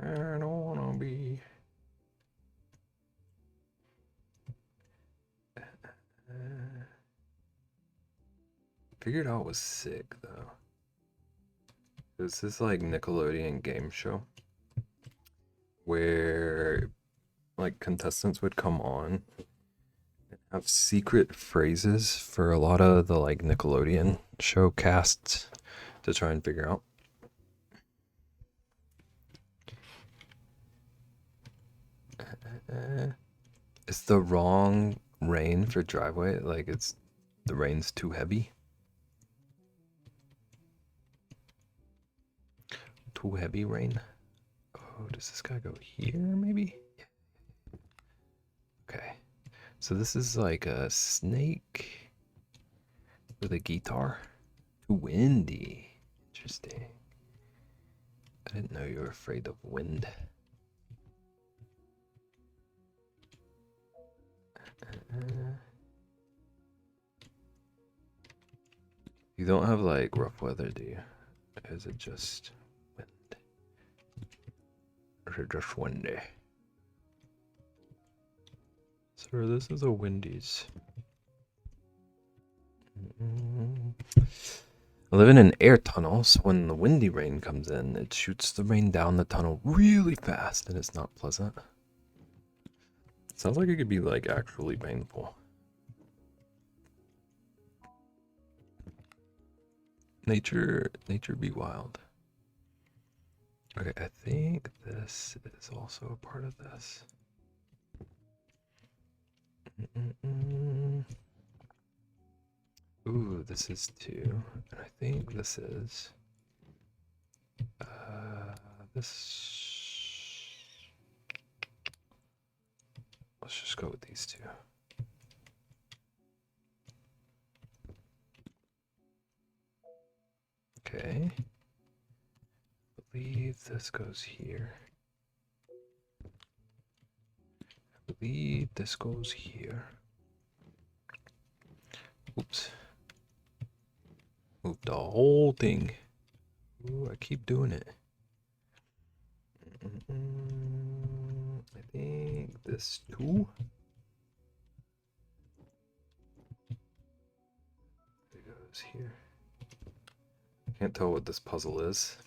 I don't wanna be. Figured Out was sick though. It was this like Nickelodeon game show where like contestants would come on have secret phrases for a lot of the like Nickelodeon show casts to try and figure out. It's the wrong rain for driveway. Like it's the rain's too heavy. Too heavy rain. Oh, does this guy go here maybe? Okay. So this is like a snake with a guitar. Too windy. Interesting. I didn't know you were afraid of wind. You don't have like rough weather, do you? Is it just wind? Or is it just windy? Sir, this is a Wendy's. I live in an air tunnel, so when the windy rain comes in, it shoots the rain down the tunnel really fast, and it's not pleasant. Sounds like it could be like actually painful. Nature be wild. Okay, I think this is also a part of this. Ooh, this is 2. And I think this is... this... Let's just go with these 2. Okay. I believe this goes here. I believe this goes here. Oops. Moved the whole thing. Ooh, I keep doing it. I think this 2. It goes here. Can't tell what this puzzle is.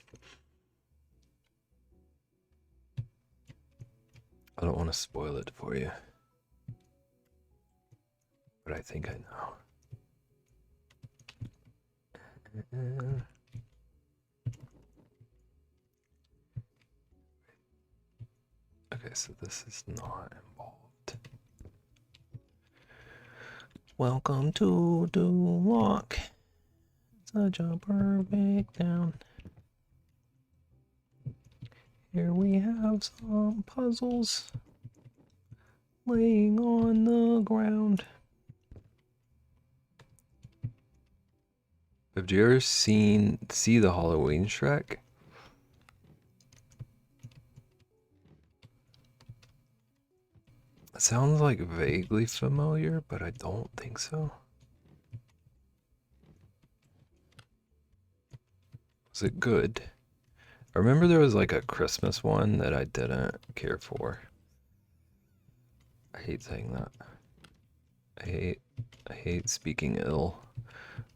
I don't want to spoil it for you. But I think I know. Okay, so this is not involved. Welcome to Duloc. Such a perfect town. Here we have some puzzles laying on the ground. Have you ever see the Halloween Shrek? It sounds like vaguely familiar, but I don't think so. Was it good? I remember there was like a Christmas one that I didn't care for. I hate saying that. I hate speaking ill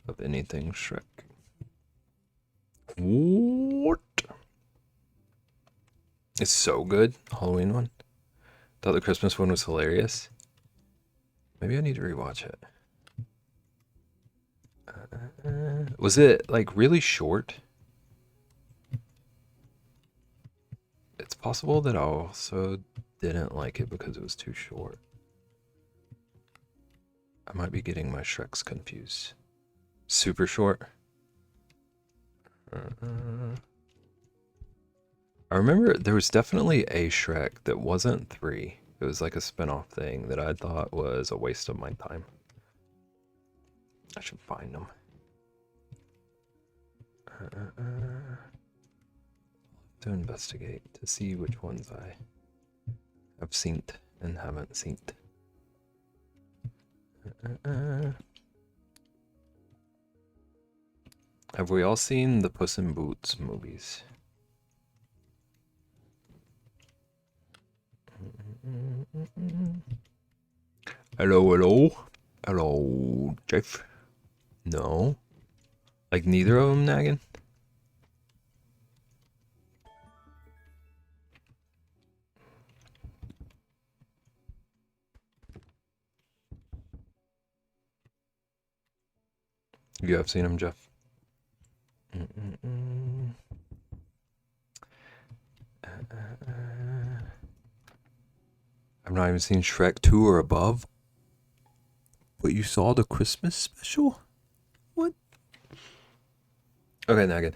of anything Shrek. What? It's so good, Halloween one. Thought the Christmas one was hilarious. Maybe I need to rewatch it. Was it like really short? It's possible that I also didn't like it because it was too short. I might be getting my Shreks confused. Super short. I remember there was definitely a Shrek that wasn't 3. It was like a spin-off thing that I thought was a waste of my time. I should find them. To investigate to see which ones I have seen and haven't seen. Have we all seen the Puss in Boots movies? Hello? Hello, Jeff? No? Like neither of them, nagging? You have seen him, Jeff? Mm-mm-mm. I've not even seen Shrek 2 or above. But you saw the Christmas special? What? Okay, now again.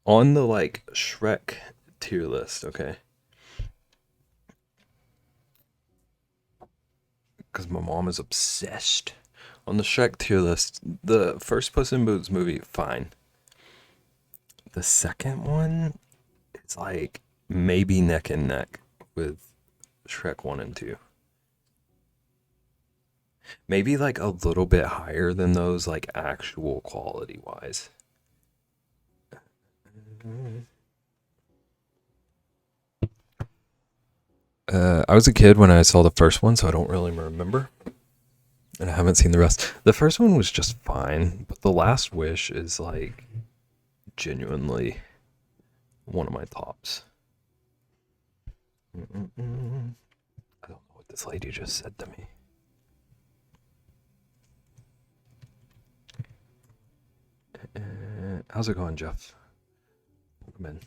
On the like Shrek tier list, okay? Because my mom is obsessed. On the Shrek tier list, the first Puss in Boots movie, fine. The second one, it's like maybe neck and neck with Shrek 1 and 2. Maybe like a little bit higher than those, like actual quality wise. I was a kid when I saw the first one, so I don't really remember. And I haven't seen the rest. The first one was just fine, but The Last Wish is like genuinely one of my tops. Mm-mm-mm. I don't know what this lady just said to me. How's it going, Jeff? Welcome in.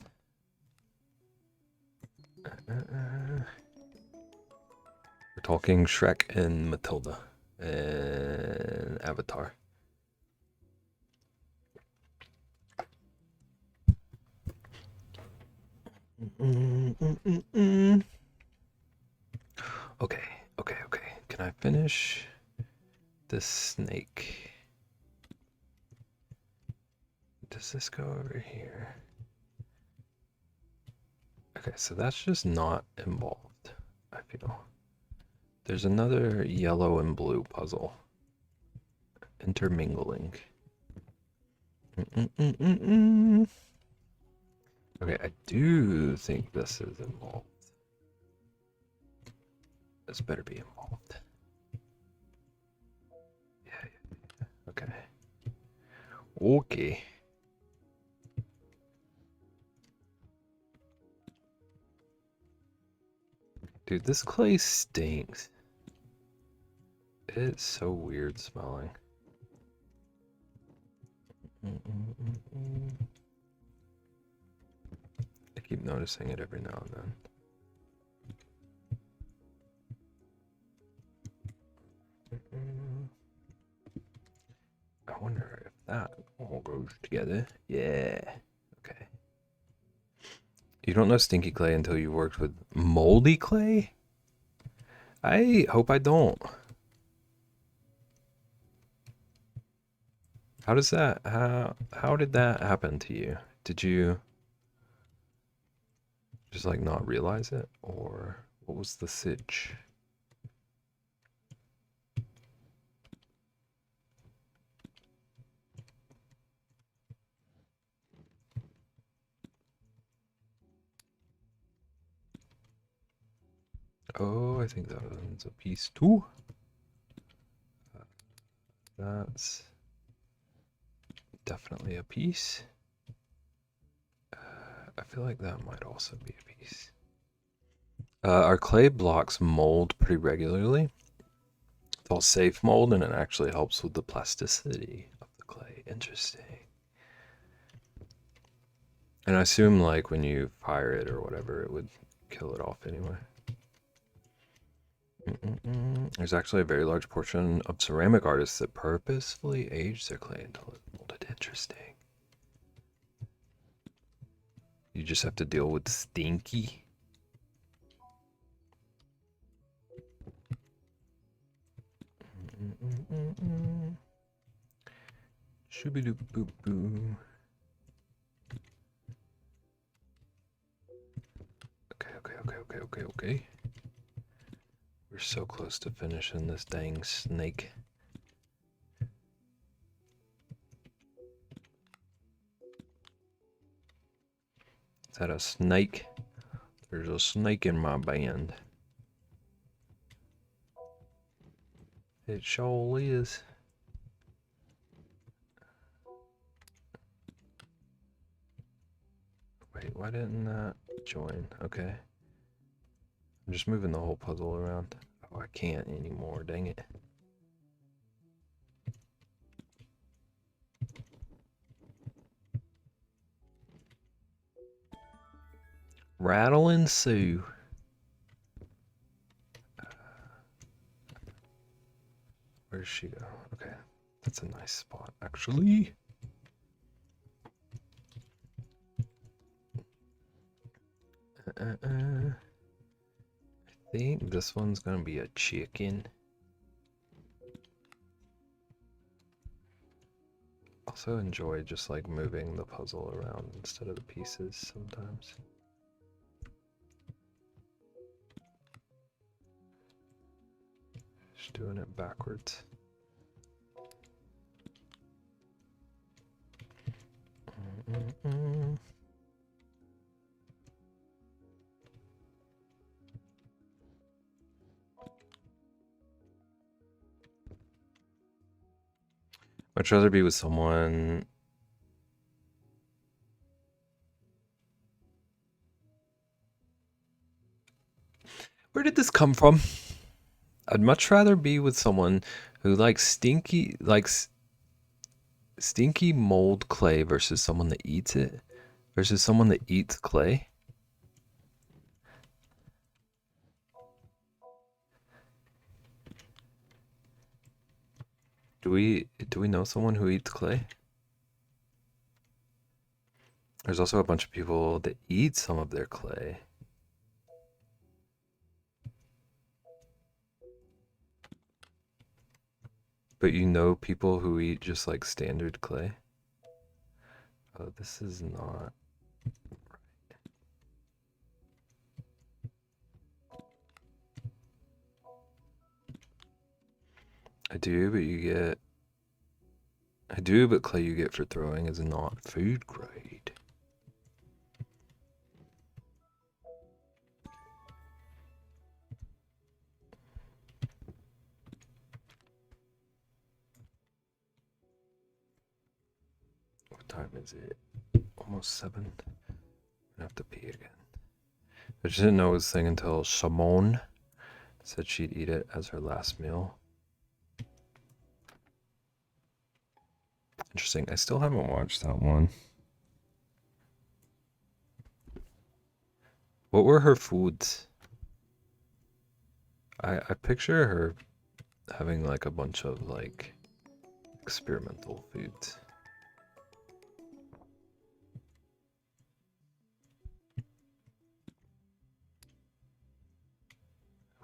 We're talking Shrek and Matilda and Avatar. Okay. Can I finish this snake? Does this go over here? Okay, so that's just not involved, I feel. There's another yellow and blue puzzle. Intermingling. Okay, I do think this is involved. This better be involved. Yeah. Okay. Okay. Dude, this clay stinks. It's so weird smelling. I keep noticing it every now and then. I wonder if that all goes together. Yeah. Okay. You don't know stinky clay until you worked with moldy clay? I hope I don't. How does that how did that happen to you? Did you just like not realize it, or what was the sitch? Oh, I think that one's a piece too. That's definitely a piece. I feel like that might also be a piece. Our clay blocks mold pretty regularly. It's all safe mold, and it actually helps with the plasticity of the clay. Interesting. And I assume like when you fire it or whatever, it would kill it off anyway. There's actually a very large portion of ceramic artists that purposefully age their clay until it's molded. Interesting. You just have to deal with stinky. Shooby-doop boop boo. Okay. We're so close to finishing this dang snake. Is that a snake? There's a snake in my band. It sure is. Wait, why didn't that join? Okay. I'm just moving the whole puzzle around. Oh, I can't anymore, dang it. Rattling Sue. Where does she go? Okay, that's a nice spot, actually. I think this one's gonna be a chicken. Also enjoy just like moving the puzzle around instead of the pieces sometimes. Just doing it backwards. I'd rather be with someone. Where did this come from? I'd much rather be with someone who likes stinky mold clay versus someone that eats it versus someone that eats clay. Do we know someone who eats clay? There's also a bunch of people that eat some of their clay. But you know people who eat just like standard clay? Oh, this is not right. I do, but clay you get for throwing is not food grade. What time is it? Almost 7. I have to pee again. I just didn't know this thing until Simone said she'd eat it as her last meal. Interesting. I still haven't watched that one. What were her foods? I picture her having like a bunch of like experimental foods.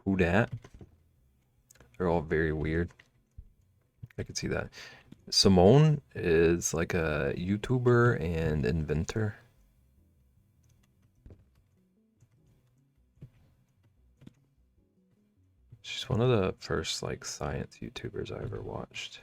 Who dat? They're all very weird. I could see that. Simone is like a YouTuber and inventor. She's one of the first like science YouTubers I ever watched.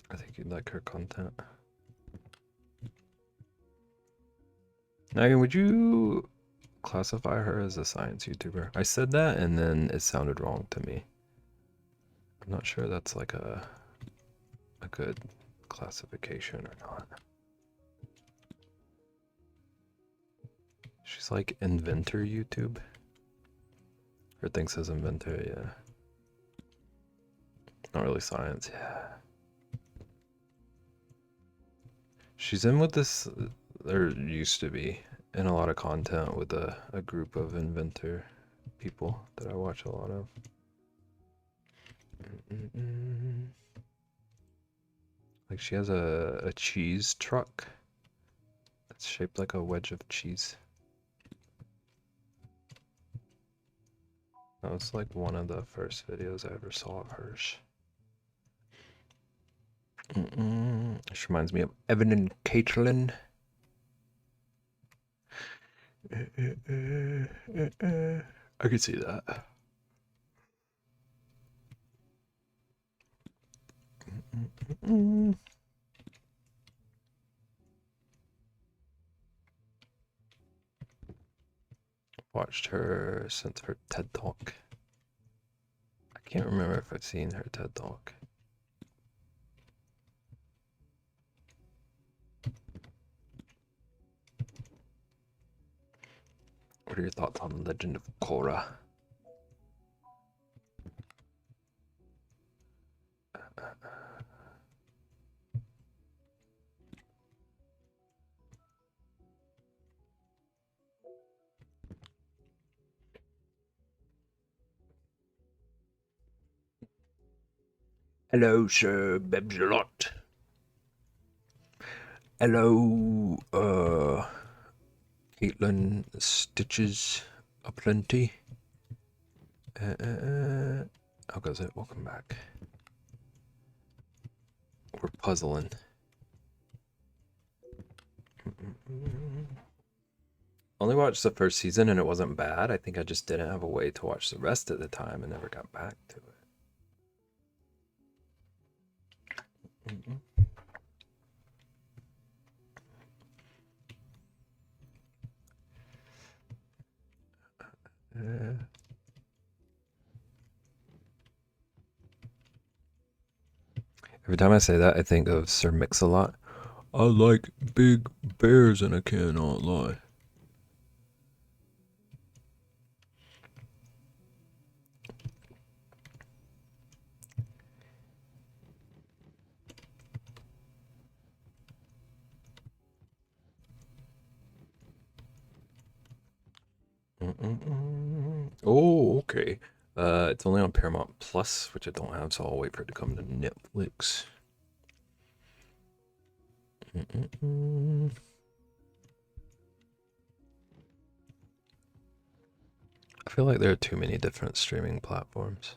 I think you'd like her content. Megan, would you classify her as a science YouTuber? I said that and then it sounded wrong to me. I'm not sure that's like a good classification or not. She's like inventor YouTube. Her thing says inventor, yeah. Not really science, yeah. She's in with this, there used to be, in a lot of content with a group of inventor people that I watch a lot of. Like she has a cheese truck that's shaped like a wedge of cheese. That was like one of the first videos I ever saw of hers. This reminds me of Evan and Caitlin. I could see that. Watched her since her TED Talk. I can't remember if I've seen her TED Talk. are your thoughts on Legend of Korra? Hello, Sir Bebzelot. Hello, Caitlin Stitches aplenty. How goes it? Welcome back. We're puzzling. Only watched the first season and it wasn't bad. I think I just didn't have a way to watch the rest of the time and never got back to it. Every time I say that, I think of Sir Mix-a-Lot. I like big bears and I cannot lie. Oh, okay. It's only on Paramount Plus, which I don't have, so I'll wait for it to come to Netflix. I feel like there are too many different streaming platforms.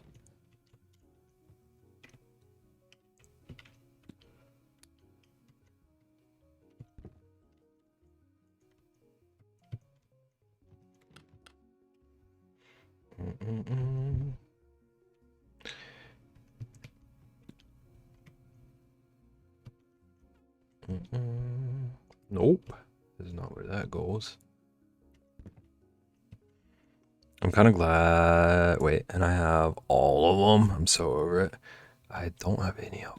Nope, this is not where that goes. I'm kind of glad. Wait, and I have all of them. I'm so over it. I don't have any of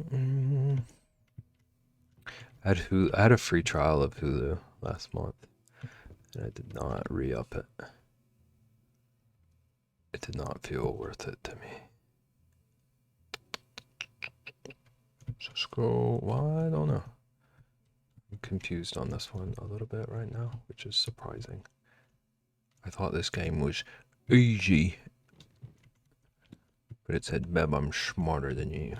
them. I had a free trial of Hulu last month, and I did not re-up it. It did not feel worth it to me. So scroll. Why? I don't know. I'm confused on this one a little bit right now, which is surprising. I thought this game was easy, but it said, "Beb, I'm smarter than you."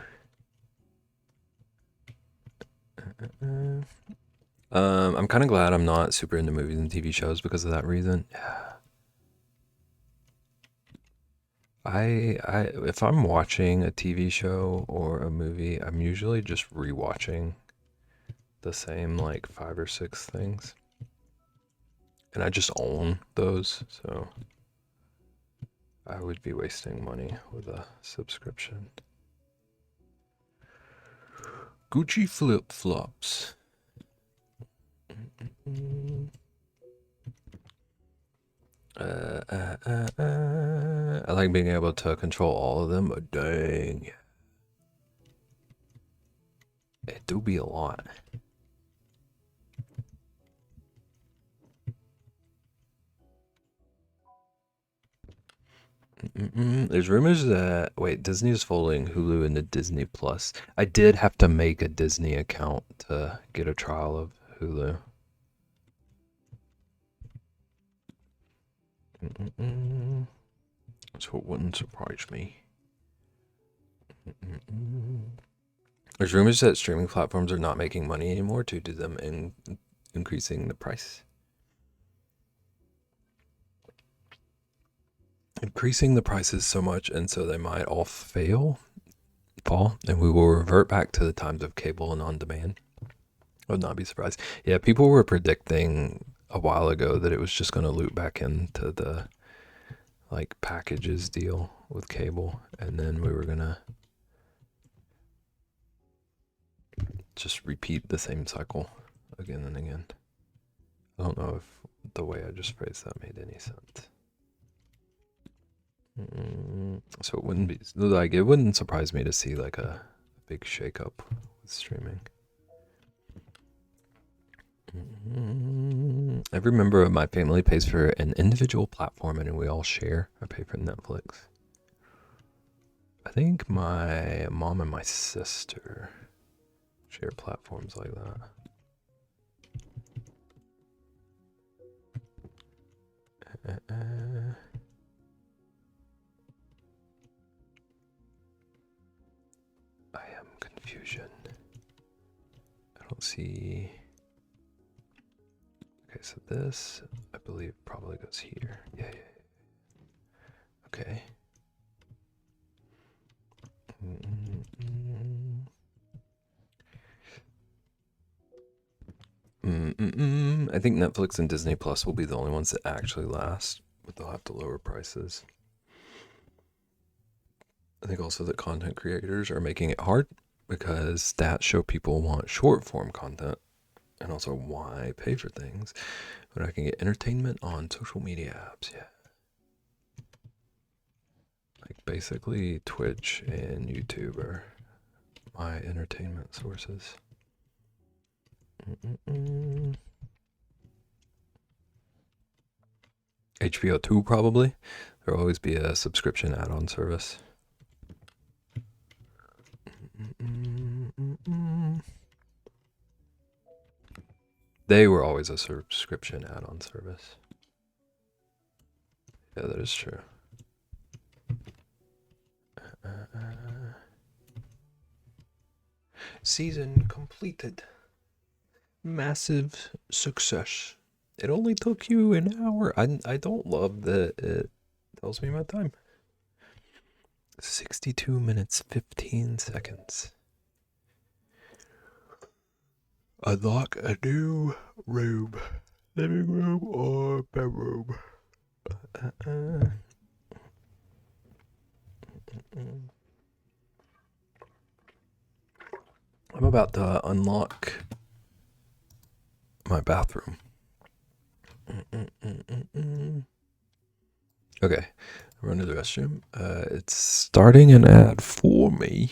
I'm kind of glad I'm not super into movies and TV shows because of that reason. Yeah. If I'm watching a TV show or a movie, I'm usually just rewatching the same like 5 or 6 things. And I just own those, so I would be wasting money with a subscription. Gucci flip-flops. I like being able to control all of them, but dang. It do be a lot. There's rumors that wait, Disney is folding Hulu into Disney Plus. I did have to make a Disney account to get a trial of Hulu. So it wouldn't surprise me. There's rumors that streaming platforms are not making money anymore due to them increasing the price. Increasing the prices so much, and so they might all fall, and we will revert back to the times of cable and on demand. I would not be surprised. Yeah, people were predicting a while ago that it was just going to loop back into the like packages deal with cable, and then we were gonna just repeat the same cycle again and again. I don't know if the way I just phrased that made any sense. So it wouldn't be like, it wouldn't surprise me to see like a big shakeup with streaming. Every member of my family pays for an individual platform, and we all share. I pay for Netflix. I think my mom and my sister share platforms like that. I am confusion. I don't see. Okay, so this, I believe, probably goes here. Yeah. Okay. I think Netflix and Disney Plus will be the only ones that actually last, but they'll have to lower prices. I think also that content creators are making it hard because stats show people want short form content, and also why pay for things when I can get entertainment on social media apps. Yeah. Like basically Twitch and YouTube are my entertainment sources. HBO 2 probably. There'll always be a subscription add-on service. They were always a subscription add-on service. Yeah, that is true. Season completed. Massive success. It only took you an hour. I don't love that it tells me my time. 62 minutes, 15 seconds. Unlock a new room. Living room or bedroom. I'm about to unlock my bathroom. Okay, run to the restroom. It's starting an ad for me.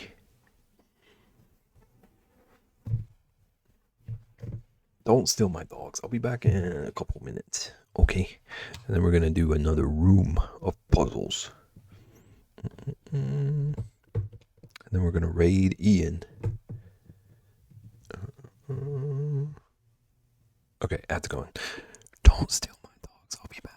Don't steal my dogs. I'll be back in a couple minutes. Okay, and then we're gonna do another room of puzzles. And then we're gonna raid Ian. Okay, ad's going. Don't steal my dogs. I'll be back.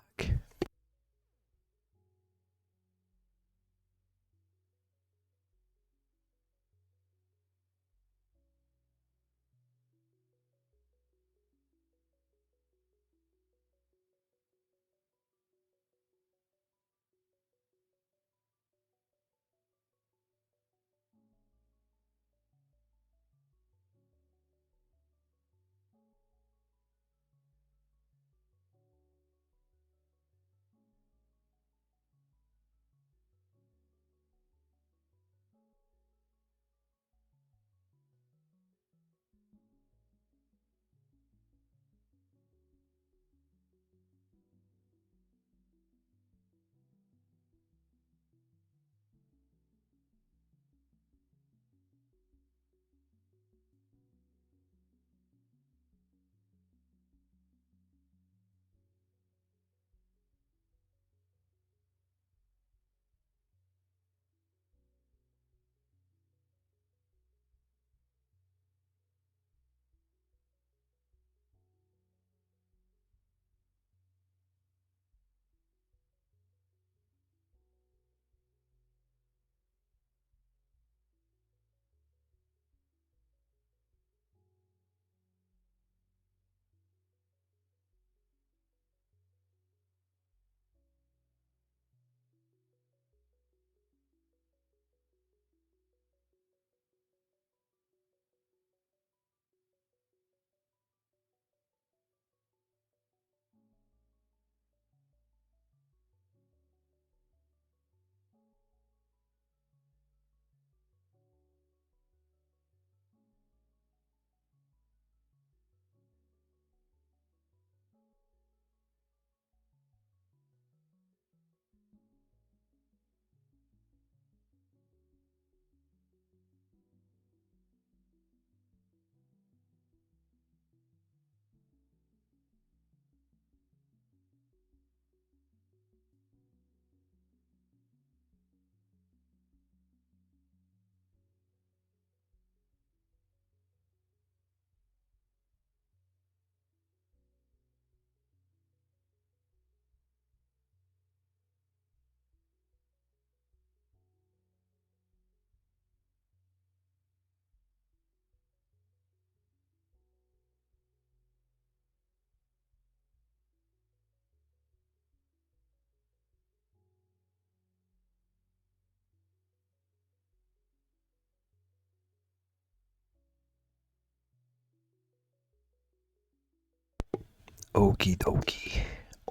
Okie dokie.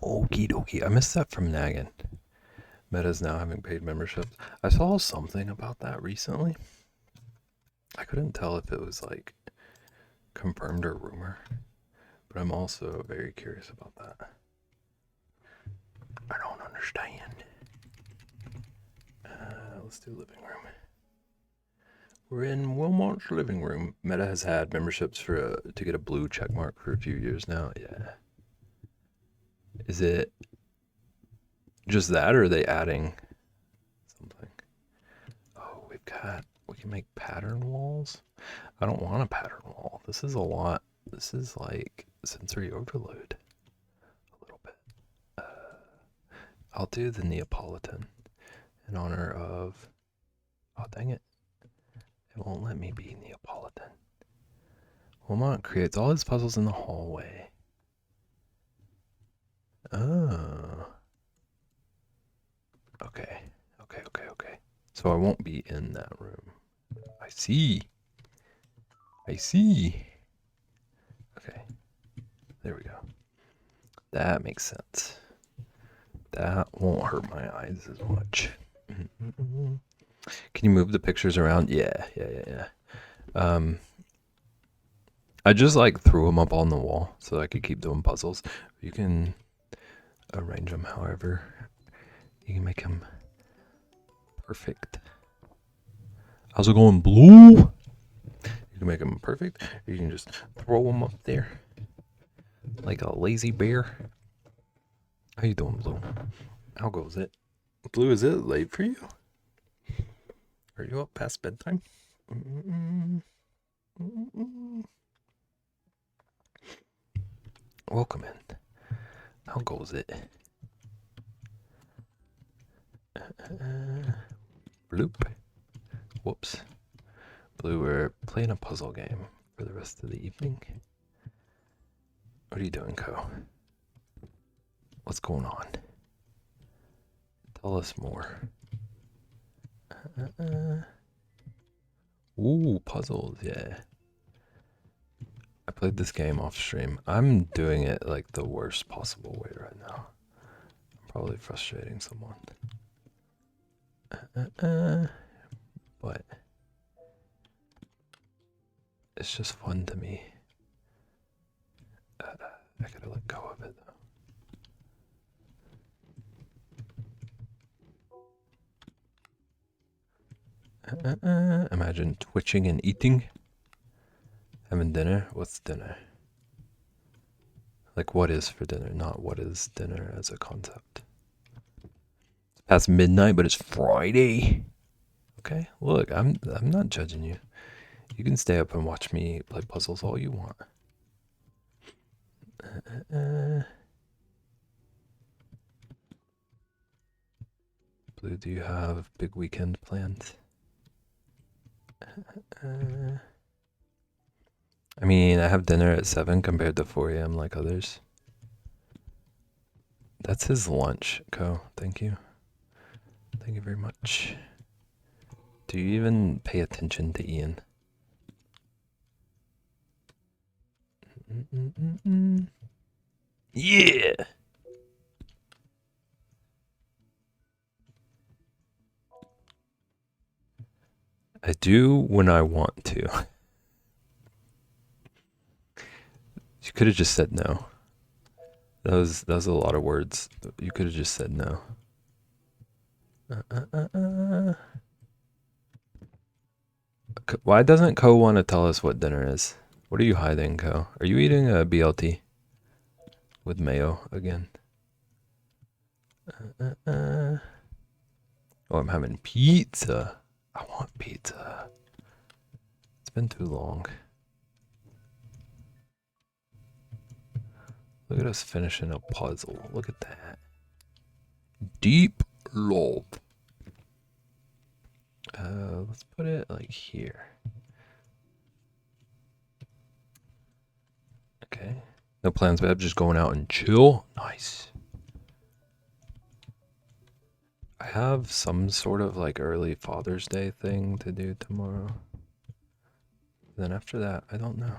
Okie dokie. I missed that from Naggin. Meta's now having paid memberships. I saw something about that recently. I couldn't tell if it was like confirmed or rumor, but I'm also very curious about that. I don't understand. Let's do living room. We're in Wilmot's living room. Meta has had memberships for to get a blue check mark for a few years now. Yeah. Is it just that, or are they adding something? Oh, we can make pattern walls. I don't want a pattern wall. This is a lot. This is like sensory overload a little bit. I'll do the Neapolitan in honor of. Oh, dang it. It won't let me be Neapolitan. Wilmot creates all his puzzles in the hallway. Oh. Okay. Okay. So I won't be in that room. I see. Okay. There we go. That makes sense. That won't hurt my eyes as much. Can you move the pictures around? Yeah. I just like threw them up on the wall so I could keep doing puzzles. You can arrange them however. You can make them perfect. How's it going, Blue? You can make them perfect. You can just throw them up there like a lazy bear. How you doing, Blue? How goes it? Blue, is it late for you? Are you up past bedtime? Welcome in. How goes it? Bloop. Whoops. Blue, we're playing a puzzle game for the rest of the evening. What are you doing, Co? What's going on? Tell us more. Ooh, puzzles, yeah. I played this game off stream. I'm doing it like the worst possible way right now. I'm probably frustrating someone. But it's just fun to me. I gotta let go of it though. Imagine twitching and eating. Having dinner? What's dinner? Like what is for dinner, not what is dinner as a concept. It's past midnight, but it's Friday. Okay, look, I'm not judging you. You can stay up and watch me play puzzles all you want. Blue, do you have big weekend plans? I mean, I have dinner at 7 compared to 4 a.m. like others. That's his lunch, Co. Thank you. Thank you very much. Do you even pay attention to Ian? Yeah! I do when I want to. You could have just said no. That was a lot of words. You could have just said no. Why doesn't Co want to tell us what dinner is? What are you hiding, Co? Are you eating a BLT with mayo again? Oh, I'm having pizza. I want pizza. It's been too long. Look at us finishing a puzzle. Look at that. Deep love. Let's put it like here. Okay. No plans, babe. Just going out and chill. Nice. I have some sort of like early Father's Day thing to do tomorrow. Then after that, I don't know.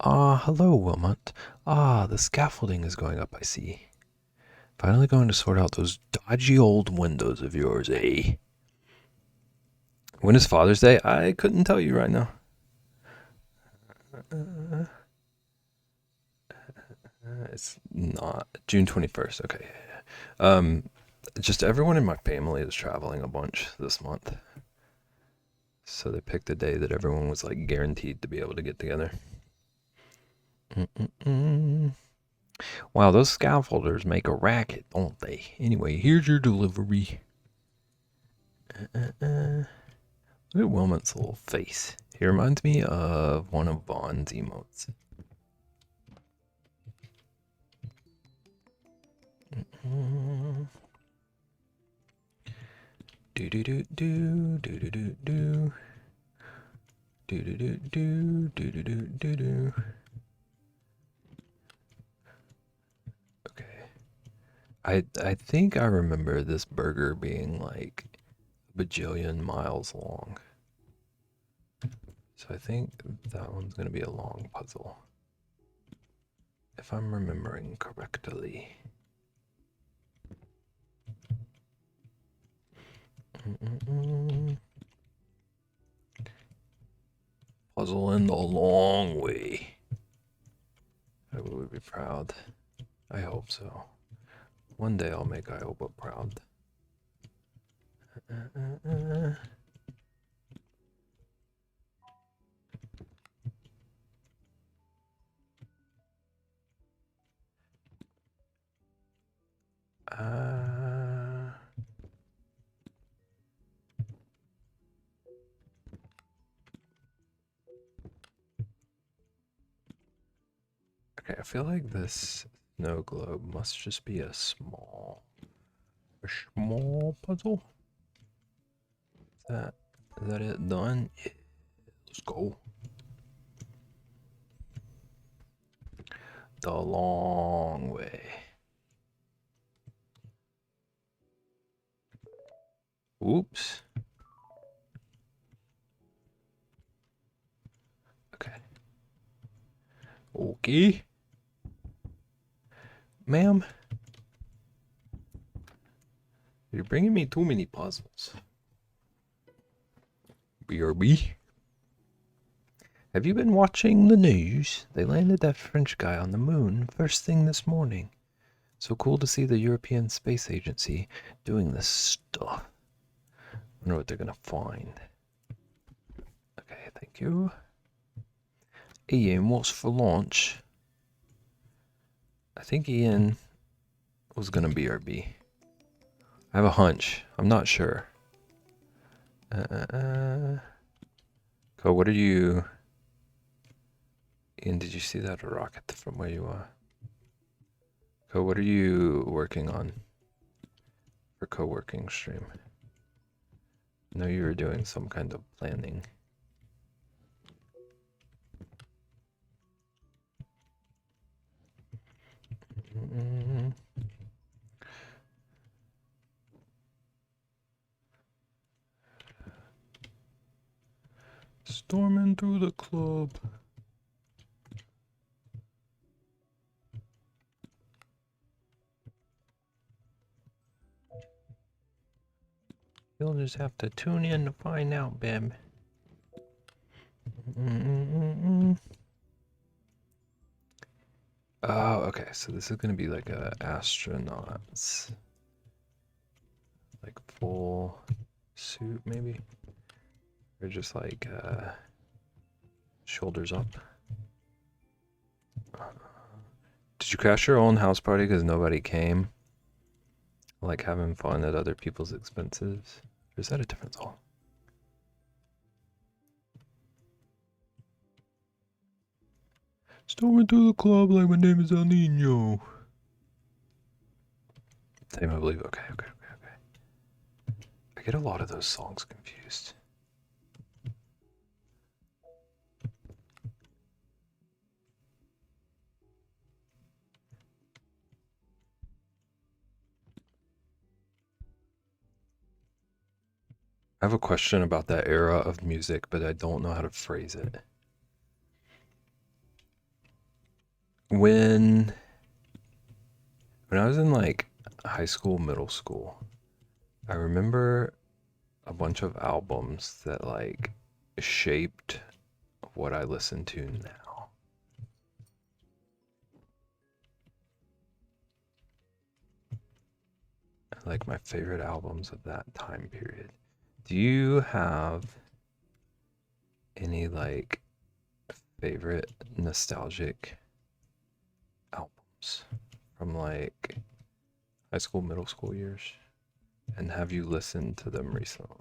Ah, hello, Wilmot. Ah, the scaffolding is going up, I see. Finally going to sort out those dodgy old windows of yours, eh? When is Father's Day? I couldn't tell you right now. It's not June 21st. Okay. Um, just everyone in my family is traveling a bunch this month. So they picked a day that everyone was like guaranteed to be able to get together. Mm-mm-mm. Wow, those scaffolders make a racket, don't they? Anyway, here's your delivery. Look at Wilmot's little face. He reminds me of one of Vaughn's emotes. Do do do do do do do do do do do do do do do do. Okay. I think I remember this burger being like a bajillion miles long. So I think that one's gonna be a long puzzle. If I'm remembering correctly. Puzzle in the long way. I would be proud. I hope so. One day I'll make Iowa proud. Uh, okay, I feel like this snow globe must just be a small puzzle. Is that it done? Yeah, let's go. The long way. Oops. Okay. Okay. Ma'am, you're bringing me too many puzzles. BRB. Have you been watching the news? They landed that French guy on the moon first thing this morning. So cool to see the European Space Agency doing this stuff. I wonder what they're gonna find. Okay, thank you. Ian, what's for lunch? I think Ian was gonna BRB. I have a hunch. I'm not sure. Co, what are you... Ian, did you see that rocket from where you are? Co, what are you working on for co-working stream? I know you were doing some kind of planning. Storming through the club. You'll just have to tune in to find out, Bim. Oh, okay. So this is gonna be like a astronaut's, like full suit, maybe, or just like shoulders up. Did you crash your own house party because nobody came? Like having fun at other people's expenses? Or is that a different song? Storming through the club like my name is El Nino. Same, I believe. Okay. I get a lot of those songs confused. I have a question about that era of music, but I don't know how to phrase it. When when I was in like high school, middle school, I remember a bunch of albums that like shaped what I listen to now. Like my favorite albums of that time period. Do you have any like favorite nostalgic albums from like high school, middle school years? And have you listened to them recently?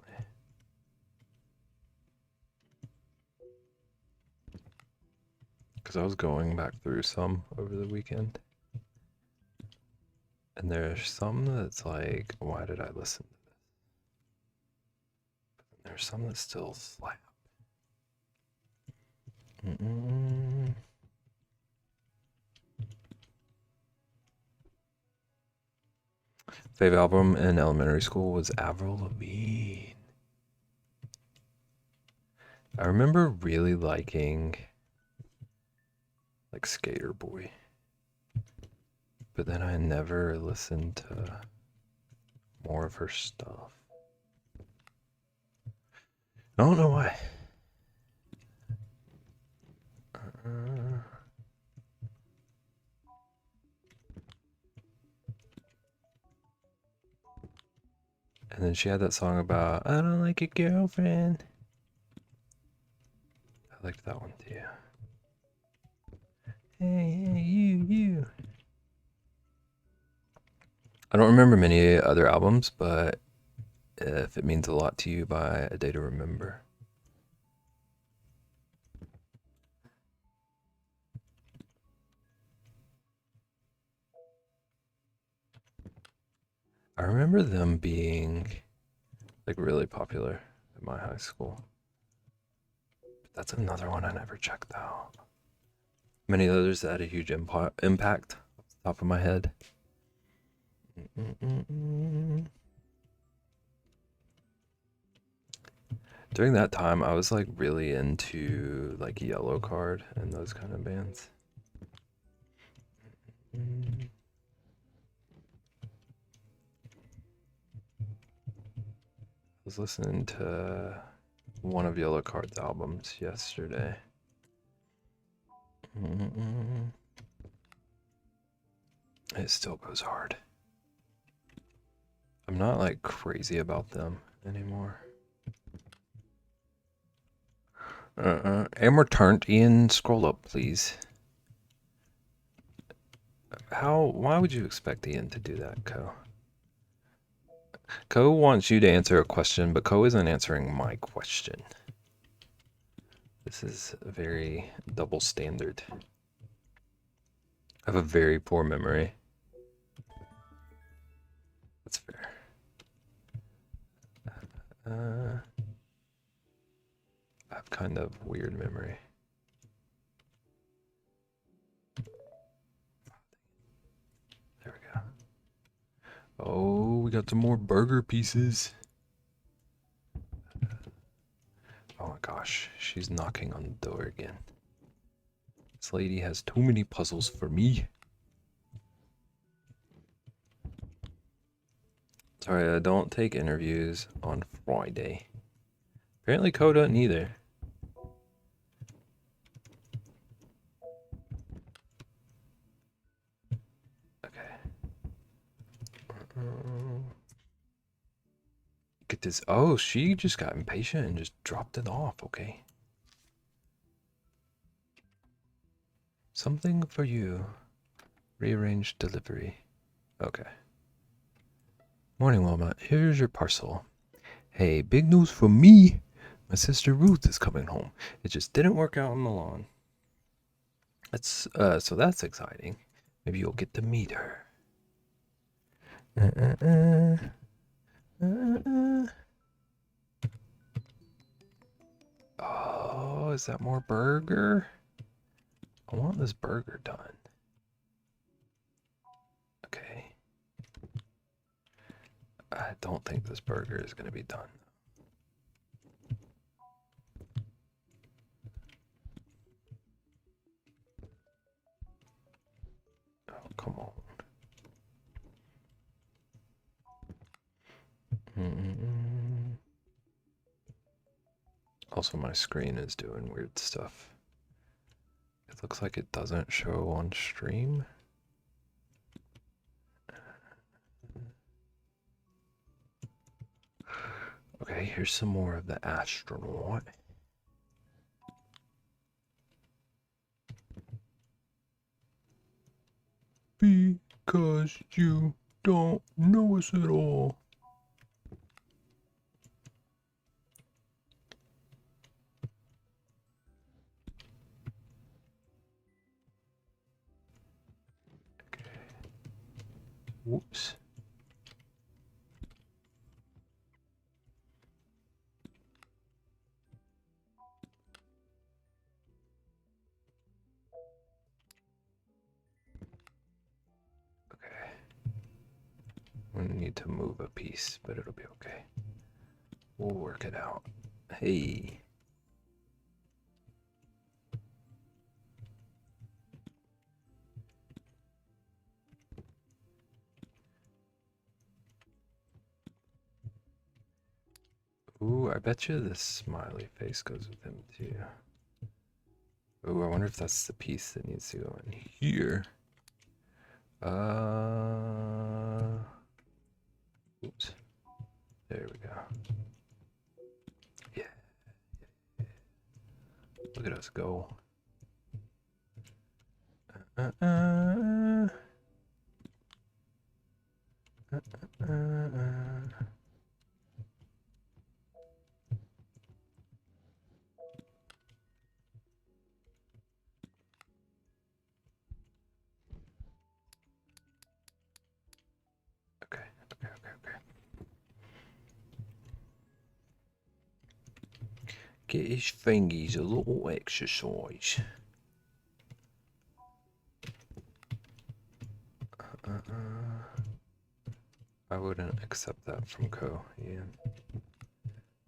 Because I was going back through some over the weekend, and there's some that's like, why did I listen to this? There's some that still slap. Mm-mm. Favorite album in elementary school was Avril Lavigne. I remember really liking like Skater Boy, but then I never listened to more of her stuff. I don't know why. Uh, and then she had that song about I don't like your girlfriend. I liked that one too. Hey, you. I don't remember many other albums, but if it means a lot to you, by A Day to Remember. I remember them being like really popular at my high school. But that's another one I never checked out. Many others that had a huge impact off the top of my head. Mm-mm-mm. During that time, I was like really into like Yellow Card and those kind of bands. I was listening to one of Yellow Card's albums yesterday. It still goes hard. I'm not like crazy about them anymore. Amber turned Ian, scroll up, please. Why would you expect Ian to do that, Ko? Ko wants you to answer a question, but Ko isn't answering my question. This is a very double standard. I have a very poor memory. That's fair. I have kind of weird memory. There we go. Oh, we got some more burger pieces. Oh my gosh, she's knocking on the door again. This lady has too many puzzles for me. Sorry, I don't take interviews on Friday. Apparently, Ko doesn't either. Okay. Get this. Oh, she just got impatient and just dropped it off. Okay. Something for you. Rearranged delivery. Okay. Morning, Wilma. Here's your parcel. Hey, big news for me. My sister Ruth is coming home. It just didn't work out in Milan. So that's exciting. Maybe you'll get to meet her. Oh, is that more burger? I want this burger done. Okay. I don't think this burger is going to be done. Also, my screen is doing weird stuff. It looks like it doesn't show on stream. Okay, here's some more of the astronaut. Because you don't know us at all. Okay. Whoops. Okay. We need to move a piece, but it'll be okay. We'll work it out. Hey. Ooh, I bet you this smiley face goes with him too. Ooh, I wonder if that's the piece that needs to go in here. Oops. There we go. Yeah. Look at us go. Uh, uh, uh, uh, uh. Okay, okay. Get his fingies a little exercise. I wouldn't accept that from Co. Ian.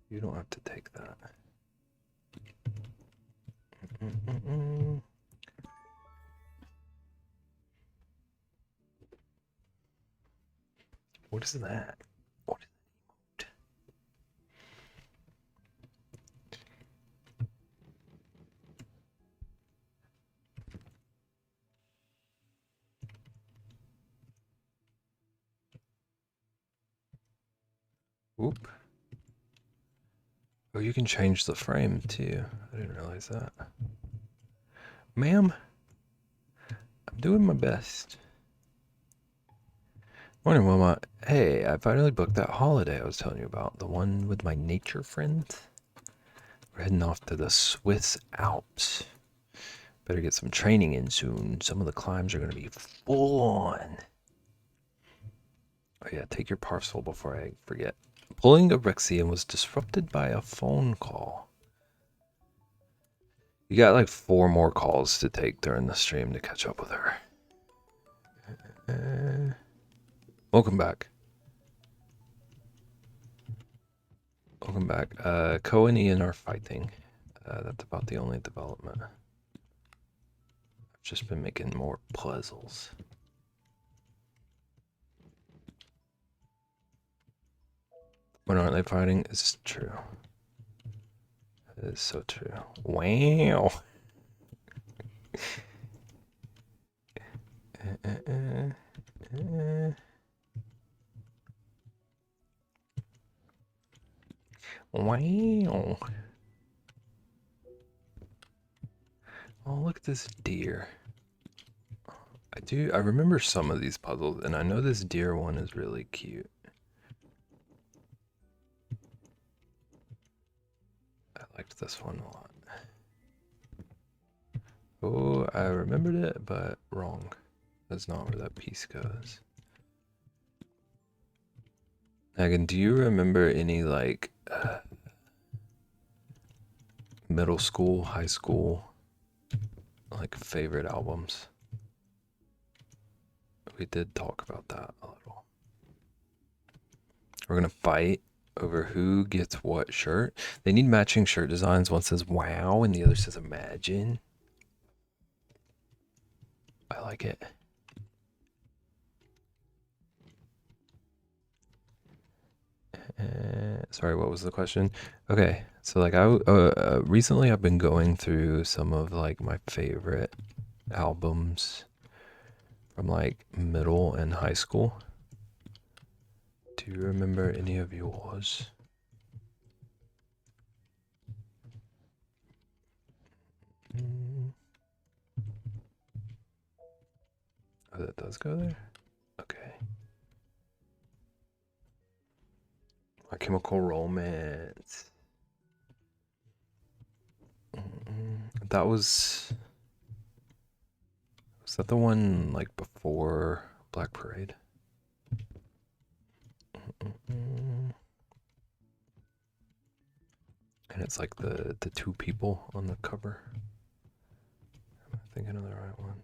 You don't have to take that. What is that? What is that? Oop. Oh, you can change the frame too. I didn't realize that. Ma'am, I'm doing my best. Morning, Wilma. Hey, I finally booked that holiday I was telling you about. The one with my nature friends. We're heading off to the Swiss Alps. Better get some training in soon. Some of the climbs are going to be full on. Oh yeah, take your parcel before I forget. Pulling a Rexian was disrupted by a phone call. You got like 4 more calls to take during the stream to catch up with her. Welcome back. Welcome back. Co and Ian are fighting. That's about the only development. I've just been making more puzzles. When aren't they fighting? It's true. It is so true. Wow. Wow. Oh, look at this deer. I remember some of these puzzles, and I know this deer one is really cute. I liked this one a lot. Oh, I remembered it, but wrong. That's not where that piece goes. Megan, do you remember any, like, middle school, high school, like, favorite albums? We did talk about that a little. We're gonna fight over who gets what shirt. They need matching shirt designs. One says wow and the other says imagine. I like it. Sorry, what was the question? Okay, So like recently I've been going through some of like my favorite albums from like middle and high school. Do you remember any of yours? Mm. Oh, that does go there? Okay. My Chemical Romance. That was that the one like before Black Parade? And it's like the two people on the cover. Am I thinking of the right one?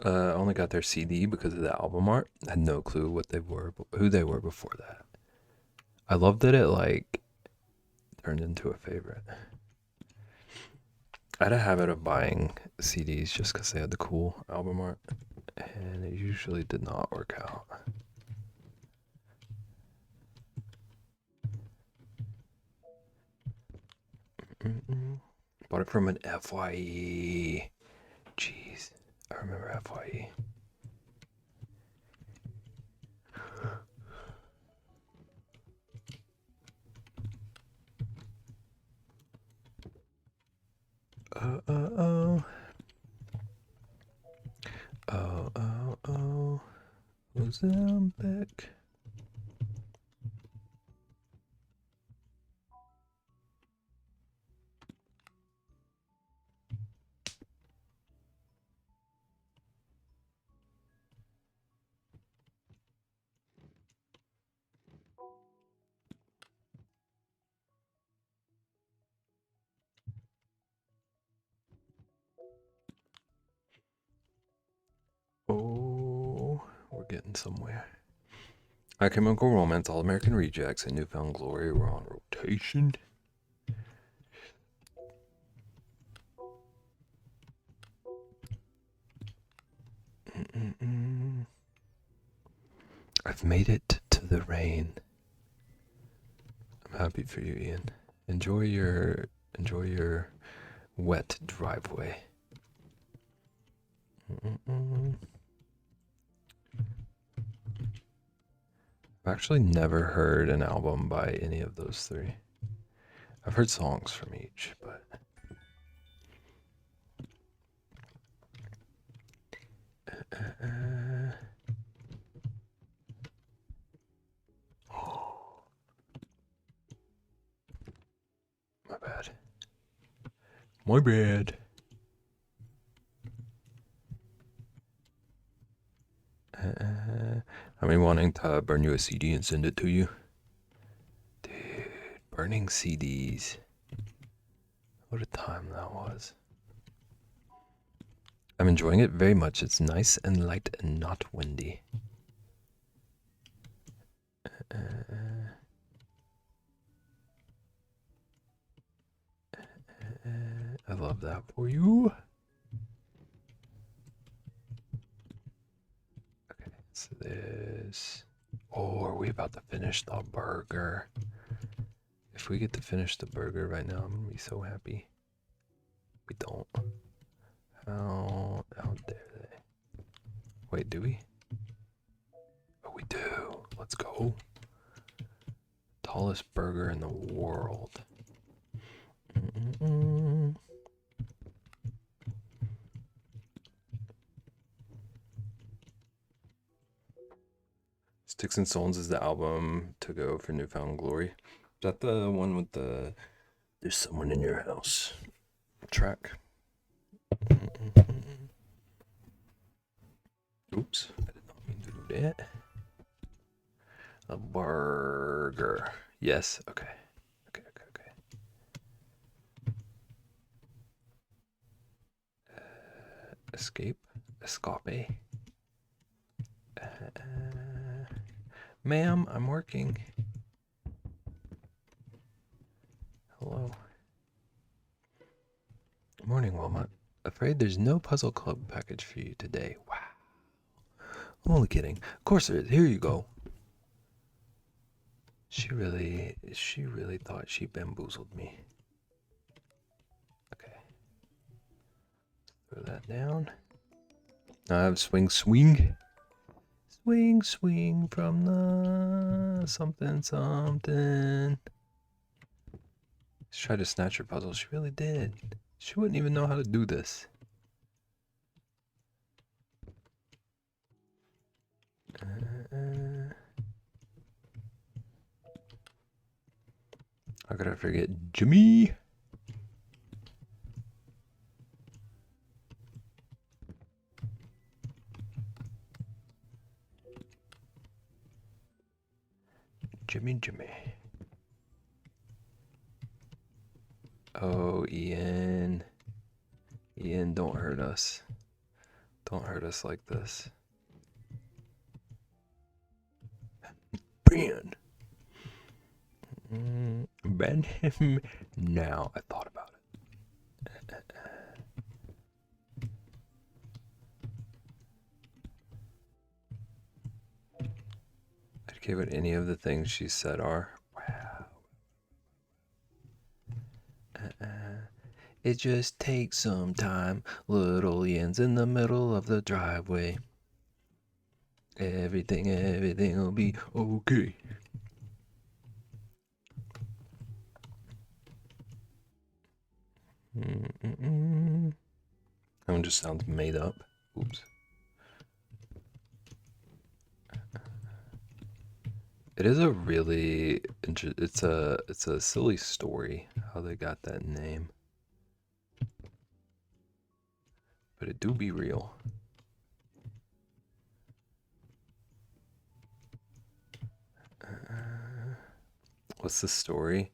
I only got their CD because of the album art. I had no clue what they were, who they were before that. I loved that it like turned into a favorite. I had a habit of buying CDs just because they had the cool album art, and it usually did not work out. Bought it from an FYE. Jeez, I remember FYE. Oh. Mozambique. Oh, we're getting somewhere. My Chemical Romance, All American Rejects, and Newfound Glory were on rotation. I've made it to the rain. I'm happy for you, Ian. Enjoy your wet driveway. I've actually never heard an album by any of those three. I've heard songs from each, but my bad. My bad. I've been wanting to burn you a CD and send it to you. Dude, burning CDs. What a time that was. I'm enjoying it very much. It's nice and light and not windy. I love that for you. Okay, so this. Oh, are we about to finish the burger? If we get to finish the burger right now, I'm gonna be so happy. We don't. How dare they? Wait, do we? Oh, we do. Let's go. Tallest burger in the world. Sticks and Stones is the album to go for Newfound Glory. Is that the one with the "There's Someone in Your House" track? Oops, I did not mean to do that. A burger. Yes, okay. Okay. Escape. Ma'am, I'm working. Morning, Wilmot. Afraid there's no Puzzle Club package for you today. Wow. I'm only kidding. Of course there is. Here you go. She really thought she bamboozled me. Okay. Throw that down. Now I have swing. Swing, swing from the something. She tried to snatch her puzzle. She really did. She wouldn't even know how to do this. How could I forget Jimmy? Jimmy. Oh, Ian. Ian, don't hurt us. Don't hurt us like this. Ban him now. I thought about it. I'd give it any of the things she said are. Wow. It just takes some time. Little Ian's in the middle of the driveway. Everything will be okay. That one just sounds made up. Oops. It is a really it's a silly story how they got that name, but it do be real. What's the story?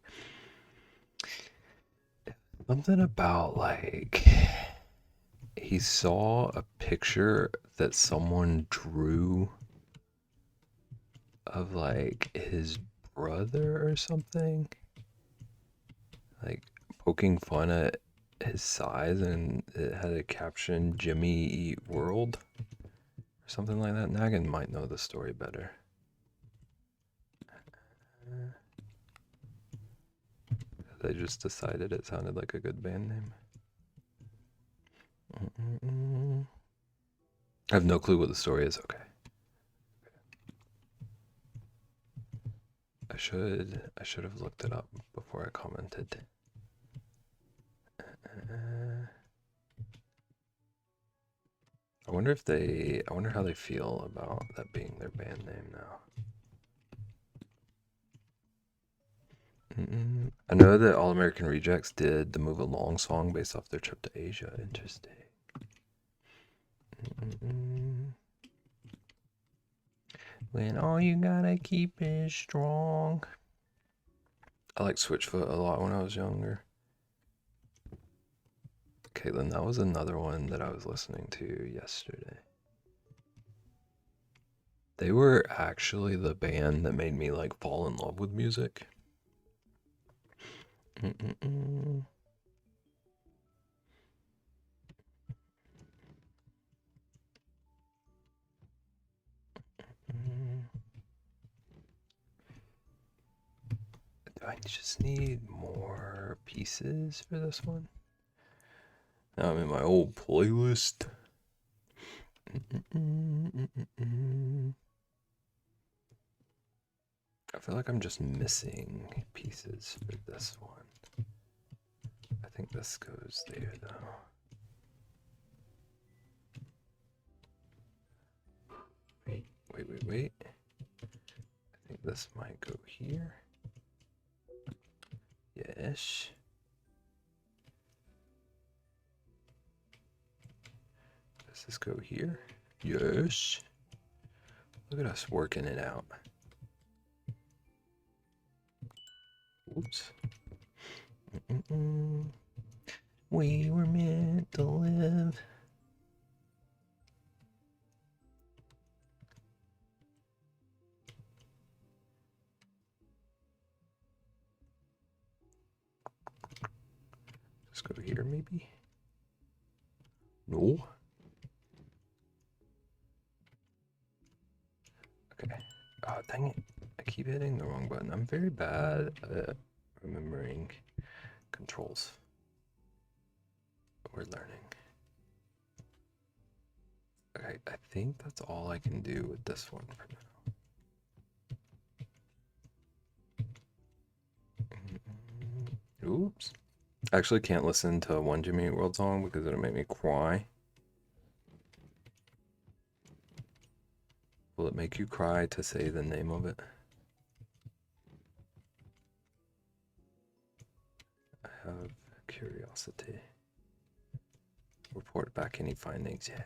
Something about like he saw a picture that someone drew of like his brother or something, like poking fun at his size, and it had a caption "Jimmy Eat World" or something like that. Nagan might know the story better. They just decided it sounded like a good band name. I have no clue what the story is. Okay. I should have looked it up before I commented. I wonder how they feel about that being their band name now. I know that All American Rejects did the Move Along song based off their trip to Asia. Interesting. When all you gotta keep is strong. I liked Switchfoot a lot when I was younger. Caitlin, that was another one that I was listening to yesterday. They were actually the band that made me like fall in love with music. Do I just need more pieces for this one? Now I'm in my old playlist. I feel like I'm just missing pieces for this one. I think this goes there though. Wait. I think this might go here. Yes. Does this go here? Yes. Look at us working it out. Oops. We were meant to live. Let's go here, maybe. No. Okay. Oh, dang it. I keep hitting the wrong button. I'm very bad at remembering controls. We're learning. Okay, I think that's all I can do with this one for now. Oops. I actually can't listen to one Jimmy Eat World song because it'll make me cry. Will it make you cry to say the name of it? I have curiosity. Report back any findings. Yeah.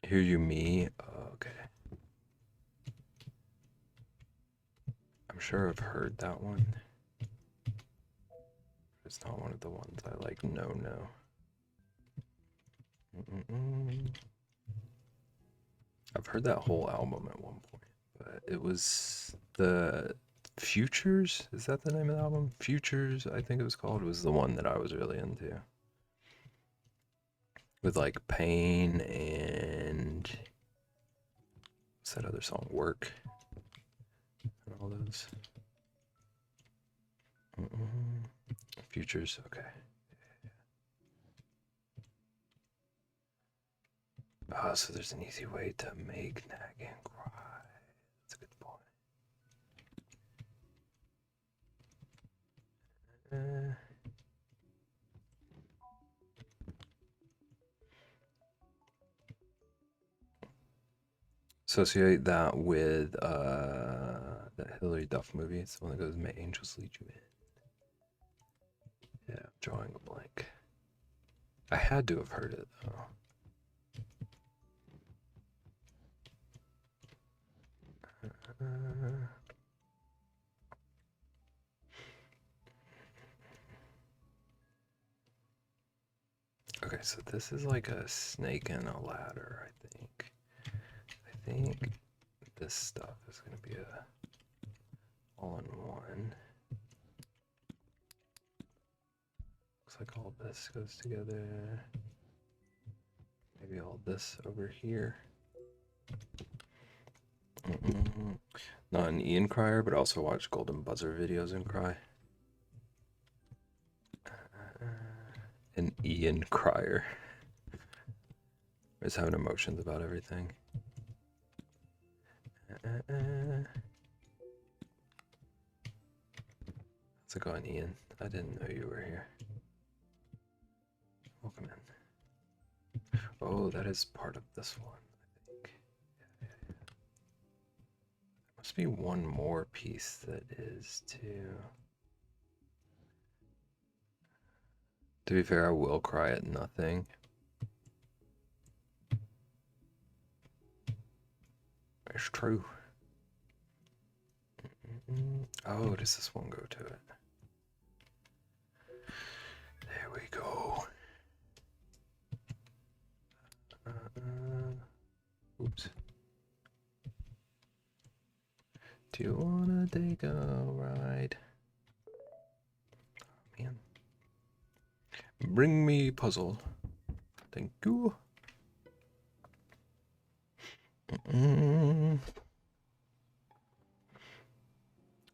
Hear you, me? Okay. I'm sure I've heard that one. It's not one of the ones I like. No. I've heard that whole album at one point, but it was the Futures. Is that the name of the album? Futures, I think it was called. Was the one that I was really into. With like Pain and what's that other song? Work and all those. Futures. Okay. Oh, so there's an easy way to make nagging cry. That's a good point. Associate that with the Hilary Duff movie. It's the one that goes, "May angels lead you in." Yeah, I'm drawing a blank. I had to have heard it though. Okay, so this is like a snake and a ladder, I think. I think this stuff is gonna be a all-in-one. Looks like all this goes together. Maybe all this over here. Not an Ian crier, but also watch Golden Buzzer videos and cry. An Ian crier. Is having emotions about everything. How's it going, Ian? I didn't know you were here. Welcome in. Oh, that is part of this one, I think. Yeah. There must be one more piece that is too. To be fair, I will cry at nothing. It's true. Oh, does this one go to it? There we go. Oops. Do you wanna take a ride? Oh, man. Bring me puzzle. Thank you.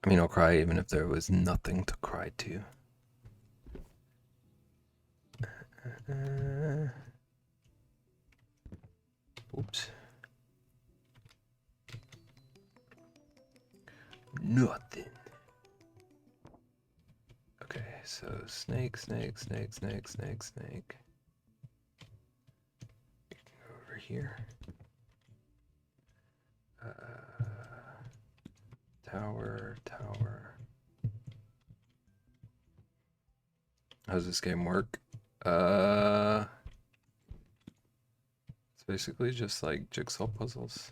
I mean, I'll cry even if there was nothing to cry to. Oops. Nothing. Okay, so snake. You can go over here. Tower. How does this game work? It's basically just like jigsaw puzzles.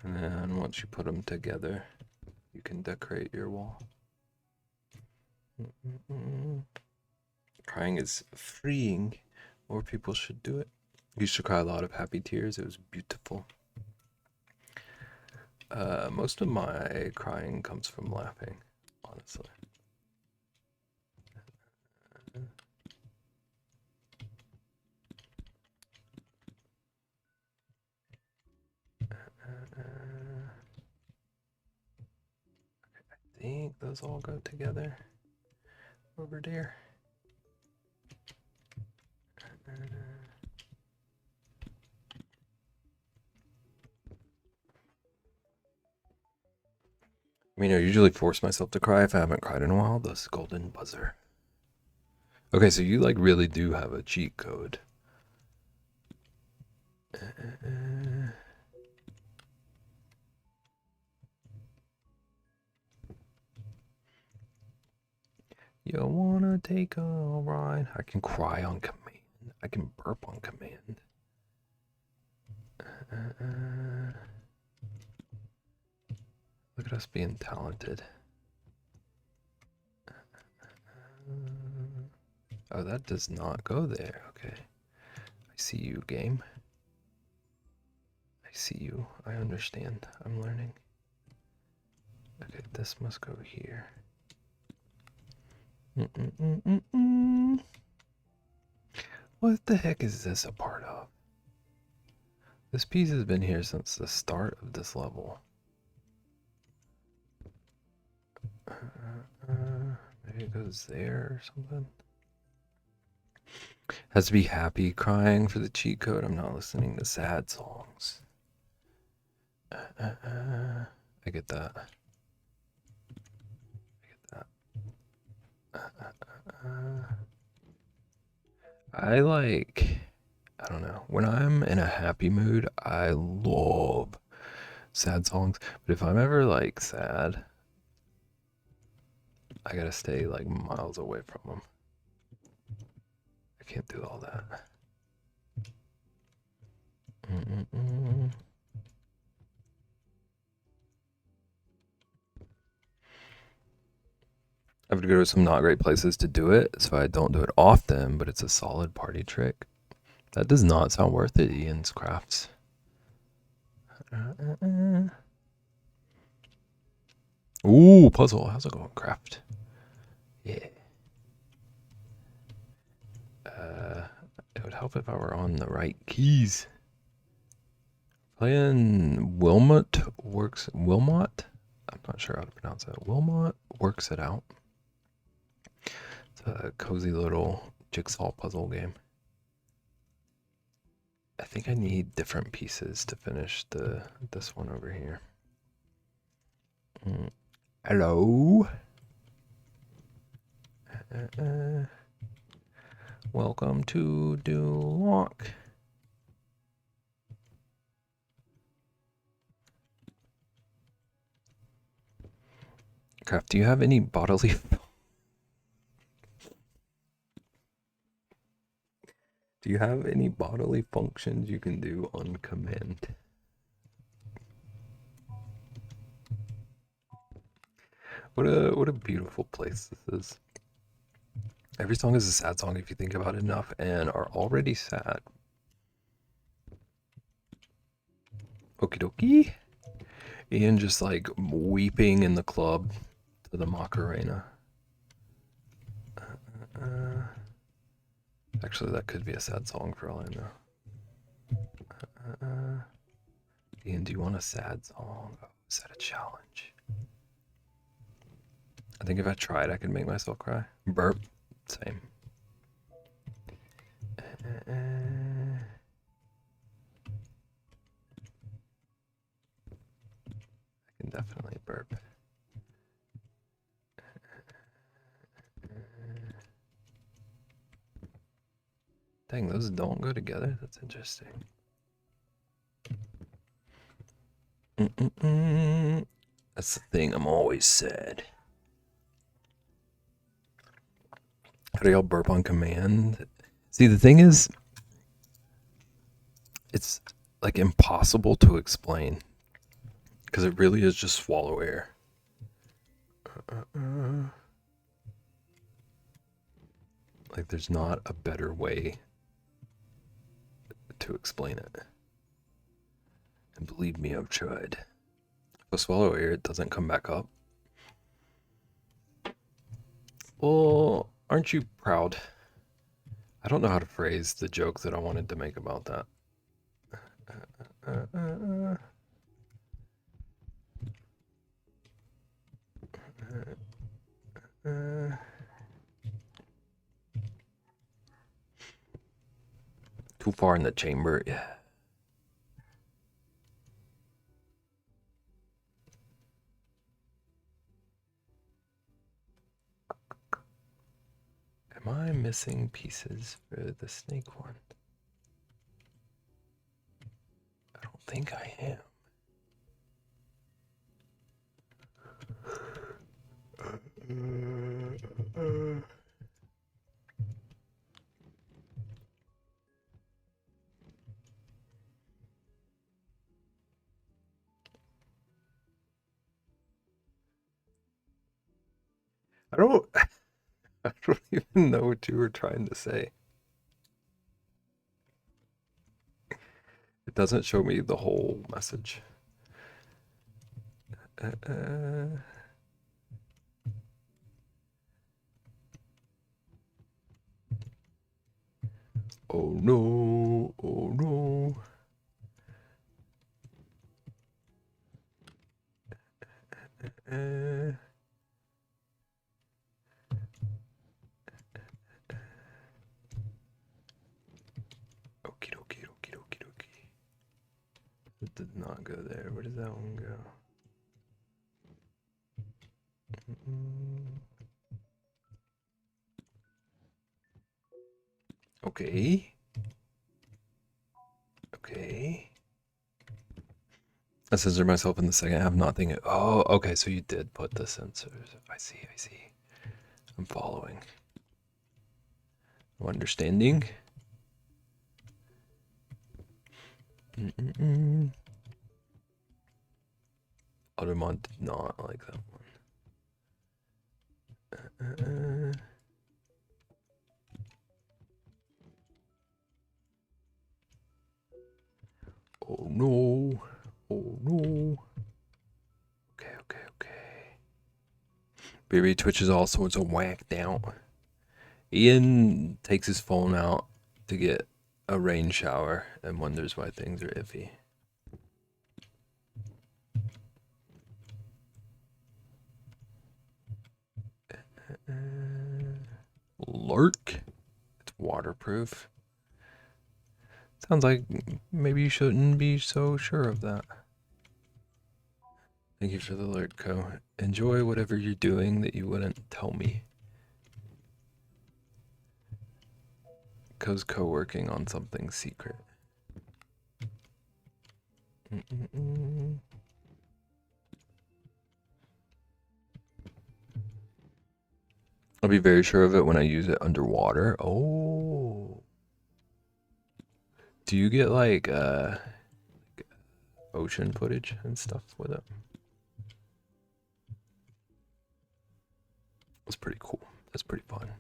And then once you put them together, you can decorate your wall. Crying is freeing. More people should do it. Used to cry a lot of happy tears. It was beautiful. Most of my crying comes from laughing, honestly. I think those all go together over there. I mean, I usually force myself to cry if I haven't cried in a while. This golden buzzer. Okay, so you like really do have a cheat code. You wanna take a ride? I can cry on command. I can burp on command. Look at us being talented. Oh, that does not go there. Okay. I see you, game. I see you. I understand. I'm learning. Okay, this must go here. What the heck is this a part of? This piece has been here since the start of this level. Maybe it goes there or something. Has to be happy crying for the cheat code. I'm not listening to sad songs. I get that. I like, I don't know. When I'm in a happy mood, I love sad songs. But if I'm ever like sad, I gotta stay like miles away from them. I can't do all that. I have to go to some not great places to do it, so I don't do it often, but it's a solid party trick. That does not sound worth it, Ian's Crafts. Ooh, puzzle. How's it going, Craft? Yeah. It would help if I were on the right keys. Playing Wilmot works. Wilmot? I'm not sure how to pronounce it. Wilmot works it out. It's a cozy little jigsaw puzzle game. I think I need different pieces to finish this one over here. Hello. Welcome to Duloc. Craft, do you have any bodily... Do you have any bodily functions you can do on command? What a beautiful place this is. Every song is a sad song if you think about it enough and are already sad. Okie dokie. Ian just like weeping in the club to the Macarena. Actually, that could be a sad song for all I know. Ian, do you want a sad song? Oh, is that a challenge? I think if I tried, I could make myself cry. Burp. Same. I can definitely burp. Dang, those don't go together? That's interesting. That's the thing, I'm always sad. How do y'all burp on command? See, the thing is, it's like impossible to explain because it really is just swallow air. Like, there's not a better way to explain it. And believe me, I've tried. If I swallow air, it doesn't come back up. Well, aren't you proud? I don't know how to phrase the joke that I wanted to make about that. Too far in the chamber, yeah. Am I missing pieces for the snake one? I don't think I am. I don't I don't even know what you were trying to say. It doesn't show me the whole message. Oh no, oh no. Okie dokie dokie dokie dokie. It did not go there. Where does that one go? Okay. Okay. I censor myself in the second half, not thinking. Oh, okay. So you did put the sensors. I see. I see. I'm following. I'm understanding. Automon did not like that one. Oh no. Oh no. Okay, okay, okay. Baby twitches all sorts of whacked out. Ian takes his phone out to get a rain shower and wonders why things are iffy. Lurk. It's waterproof. Sounds like maybe you shouldn't be so sure of that. Thank you for the alert, Co. Enjoy whatever you're doing that you wouldn't tell me. Co's co-working on something secret. I'll be very sure of it when I use it underwater. Oh. Do you get like ocean footage and stuff with it? That's pretty cool. That's pretty fun.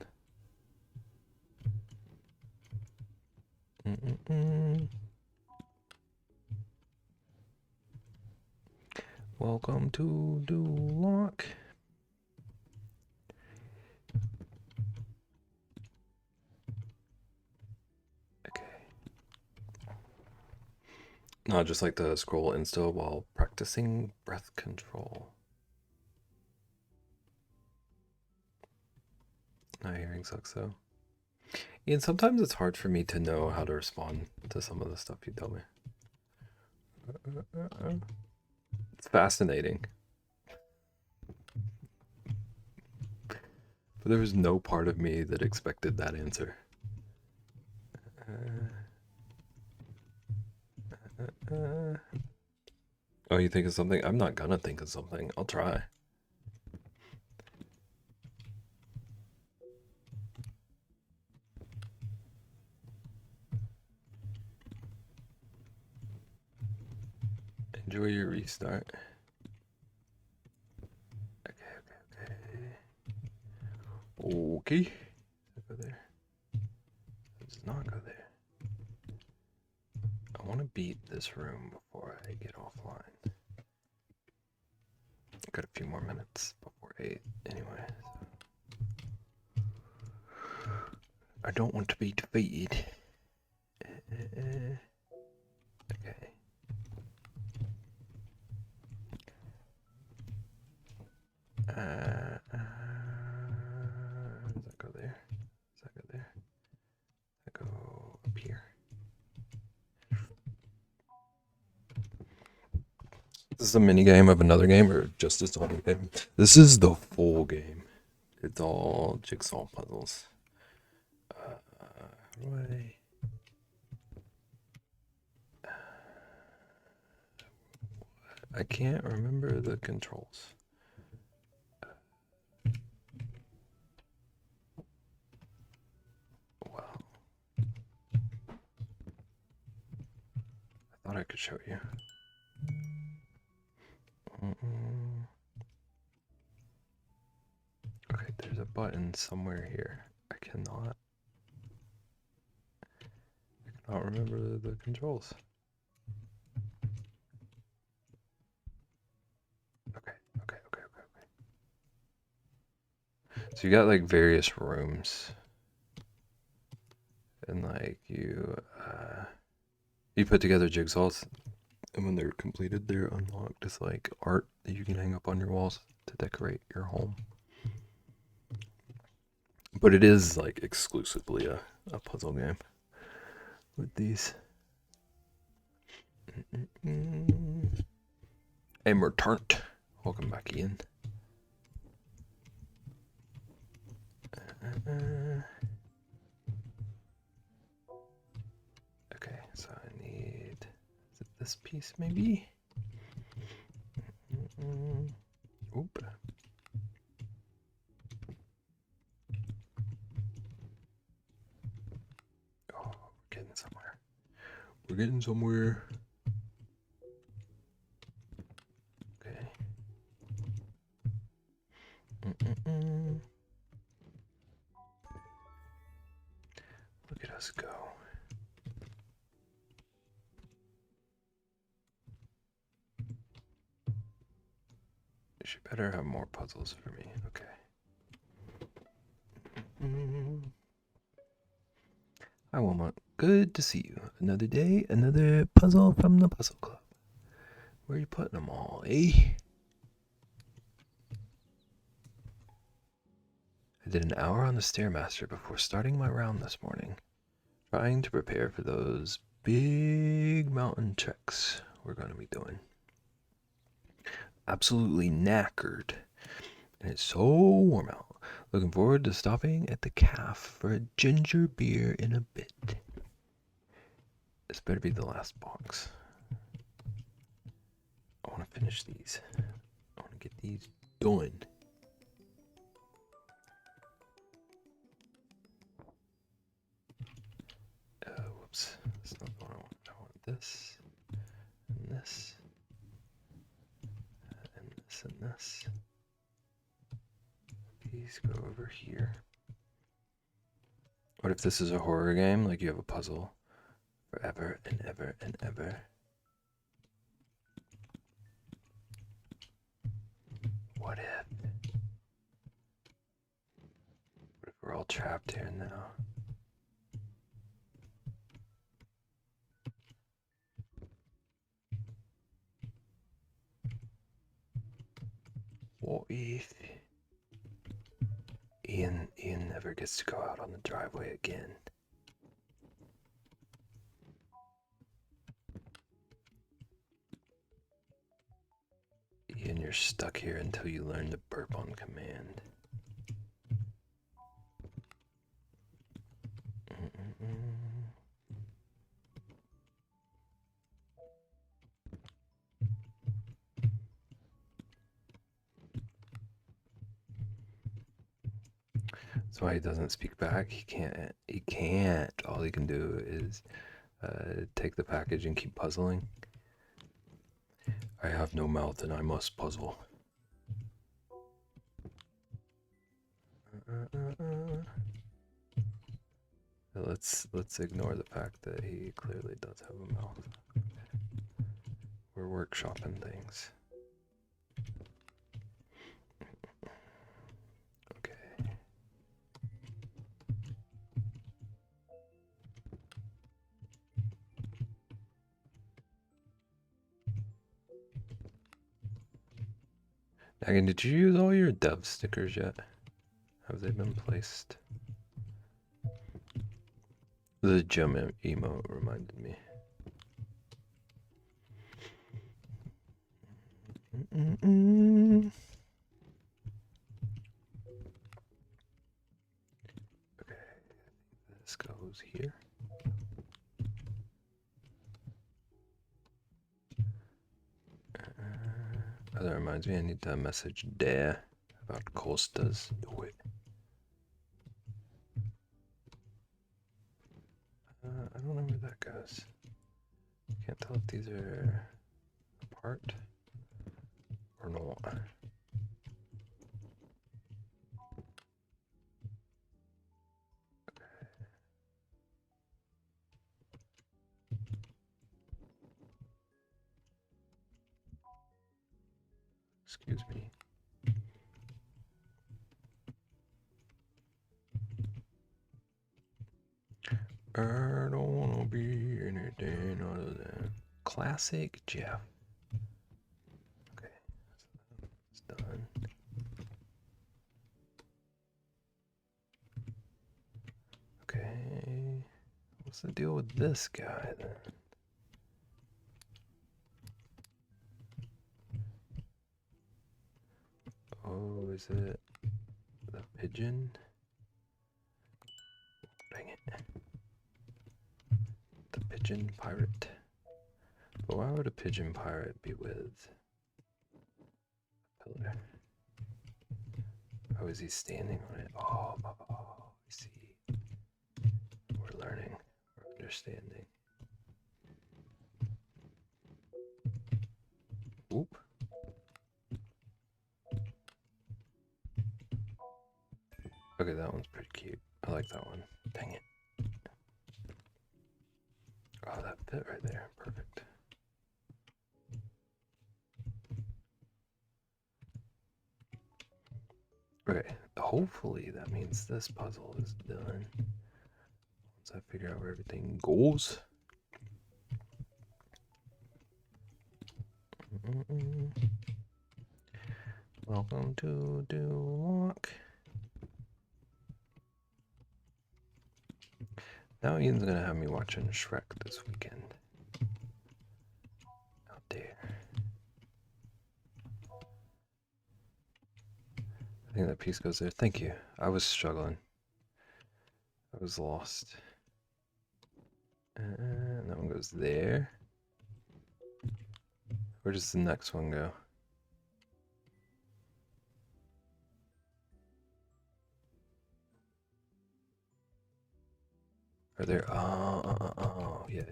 Welcome to Duloc. Okay. No, just like to scroll insta while practicing breath control. My hearing sucks though. Ian, sometimes it's hard for me to know how to respond to some of the stuff you tell me. It's fascinating. But there was no part of me that expected that answer. Oh, you think of something? I'm not gonna think of something. I'll try. Enjoy your restart. Okay. Go there. Let's not go there. want to beat this room before I get offline. I've got a few more minutes before 8 anyway. So. I don't want to be defeated. Okay. Does that go there? Does that go there? Does that go up here? This is a mini game of another game, or just its own game? This is the full game. It's all jigsaw puzzles. Right. I can't remember the controls. Wow. I thought I could show you. Okay, there's a button somewhere here. I cannot remember the controls. Okay. So you got like various rooms, and like you put together jigsaws, and when they're completed, they're unlocked as like art that you can hang up on your walls to decorate your home. But it is like exclusively a puzzle game with these. Hey, Mertant, welcome back, Ian. Okay, so I need, is it this piece maybe? Oop. Oh, we're getting somewhere. We're getting somewhere. Okay. Look at us go. She better have more puzzles for me. Okay. Hi, Wilmot. Good to see you. Another day, another puzzle from the Puzzle Club. Where are you putting them all, eh? I did an hour on the Stairmaster before starting my round this morning, trying to prepare for those big mountain treks we're going to be doing. Absolutely knackered, and it's so warm out. Looking forward to stopping at the Calf for a ginger beer in a bit. This better be the last box. I want to finish these. I want to get these done. Whoops. That's not what I want. I want this, and this, and this, and this. These go over here. What if this is a horror game? Like you have a puzzle forever and ever and ever. What if? What if we're all trapped here now? What if Ian never gets to go out on the driveway again? Ian, you're stuck here until you learn to burp on command. That's why he doesn't speak back. He can't. All he can do is take the package and keep puzzling. I have no mouth and I must puzzle. Let's ignore the fact that he clearly does have a mouth. We're workshopping things. Okay. Megan, did you use all your dev stickers yet? Have they been placed? The gem emote reminded me. Okay, this goes here. Oh, that reminds me, I need to message Dare about Costas. Do it. I don't know where that goes. Can't tell if these are apart or not. Excuse me. I don't want to be anything other than classic Jeff. Okay, so that's done. Okay, what's the deal with this guy then? Oh, is it the pigeon? Dang it. The pigeon pirate. But why would a pigeon pirate be with a pillar? Oh, is he standing on it? Oh, I see. We're learning. We're understanding. Oop. Okay, that one's pretty cute. I like that one. Dang it. Oh, that fit right there. Perfect. Okay, hopefully that means this puzzle is done. Once I figure out where everything goes. Welcome to Walk. Now Ian's gonna have me watching Shrek this weekend. Out there. I think that piece goes there. Thank you. I was struggling. I was lost. And that one goes there. Where does the next one go? Are there? Oh, yeah.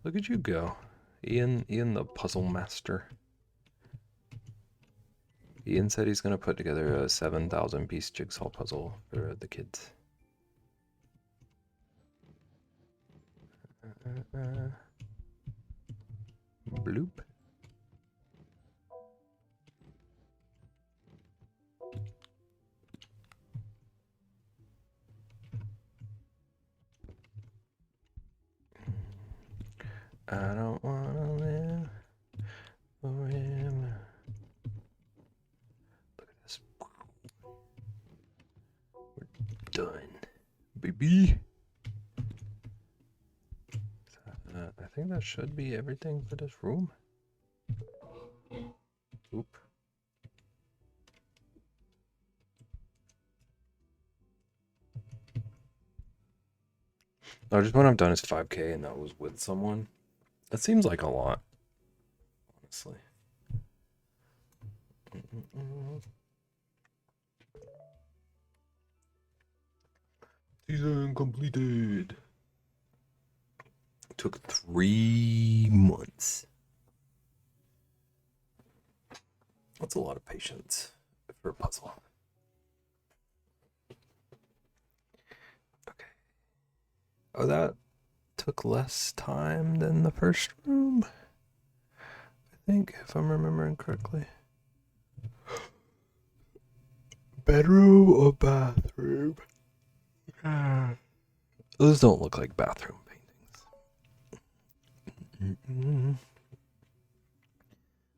Look at you go, Ian the puzzle master. Ian said he's gonna put together a 7,000 piece jigsaw puzzle for the kids. Bloop. I don't wanna live forever. Look at this. We're done, baby. I think that should be everything for this room. Oop. No, just when I'm done is 5K, and that was with someone. That seems like a lot, honestly. Season completed. Took 3 months. That's a lot of patience for a puzzle. Oh, that took less time than the first room, I think, if I'm remembering correctly. Bedroom or bathroom? Those don't look like bathroom paintings. Mm-mm.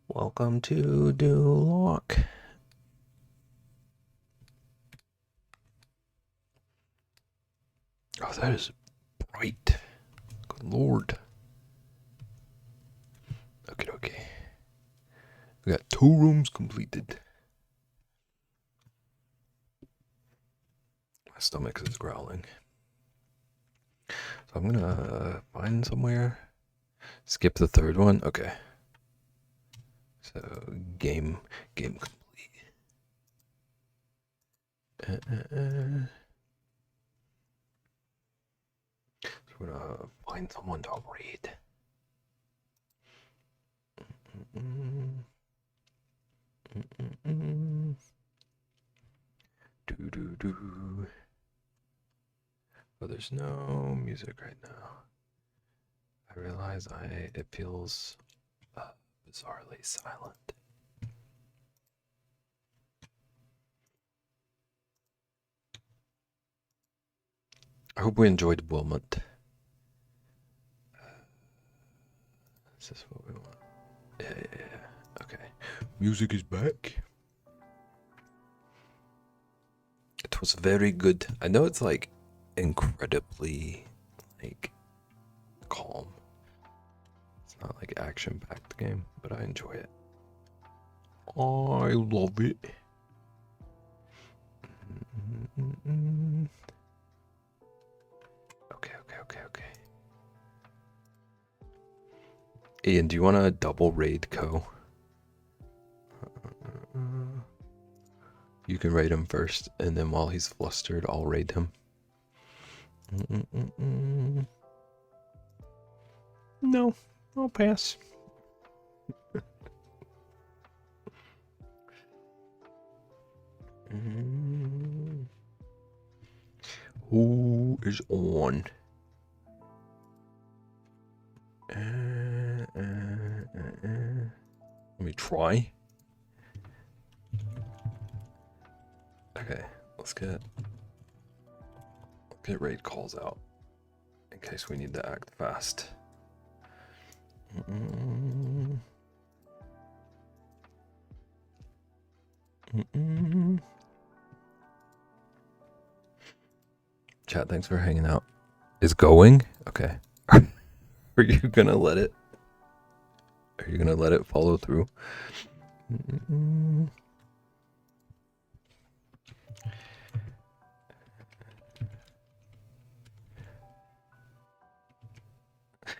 Welcome to Duloc. Oh, that is bright. Good lord. Okay. We got 2 rooms completed. My stomach is growling. So I'm gonna find somewhere. Skip the 3rd one. Okay. So game complete. So we're gonna find someone to read. Do. But there's no music right now. I realize it feels bizarrely silent. I hope we enjoyed Wilmot. Is this what we want? Yeah. Okay. Music is back. It was very good. I know it's like incredibly like calm. It's not like action-packed game, but I enjoy it. I love it. Okay. Ian, do you want to double raid Co? You can raid him first, and then while he's flustered, I'll raid him. No, I'll pass. Who is on? Let me try. Okay, let's get raid calls out in case we need to act fast. Chat, thanks for hanging out. Is going? Okay. Are you gonna let it? Are you gonna let it follow through?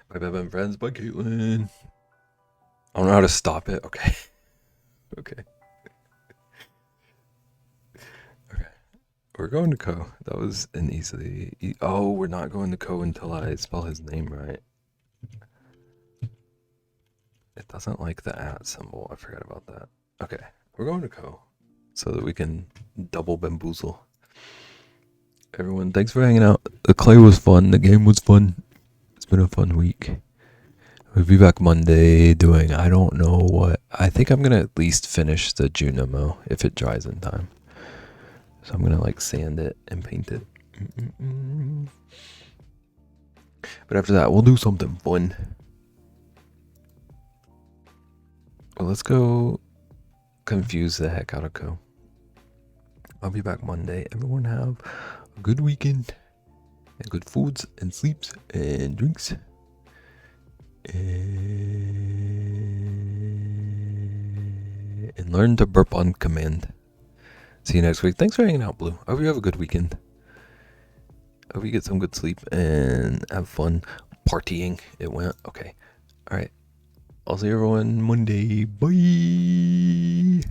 Bye, bye, friends. Bye, Caitlin. I don't know how to stop it. Okay. We're going to Co. That was an easily. Oh, we're not going to Co until I spell his name right. It doesn't like the @ symbol. I forgot about that. Okay, we're going to Co. So that we can double bamboozle. Everyone, thanks for hanging out. The clay was fun. The game was fun. It's been a fun week. We'll be back Monday doing I don't know what. I think I'm gonna at least finish the Junimo if it dries in time. So I'm gonna like sand it and paint it. But after that, we'll do something fun. Well, let's go confuse the heck out of Co. I'll be back Monday. Everyone have a good weekend and good foods and sleeps and drinks. And learn to burp on command. See you next week. Thanks for hanging out, Blue. I hope you have a good weekend. I hope you get some good sleep and have fun partying. It went okay. All right. I'll see everyone Monday. Bye.